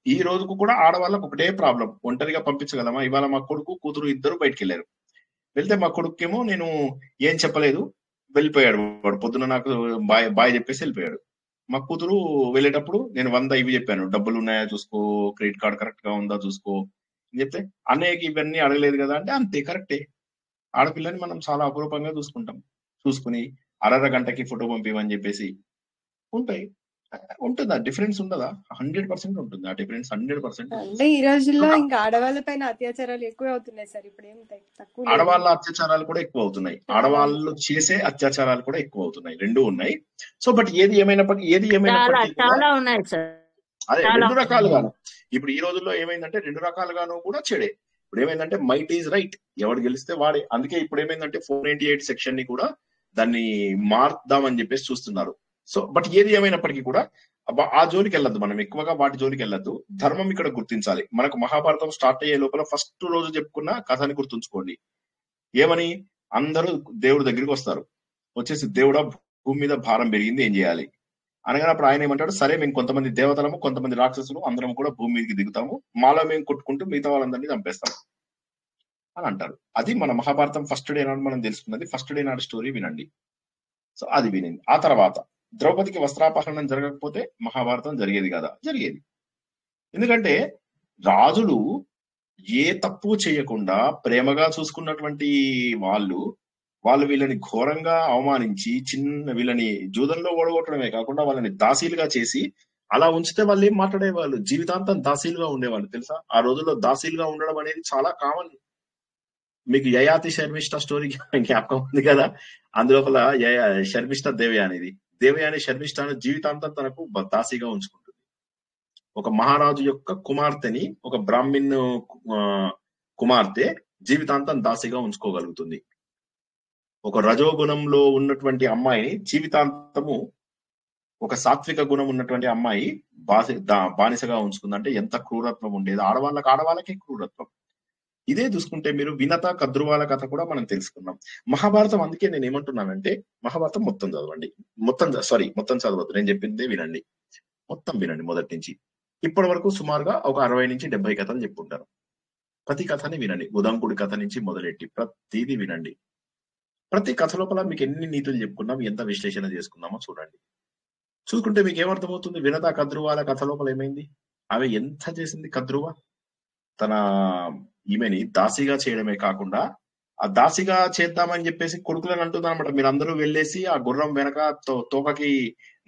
ఈ రోజుకు కూడా ఆడవాళ్ళకు ఒకటే ప్రాబ్లం, ఒంటరిగా పంపించగలమా? ఇవాళ మా కొడుకు కూతురు ఇద్దరు బయటికి వెళ్ళారు. వెళ్తే మా కొడుకేమో నేను ఏం చెప్పలేదు, వెళ్ళిపోయాడు. వాడు పొద్దున నాకు బాయ్ చెప్పేసి వెళ్ళిపోయాడు. మా కూతురు వెళ్ళేటప్పుడు నేను 100 ఇవి చెప్పాను, డబ్బులు ఉన్నాయా చూసుకో, క్రెడిట్ కార్డ్ కరెక్ట్ గా ఉందా చూసుకో అని చెప్తే, అన్నయ్యకి ఇవన్నీ అడగలేదు కదా అంటే, అంతే కరెక్టే. ఆడపిల్లని మనం చాలా అపురూపంగా చూసుకుంటాం. చూసుకుని గంటకి ఫోటో పంపిమని చెప్పేసి ఉంటాయి. ఉంటుందా డిఫరెన్స్? ఉండదా? 100% ఉంటుంది ఆ డిఫరెన్స్, 100%. అంటే ఈ రోజుల్లో ఇంకా ఆడవాళ్ళ పైన అత్యాచారాలు ఎక్కువ అవుతున్నాయి సార్. ఇప్పుడు ఏం తక్కువ లేదు. ఆడవాళ్ళ అత్యాచారాలు కూడా ఎక్కువ అవుతున్నాయి, ఆడవాళ్ళు చేసే అత్యాచారాలు కూడా ఎక్కువ అవుతున్నాయి, రెండు ఉన్నాయి. సో బట్ ఏది ఏమైనప్పటికీ చాలా ఉన్నాయి సార్. అదే రెండు రకాలుగాను. ఇప్పుడు ఈ రోజుల్లో ఏమైందంటే రెండు రకాలుగాను కూడా చెడే. ఇప్పుడు ఏమైందంటే మైట్ ఈజ్ రైట్, ఎవడు గెలిస్తే వాడే. అందుకే ఇప్పుడు ఏమైందంటే 498 సెక్షన్ ని కూడా దాన్ని మార్దామని చెప్పేసి చూస్తున్నారు. సో బట్ ఏది ఏమైనప్పటికీ కూడా ఆ జోలికి వెళ్ళద్దు, మనం ఎక్కువగా వాటి జోలికి వెళ్ళద్దు. ధర్మం ఇక్కడ గుర్తించాలి. మనకు మహాభారతం స్టార్ట్ అయ్యే లోపల ఫస్ట్ రోజు చెప్పుకున్న కథని గుర్తుంచుకోండి. ఏమని? అందరూ దేవుడి దగ్గరికి వస్తారు, వచ్చేసి దేవుడా భూమి మీద భారం పెరిగింది, ఏం చేయాలి అనగానే అప్పుడు ఆయన ఏమంటాడు, సరే మేము కొంతమంది దేవతలము కొంతమంది రాక్షసులు అందరం కూడా భూమి మీదకి దిగుతాము, మాలో మేము కొట్టుకుంటూ మిగతా వాళ్ళందరినీ చంపేస్తాము అని అంటారు. అది మన మహాభారతం ఫస్ట్ డే నాడు మనం తెలుసుకున్నది. ఫస్ట్ డే నాడు స్టోరీ వినండి. సో అది వినింది. ఆ తర్వాత ద్రౌపదికి వస్త్రాపహరణం జరగకపోతే మహాభారతం జరిగేది కదా? జరిగేది. ఎందుకంటే రాజులు ఏ తప్పు చేయకుండా ప్రేమగా చూసుకున్నటువంటి వాళ్ళు వీళ్ళని ఘోరంగా అవమానించి వీళ్ళని జూదంలో ఓడగొట్టడమే కాకుండా వాళ్ళని దాసీలుగా చేసి అలా ఉంచితే వాళ్ళు ఏం మాట్లాడేవాళ్ళు? జీవితాంతం దాసీలుగా ఉండేవాళ్ళు. తెలుసా? ఆ రోజుల్లో దాసీలుగా ఉండడం అనేది చాలా కామన్. మీకు యయాతి శర్మిష్ఠ స్టోరీ జ్ఞాపకం ఉంది కదా? అందులోపల శర్మిష్ఠ దేవయాని శర్మిష్ఠను జీవితాంతం తనకు దాసీగా ఉంచుకుంటుంది. ఒక మహారాజు యొక్క కుమార్తెని ఒక బ్రాహ్మణ్ కుమార్తె జీవితాంతం దాసీగా ఉంచుకోగలుగుతుంది. ఒక రజోగుణంలో ఉన్నటువంటి అమ్మాయిని జీవితాంతము ఒక సాత్విక గుణం ఉన్నటువంటి అమ్మాయి బానిసగా ఉంచుకుందంటే ఎంత క్రూరత్వం ఉండేది! ఆడవాళ్ళకే క్రూరత్వం. ఇదే చూసుకుంటే మీరు వినత కద్రువాల కథ కూడా మనం తెలుసుకున్నాం. మహాభారతం, అందుకే నేను ఏమంటున్నానంటే మహాభారతం మొత్తం చదవండి. మొత్తం చదవద్దు, నేను చెప్పిందే వినండి. మొత్తం వినండి మొదటి నుంచి ఇప్పటి వరకు. సుమారుగా ఒక 60 నుంచి 70 కథలు చెప్పుకుంటారు. ప్రతి కథని వినండి, ఉదంకుడి కథ నుంచి మొదలెట్టి ప్రతిదీ వినండి. ప్రతి కథ లోపల మీకు ఎన్ని నీతులు చెప్పుకున్నాం, ఎంత విశ్లేషణ చేసుకున్నామో చూడండి. చూసుకుంటే మీకు ఏమర్థమవుతుంది? వినత కద్రువాల కథ లోపల ఏమైంది? ఆమె ఎంత చేసింది? కద్రువ తన ఈమెని దాసిగా చేయడమే కాకుండా ఆ దాసిగా చేద్దామని చెప్పేసి కొడుకులను అంటుంది అనమాట, మీరందరూ వెళ్ళేసి ఆ గుర్రం వెనక తోకకి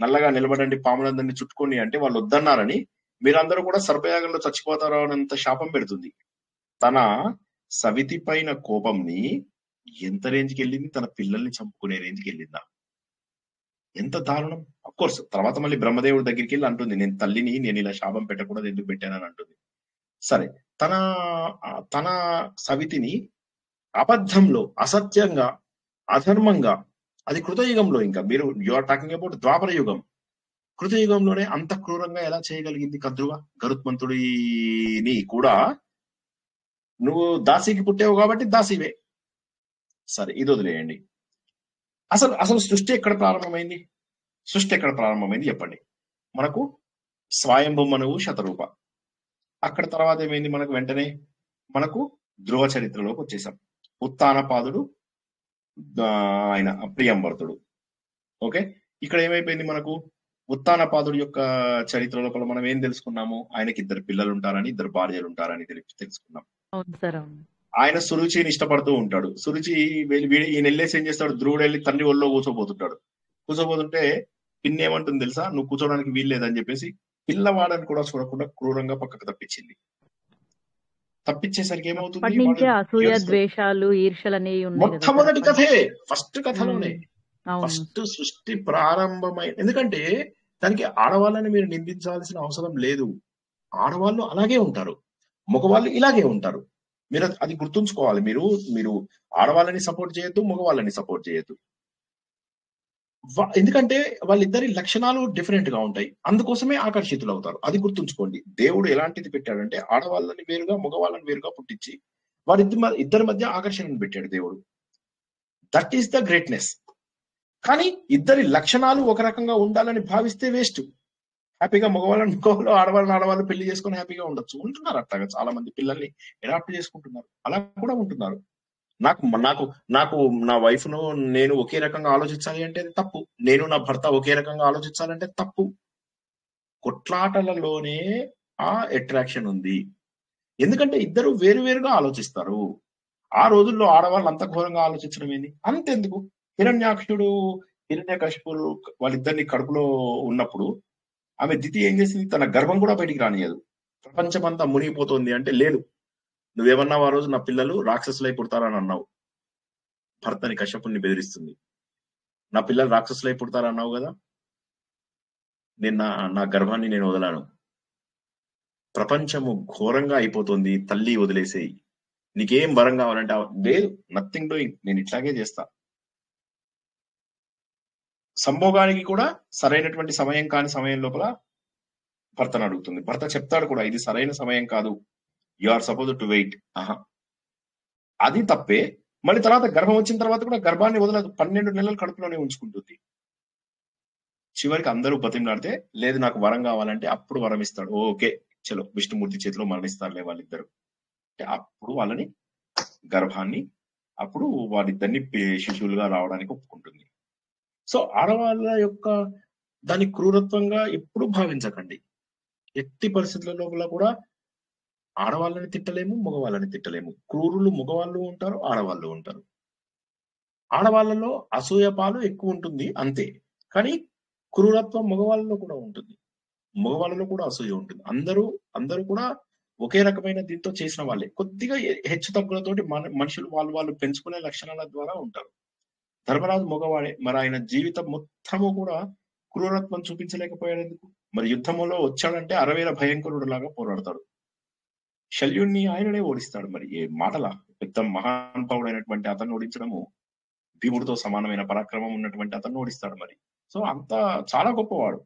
నల్లగా నిలబడండి, పాములందరినీ చుట్టుకోండి అంటే వాళ్ళు వద్దన్నారని మీరందరూ కూడా సర్పయాగంలో చచ్చిపోతారు అనంత శాపం పెడుతుంది. తన సవితి పైన కోపంని ఎంత రేంజ్కి వెళ్ళింది? తన పిల్లల్ని చంపుకునే రేంజ్కి వెళ్ళిందా? ఎంత దారుణం! అఫ్ కోర్స్ తర్వాత మళ్ళీ బ్రహ్మదేవుడి దగ్గరికి వెళ్ళి అంటుంది, నేను తల్లిని నేను ఇలా శాపం పెట్టకూడదు, ఎందుకు పెట్టానని అంటుంది. సరే, తన సవితిని అబద్ధంలో, అసత్యంగా, అధర్మంగా, అది కృతయుగంలో, ఇంకా మీరు యు ఆర్ టాకింగ్ అబౌట్ ద్వాపర యుగం, కృతయుగంలోనే అంత క్రూరంగా ఎలా చేయగలిగింది కద్రువ? గరుత్మంతుడిని కూడా నువ్వు దాసికి పుట్టావు కాబట్టి దాసివే. సరే, ఇది వదిలేయండి. అసలు సృష్టి ఎక్కడ ప్రారంభమైంది? చెప్పండి. మనకు స్వయంభూ మనువు శతరూప. అక్కడ తర్వాత ఏమైంది? మనకు వెంటనే మనకు ధ్రువ చరిత్రలోకి వచ్చేసాం. ఉత్తానపాదుడు ఆయన ప్రియంవర్తుడు. ఓకే, ఇక్కడ ఏమైపోయింది? మనకు ఉత్తానపాదుడు యొక్క చరిత్ర లోపల మనం ఏం తెలుసుకున్నాము? ఆయనకి 2 పిల్లలు ఉంటారని, 2 భార్యలు ఉంటారని తెలుసుకున్నాం. ఆయన సురుచిని ఇష్టపడుతూ ఉంటాడు. సురుచి ఈయన వెళ్ళేసి ఏం చేస్తాడు? ధ్రువుడు వెళ్ళి తండ్రి ఒళ్ళో కూర్చోబోతుంటే పిన్ని ఏమంటుంది తెలుసా? నువ్వు కూర్చోడానికి వీల్లేదని చెప్పేసి పిల్లవాడని కూడా చూడకుండా క్రూరంగా పక్కకు తప్పించింది. తప్పించేసరికి ఏమవుతుంది? మొట్టమొదటి కథే, ఫస్ట్ కథలోనే ఫస్ట్ సృష్టి ప్రారంభమైన. ఎందుకంటే దానికి ఆడవాళ్ళని మీరు నిందించాల్సిన అవసరం లేదు. ఆడవాళ్ళు అలాగే ఉంటారు, మగవాళ్ళు ఇలాగే ఉంటారు. మీరు అది గుర్తుంచుకోవాలి. మీరు ఆడవాళ్ళని సపోర్ట్ చేయొద్దు, మగవాళ్ళని సపోర్ట్ చేయొద్దు. ఎందుకంటే వాళ్ళిద్దరి లక్షణాలు డిఫరెంట్ గా ఉంటాయి, అందుకోసమే ఆకర్షితులు అవుతారు. అది గుర్తుంచుకోండి. దేవుడు ఎలాంటిది పెట్టాడంటే ఆడవాళ్ళని వేరుగా మగవాళ్ళని వేరుగా పుట్టించి ఇద్దరి మధ్య ఆకర్షణను పెట్టాడు దేవుడు. That is the greatness. కానీ ఇద్దరి లక్షణాలు ఒక రకంగా ఉండాలని భావిస్తే వేస్ట్. హ్యాపీగా మగవాళ్ళని మగవాళ్ళు, ఆడవాళ్ళు పెళ్లి చేసుకుని హ్యాపీగా ఉండొచ్చు. ఉంటున్నారు అట్లాగా చాలా మంది, పిల్లల్ని అడాప్ట్ చేసుకుంటున్నారు, అలా కూడా ఉంటున్నారు. నాకు నాకు నాకు నా వైఫ్ ను నేను ఒకే రకంగా ఆలోచించాలి అంటే అది తప్పు. నేను నా భర్త ఒకే రకంగా ఆలోచించాలంటే తప్పు. కొట్లాటలలోనే ఆ అట్రాక్షన్ ఉంది. ఎందుకంటే ఇద్దరు వేరువేరుగా ఆలోచిస్తారు. ఆ రోజుల్లో ఆడవాళ్ళు అంత ఘోరంగా ఆలోచించడం ఏంది? అంతెందుకు, హిరణ్యకశిపుడు వాళ్ళిద్దరిని కడుపులో ఉన్నప్పుడు ఆమె దితి ఏం చేసింది? తన గర్భం కూడా బయటికి రానియదు. ప్రపంచమంతా మునిగిపోతుంది అంటే లేదు, నువ్వేమన్నావు ఆ రోజు, నా పిల్లలు రాక్షసులై పుడతారని అన్నావు. భర్తని కశ్యపుని బెదిరిస్తుంది. నా పిల్లలు రాక్షసులై పుడతారన్నావు కదా, నేను నా గర్భాన్ని నేను వదలాను. ప్రపంచము ఘోరంగా అయిపోతుంది, తల్లి వదిలేసేయి, నీకేం వరం కావాలంటే లేదు, నథింగ్ డూయింగ్, నేను ఇట్లాగే చేస్తా. సంభోగానికి కూడా సరైనటువంటి సమయం కాని సమయం లోపల భర్తను అడుగుతుంది. భర్త చెప్తాడు కూడా, ఇది సరైన సమయం కాదు, you are suppose to wait. అది తప్పే. మళ్ళీ తర్వాత గర్భం వచ్చిన తర్వాత కూడా గర్భాన్ని వదలదు, 12 నెలలు కడుపులోనే ఉంచుకుంటుంది. చివరికి అందరూ బతిమలాడితే లేదు నాకు వరం కావాలంటే అప్పుడు వరం ఇస్తాడు. ఓకే చలో, విష్ణుమూర్తి చేతిలో మరణిస్తారులే వాళ్ళిద్దరు అంటే అప్పుడు వాళ్ళని గర్భాన్ని, అప్పుడు వాళ్ళిద్దరిని శిశువులుగా రావడానికి ఒప్పుకుంటుంది. సో ఆడవాళ్ళ యొక్క దాని క్రూరత్వంగా ఎప్పుడు భావించకండి. ఎట్టి పరిస్థితుల లోపల కూడా ఆడవాళ్ళని తిట్టలేము, మగవాళ్ళని తిట్టలేము. క్రూరులు మగవాళ్ళు ఉంటారు, ఆడవాళ్ళు ఉంటారు. ఆడవాళ్ళలో అసూయపాలు ఎక్కువ ఉంటుంది అంతే, కానీ క్రూరత్వం మగవాళ్ళలో కూడా ఉంటుంది, మగవాళ్ళలో కూడా అసూయ ఉంటుంది. అందరూ కూడా ఒకే రకమైన దీంతో చేసిన వాళ్ళే. కొద్దిగా హెచ్చు తగ్గులతోటి మనుషులు వాళ్ళు పెంచుకునే లక్షణాల ద్వారా ఉంటారు. ధర్మరాజు మగవాడే, మరి ఆయన జీవితం మొత్తము కూడా క్రూరత్వం చూపించలేకపోయాడు ఎందుకు? మరి యుద్ధంలో వచ్చాడంటే 60,000 భయంకరుడు లాగా పోరాడతాడు. శల్యుణ్ణి ఆయననే ఓడిస్తాడు. మరి ఏ మాటల, పెద్ద మహానుభావుడైనటువంటి అతన్ని ఓడించడము, భీముడితో సమానమైన పరాక్రమం ఉన్నటువంటి అతన్ని ఓడిస్తాడు. మరి సో అంత చాలా గొప్పవాడు.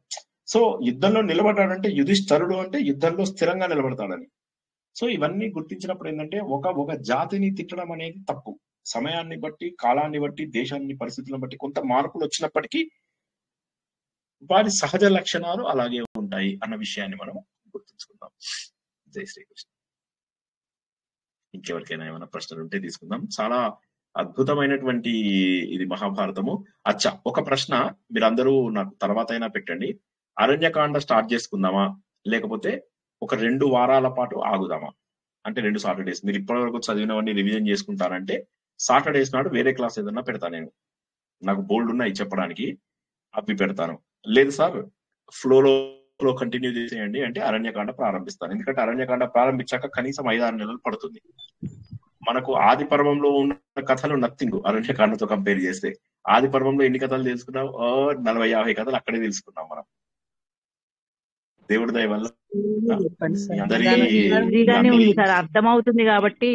సో యుద్ధంలో నిలబడ్డాడంటే యుధిష్ఠరుడు అంటే యుద్ధంలో స్థిరంగా నిలబడతాడని. సో ఇవన్నీ గుర్తించినప్పుడు ఏంటంటే ఒక జాతిని తిట్టడం అనేది తప్పు. సమయాన్ని బట్టి, కాలాన్ని బట్టి, దేశాన్ని, పరిస్థితులను బట్టి కొంత మార్పులు వచ్చినప్పటికీ వారి సహజ లక్షణాలు అలాగే ఉంటాయి అన్న విషయాన్ని మనం గుర్తుంచుకుందాం. జై శ్రీకృష్ణ. ఇంకెవరికైనా ఏమైనా ప్రశ్నలు ఉంటే తీసుకుందాం. చాలా అద్భుతమైనటువంటి ఇది మహాభారతము. అచ్చా, ఒక ప్రశ్న మీరందరూ నాకు తర్వాత అయినా పెట్టండి. అరణ్యకాండ స్టార్ట్ చేసుకుందామా, లేకపోతే ఒక 2 వారాల పాటు ఆగుదామా? అంటే 2 సాటర్డేస్. మీరు ఇప్పటివరకు చదివినవన్నీ రివిజన్ చేసుకుంటారంటే సాటర్డేస్ నాడు వేరే క్లాస్ ఏదన్నా పెడతా. నేను నాకు బోల్డ్ ఉన్నాయి చెప్పడానికి, అవి పెడతాను. లేదు సార్ ఫ్లో కంటిన్యూ చేసేయండి అంటే అరణ్యకాండ ప్రారంభిస్తాను. ఎందుకంటే అరణ్యకాండ ప్రారంభించాక కనీసం 5-6 నెలలు పడుతుంది. మనకు ఆది పర్వంలో ఉన్న కథలు నథింగ్ అరణ్యకాండతో కంపేర్ చేస్తే. ఆది పర్వంలో ఎన్ని కథలు తెలుసుకున్నాం? 40-50 కథలు అక్కడే తెలుసుకున్నాం మనం. దేవుడి దయ వల్ల ఈజీగానే ఉంది సార్, అర్థమవుతుంది కాబట్టి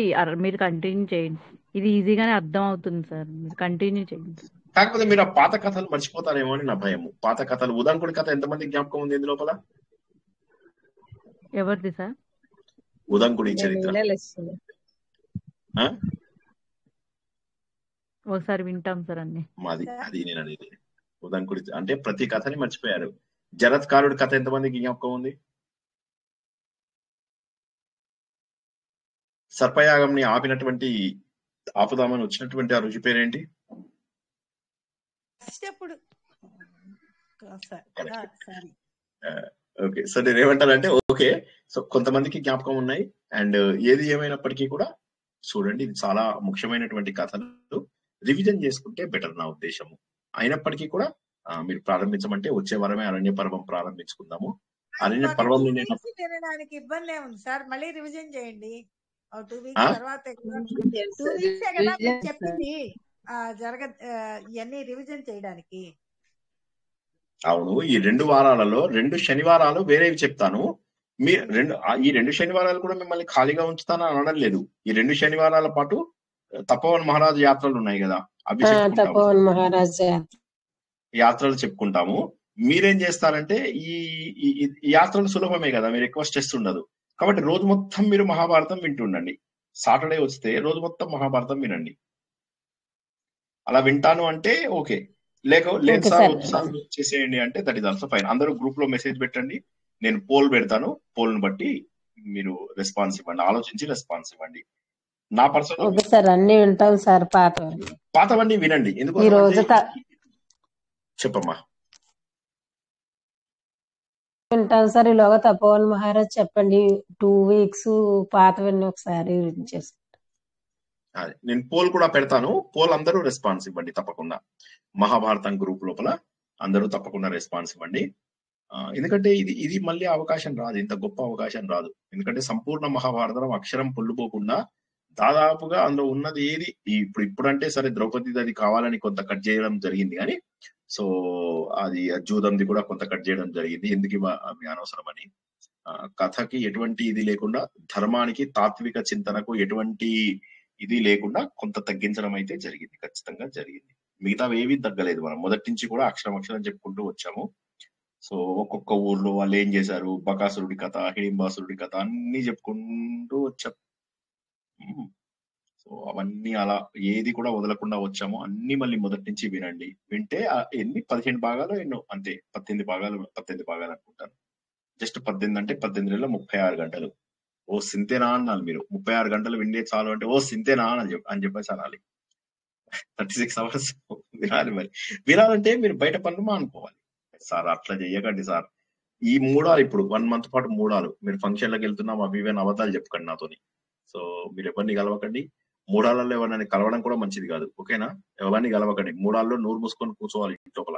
మీరు కంటిన్యూ చేయండి. ఇది ఈజీగానే అర్థం అవుతుంది సార్, మీరు కంటిన్యూ చేయండి. కాకపోతే మీరు ఆ పాత కథలు మర్చిపోతారేమో అని నా భయము. పాత కథలు, ఉదంకుడి కథ ఎంతమంది జ్ఞాపకం ఉంది ఇందు లోపల? ఎవరిది సార్? ఉదంకుడి చరిత్ర ఒకసారి వింటాం సార్ అన్ని. మాది అది నేను అనేది ఉదంకుడి అంటే ప్రతి కథని మర్చిపోయారు. జరత్కారుడి కథ ఎంతమందికి జ్ఞాపకం ఉంది? సర్పయాగంని ఆపుదామని వచ్చినటువంటి ఆ ఋషి పేరేంటి? ఓకే, సో నేను ఏమంటానంటే ఓకే, సో కొంతమందికి జ్ఞాపకం ఉన్నాయి. అండ్ ఏది ఏమైనప్పటికీ కూడా చూడండి, ఇది చాలా ముఖ్యమైనటువంటి కథలు, రివిజన్ చేసుకుంటే బెటర్ నా ఉద్దేశము. అయినప్పటికీ కూడా మీరు ప్రారంభించమంటే వచ్చే వారమే అరణ్య పర్వం ప్రారంభించుకుందాము. అరణ్య పర్వం తినడానికి ఇబ్బంది ఏముంది సార్, మళ్ళీ రివిజన్ చేయండి. 2 వీక్స్ తర్వాత 2 వీక్సే కదా చెప్పింది ఇవన్నీ రివిజన్ చేయడానికి. అవును, ఈ 2 వారాలలో 2 శనివారాలు వేరేవి చెప్తాను. ఈ 2 శనివారాలు కూడా మిమ్మల్ని ఖాళీగా ఉంచుతానని అనడం లేదు. ఈ 2 శనివారాల పాటు తపోవన్ మహారాజ్ యాత్రలు ఉన్నాయి కదా, అవి తపోవన్ మహారాజ్ యాత్ర యాత్రలు చెప్పుకుంటాము. మీరేం చేస్తారంటే ఈ ఈ- ఈ యాత్రలు సులభమే కదా, మీరు ఎక్కువ స్ట్రెస్ ఉండదు. కాబట్టి రోజు మొత్తం మీరు మహాభారతం వింటుండండి. సాటర్డే వస్తే రోజు మొత్తం మహాభారతం వినండి. అలా వింటాను అంటే ఓకే, లేదు ఓకే సార్ సార్. వద్దు సార్ చేసేయండి అంటే దట్ ఈస్ ఆల్సో ఫైన్. అందరూ గ్రూప్ లో మెసేజ్ పెట్టండి, నేను పోల్ పెడతాను. పోల్ ని బట్టి మీరు రెస్పాన్స్ ఇవ్వండి, ఆలోచించి రెస్పాన్స్ ఇవ్వండి. నా పర్సనల్ ఓకే సార్, అన్ని వింటాం సార్. పాతవన్నీ వినండి. ఈ ఎందుకోసం రోజు అంటే చెప్పమ్మా. వింటాం సార్. ఈలోగా తపోవన్ మహారాజ్ చెప్పండి 2 weeks పాతవన్నీ ఒకసారి వినిచేస్తాం. అదే నేను పోల్ కూడా పెడతాను. పోల్ అందరూ రెస్పాన్స్ ఇవ్వండి తప్పకుండా. మహాభారతం గ్రూప్ లోపల అందరూ తప్పకుండా రెస్పాన్స్ ఇవ్వండి. ఎందుకంటే ఇది మళ్ళీ అవకాశం రాదు, ఇంత గొప్ప అవకాశం రాదు. ఎందుకంటే సంపూర్ణ మహాభారతం అక్షరం పొల్లుపోకుండా దాదాపుగా అందులో ఉన్నది ఏది ఇప్పుడంటే సరే ద్రౌపది అది కావాలని కొంత కట్ చేయడం జరిగింది, కానీ సో అది జూదంది కూడా కొంత కట్ చేయడం జరిగింది. ఎందుకు అవి అనవసరమని. కథకి ఎటువంటి ఇది లేకుండా, ధర్మానికి తాత్విక చింతనకు ఎటువంటి ఇది లేకుండా కొంత తగ్గించడం అయితే జరిగింది, ఖచ్చితంగా జరిగింది. మిగతా ఏవి తగ్గలేదు. మనం మొదటి నుంచి కూడా అక్షరం చెప్పుకుంటూ వచ్చాము. సో ఒక్కొక్క ఊర్లో వాళ్ళు ఏం చేశారు, బకాసురుడి కథ, హిడింబాసురుడి కథ అన్ని చెప్పుకుంటూ వచ్చాం. సో అవన్నీ అలా ఏది కూడా వదలకుండా వచ్చాము. అన్ని మళ్ళీ మొదటి నుంచి వినండి. వింటే ఎన్ని 15 భాగాలు ఎన్నో అంతే, 18 భాగాలు అనుకుంటాను. జస్ట్ 18 అంటే 18 36 గంటలు. ఓ సింతేనా అన్నాను మీరు. 36 గంటలు విండే చాలు అంటే ఓ సింతేనా అని చెప్పేసి అనాలి. 36 hours వినాలి. మరి వినాలంటే మీరు బయట పనులు మానుకోవాలి. సార్ అట్లా చెయ్యకండి సార్. ఈ మూడాలు ఇప్పుడు 1 month పాటు మూడాలు మీరు ఫంక్షన్లకు వెళ్తున్నాం అవి ఇవన్నీ అబద్ధాలు చెప్పకండి నాతోని. సో మీరు ఎవరిని కలవకండి. మూడాలలో ఎవరిని కలవడం కూడా మంచిది కాదు, ఓకేనా? ఎవరిని కలవకండి. మూడాల్లో నోరు మూసుకొని కూర్చోవాలి ఇంట్లోపల,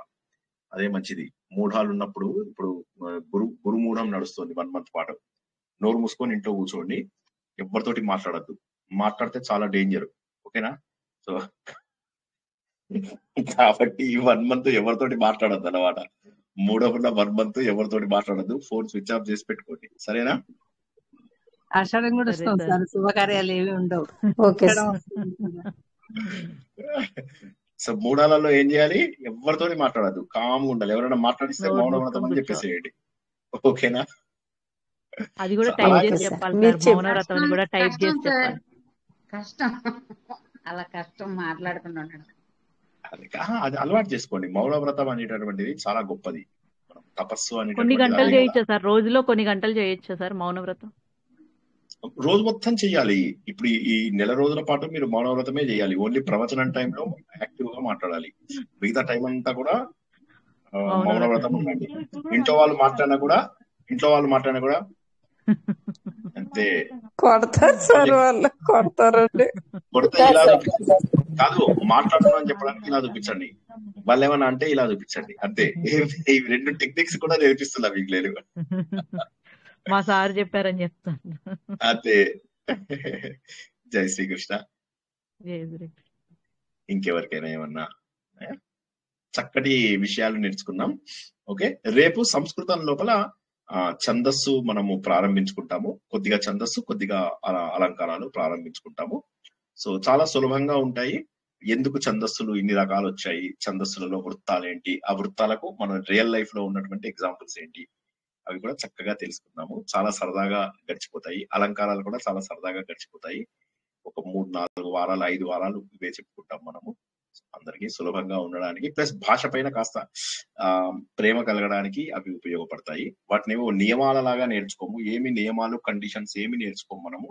అదే మంచిది. మూఢాలు ఉన్నప్పుడు ఇప్పుడు గురు మూఢం నడుస్తుంది 1 month పాటు. నోరు మూసుకొని ఇంట్లో కూర్చోండి, ఎవరితోటి మాట్లాడద్దు. మాట్లాడితే చాలా డేంజర్, ఓకేనా? సో కాబట్టి ఈ 1 month ఎవరితోటి మాట్లాడద్దు అన్నమాట. మూడవున్న 1 month ఎవరితోటి మాట్లాడద్దు. ఫోన్ స్విచ్ ఆఫ్ చేసి పెట్టుకోండి, సరేనా? ఆషాఢం కూడా వస్తాం సార్, శుభకార్యాలు ఏవి ఉండవు. ఓకే సో మూడాలలో ఏం చేయాలి, ఎవరితోటి మాట్లాడద్దు, కామ్గా ఉండాలి. ఎవరైనా మాట్లాడిస్తే మౌనవ్రతం అని చెప్పేసేయండి, ఓకేనా? అది కూడా టైప్ చేసి చెప్పాలి సార్. మౌనవ్రతం అని కూడా టైప్ చేసి చెప్పాలి. కష్టం అలా కష్టం మాట్లాడకుండా ఉండడం. అది అలవాటు చేసుకోండి. మౌనవ్రతం అనేటటువంటిది చాలా గొప్పది. మనం తపస్సు కొన్ని గంటలు అనేటటువంటి చేయొచ్చా సార్? రోజులో కొన్ని గంటలు చేయొచ్చా సార్ మౌనవ్రతం? రోజు మొత్తం చెయ్యాలి. ఇప్పుడు ఈ నెల రోజుల పాటు మీరు మౌనవ్రతమే చేయాలి. ఓన్లీ ప్రవచనం టైంలో యాక్టివ్ గా మాట్లాడాలి. మిగతా టైం అంతా కూడా మౌనవ్రతం ఉండండి. ఇంట్లో వాళ్ళు మాట్లాడినా కూడా అంతే. కొడతారు సార్ వాళ్ళు, కొడతారండి. కొడితే ఇలా కాదు, మాట్లాడడం అని చెప్పడానికి ఇలా చూపించండి, వాళ్ళు ఏమన్నా అంటే ఇలా చూపించండి, అంతే. ఈ 2 టెక్నిక్స్ కూడా నేర్పిస్తున్నా మీకు లేదు. మా సార్ చెప్పారని చెప్తాను, అంతే. జై శ్రీకృష్ణ. ఇంకెవరికైనా ఏమన్నా చక్కటి విషయాలు నేర్చుకున్నాం. ఓకే, రేపు సంస్కృతం లోపల ఛందస్సు మనము ప్రారంభించుకుంటాము. కొద్దిగా ఛందస్సు, కొద్దిగా అలంకారాలు ప్రారంభించుకుంటాము. సో చాలా సులభంగా ఉంటాయి. ఎందుకు ఛందస్సులు ఇన్ని రకాలు వచ్చాయి, ఛందస్సులలో వృత్తాలు ఏంటి, ఆ వృత్తాలకు మన రియల్ లైఫ్ లో ఉన్నటువంటి ఎగ్జాంపుల్స్ ఏంటి, అవి కూడా చక్కగా తెలుసుకున్నాము. చాలా సరదాగా గడిచిపోతాయి. అలంకారాలు కూడా చాలా సరదాగా గడిచిపోతాయి. ఒక 3-4 వారాలు 5 వారాలు ఇవే చెప్పుకుంటాం మనము. అందరికీ సులభంగా ఉండడానికి, ప్లస్ భాష పైన కాస్త ప్రేమ కలగడానికి అవి ఉపయోగపడతాయి. వాటిని నియమాల లాగా నేర్చుకోము. ఏమి నియమాలు, కండిషన్స్ ఏమి నేర్చుకోము మనము.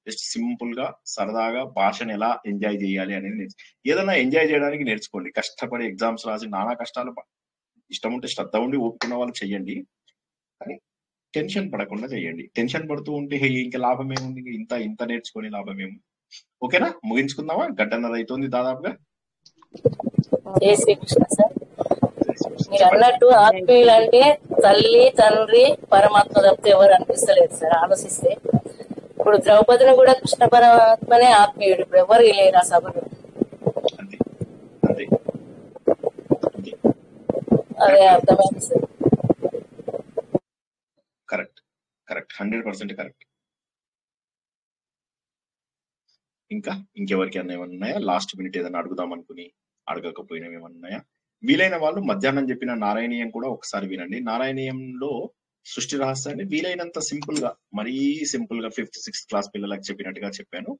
జస్ట్ సింపుల్ గా సరదాగా భాషను ఎలా ఎంజాయ్ చేయాలి అనేది ఏదైనా ఎంజాయ్ చేయడానికి నేర్చుకోండి. కష్టపడి ఎగ్జామ్స్ రాసి నానా కష్టాలు, ఇష్టం ఉంటే శ్రద్ధ ఉండి ఓపుకున్న వాళ్ళు చెయ్యండి, కానీ టెన్షన్ పడకుండా చేయండి. టెన్షన్ పడుతూ ఉంటే ఇంకా లాభం ఏముంది, ఇంత నేర్చుకొని లాభం ఏముంది. ఓకేనా, ముగించుకుందామా? 1:30 అవుతుంది దాదాపుగా. జై శ్రీకృష్ణ సార్. మీరు అన్నట్టు ఆత్మీయులు అంటే తల్లి, తండ్రి, పరమాత్మ తప్పితే ఎవరు అనిపిస్తలేదు సార్ ఆలోచిస్తే. ఇప్పుడు ద్రౌపదిని కూడా కృష్ణ పరమాత్మనే ఆత్మీయుడు, ఇప్పుడు ఎవరు లేరు ఆ సభలో. అదే అర్థమైంది సార్. Correct 100% correct. ఇంకెవరికి అన్న ఏమన్నా ఉన్నాయా? లాస్ట్ మినిట్ ఏదైనా అడుగుదాం అనుకుని అడగకపోయినా ఏమన్నా ఉన్నాయా? వీలైన వాళ్ళు మధ్యాహ్నం చెప్పిన నారాయణీయం కూడా ఒకసారి వినండి. నారాయణీయంలో సృష్టి రహస్యాన్ని వీలైనంత సింపుల్ గా, మరీ సింపుల్ గా 5th 6th క్లాస్ పిల్లలకు చెప్పినట్టుగా చెప్పాను.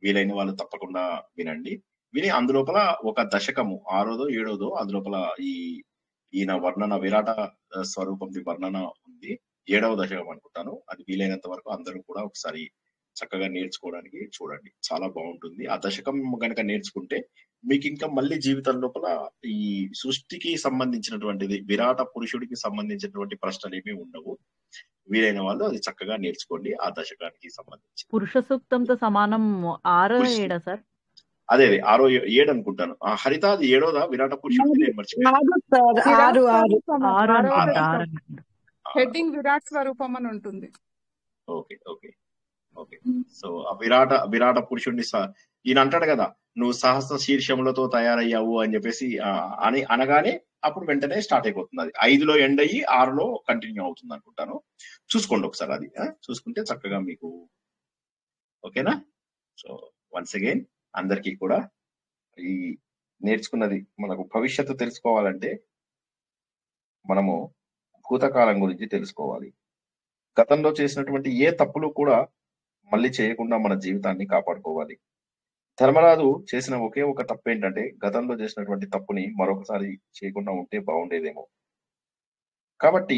వీలైన వాళ్ళు తప్పకుండా వినండి. విని అందులోపల ఒక దశకము 6దో 7దో అందులోపల ఈయన వర్ణన, విరాట స్వరూపంది వర్ణన ఉంది. 7వ దశకం అనుకుంటాను. అది వీలైనంత వరకు అందరూ కూడా ఒకసారి చక్కగా నేర్చుకోవడానికి చూడండి. చాలా బాగుంటుంది. ఆ దశకం గనక నేర్చుకుంటే మీకు ఇంకా మళ్ళీ జీవితం లోపల ఈ సృష్టికి సంబంధించినటువంటిది, విరాట పురుషుడికి సంబంధించినటువంటి ప్రశ్నలు ఏమీ ఉండవు. వీలైన వాళ్ళు అది చక్కగా నేర్చుకోండి. ఆ దశకానికి సంబంధించి పురుష సూక్తంతో సమానం 6 7 సార్? అదే 6 7 అనుకుంటాను. హరిత అది 7వదా? విరాట పురుషుడికి నేను మర్చిపోయాను. హెడ్డింగ్ విరాట్ స్వరూపం అని ఉంటుంది. Okay okay okay. సో ఆ విరాట పురుషుడిని ఈయన అంటాడు కదా, నువ్వు సహస్ర శీర్షములతో తయారయ్యావు అని చెప్పేసి అని అనగానే అప్పుడు వెంటనే స్టార్ట్ అయిపోతుంది. అది 5లో ఎండ్ అయ్యి 6లో కంటిన్యూ అవుతుంది అనుకుంటాను. చూసుకోండి ఒకసారి, అది చూసుకుంటే చక్కగా మీకు ఓకేనా. సో వన్స్ అగైన్ అందరికీ కూడా ఈ నేర్చుకున్నది, మనకు భవిష్యత్తు తెలుసుకోవాలంటే మనము భూతకాలం గురించి తెలుసుకోవాలి. గతంలో చేసినటువంటి ఏ తప్పులు కూడా మళ్ళీ చేయకుండా మన జీవితాన్ని కాపాడుకోవాలి. ధర్మరాజు చేసిన ఒకే ఒక తప్పు ఏంటంటే, గతంలో చేసినటువంటి తప్పుని మరొకసారి చేయకుండా ఉంటే బాగుండేదేమో. కాబట్టి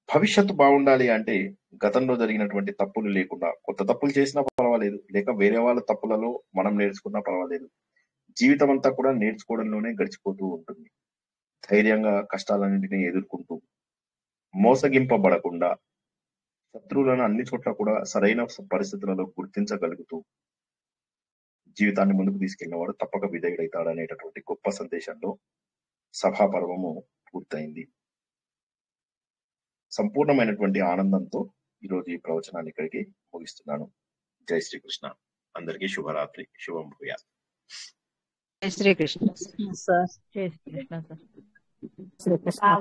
భవిష్యత్తు బాగుండాలి అంటే గతంలో జరిగినటువంటి తప్పులు లేకుండా, కొత్త తప్పులు చేసినా పర్వాలేదు, లేక వేరే వాళ్ళ తప్పులలో మనం నేర్చుకున్నా పర్వాలేదు, జీవితం అంతా కూడా నేర్చుకోవడంలోనే గడిచిపోతూ ఉంటుంది. ధైర్యంగా కష్టాలన్నింటినీ ఎదుర్కొంటూ, మోసగింపబడకుండా, శత్రువులను అన్ని చోట్ల కూడా సరైన పరిస్థితులలో గుర్తించగలుగుతూ జీవితాన్ని ముందుకు తీసుకెళ్లినవాడు తప్పక విజయుడైతాడనేటటువంటి గొప్ప సందేశంలో సభాపర్వము పూర్తయింది. సంపూర్ణమైనటువంటి ఆనందంతో ఈరోజు ఈ ప్రవచనాన్ని ఇక్కడికి ముగిస్తున్నాను. జై శ్రీకృష్ణ. అందరికీ శుభరాత్రి, శుభం భూయాత్. జై శ్రీకృష్ణ సార్. జై శ్రీకృష్ణ సార్. శ్రీకృష్ణ.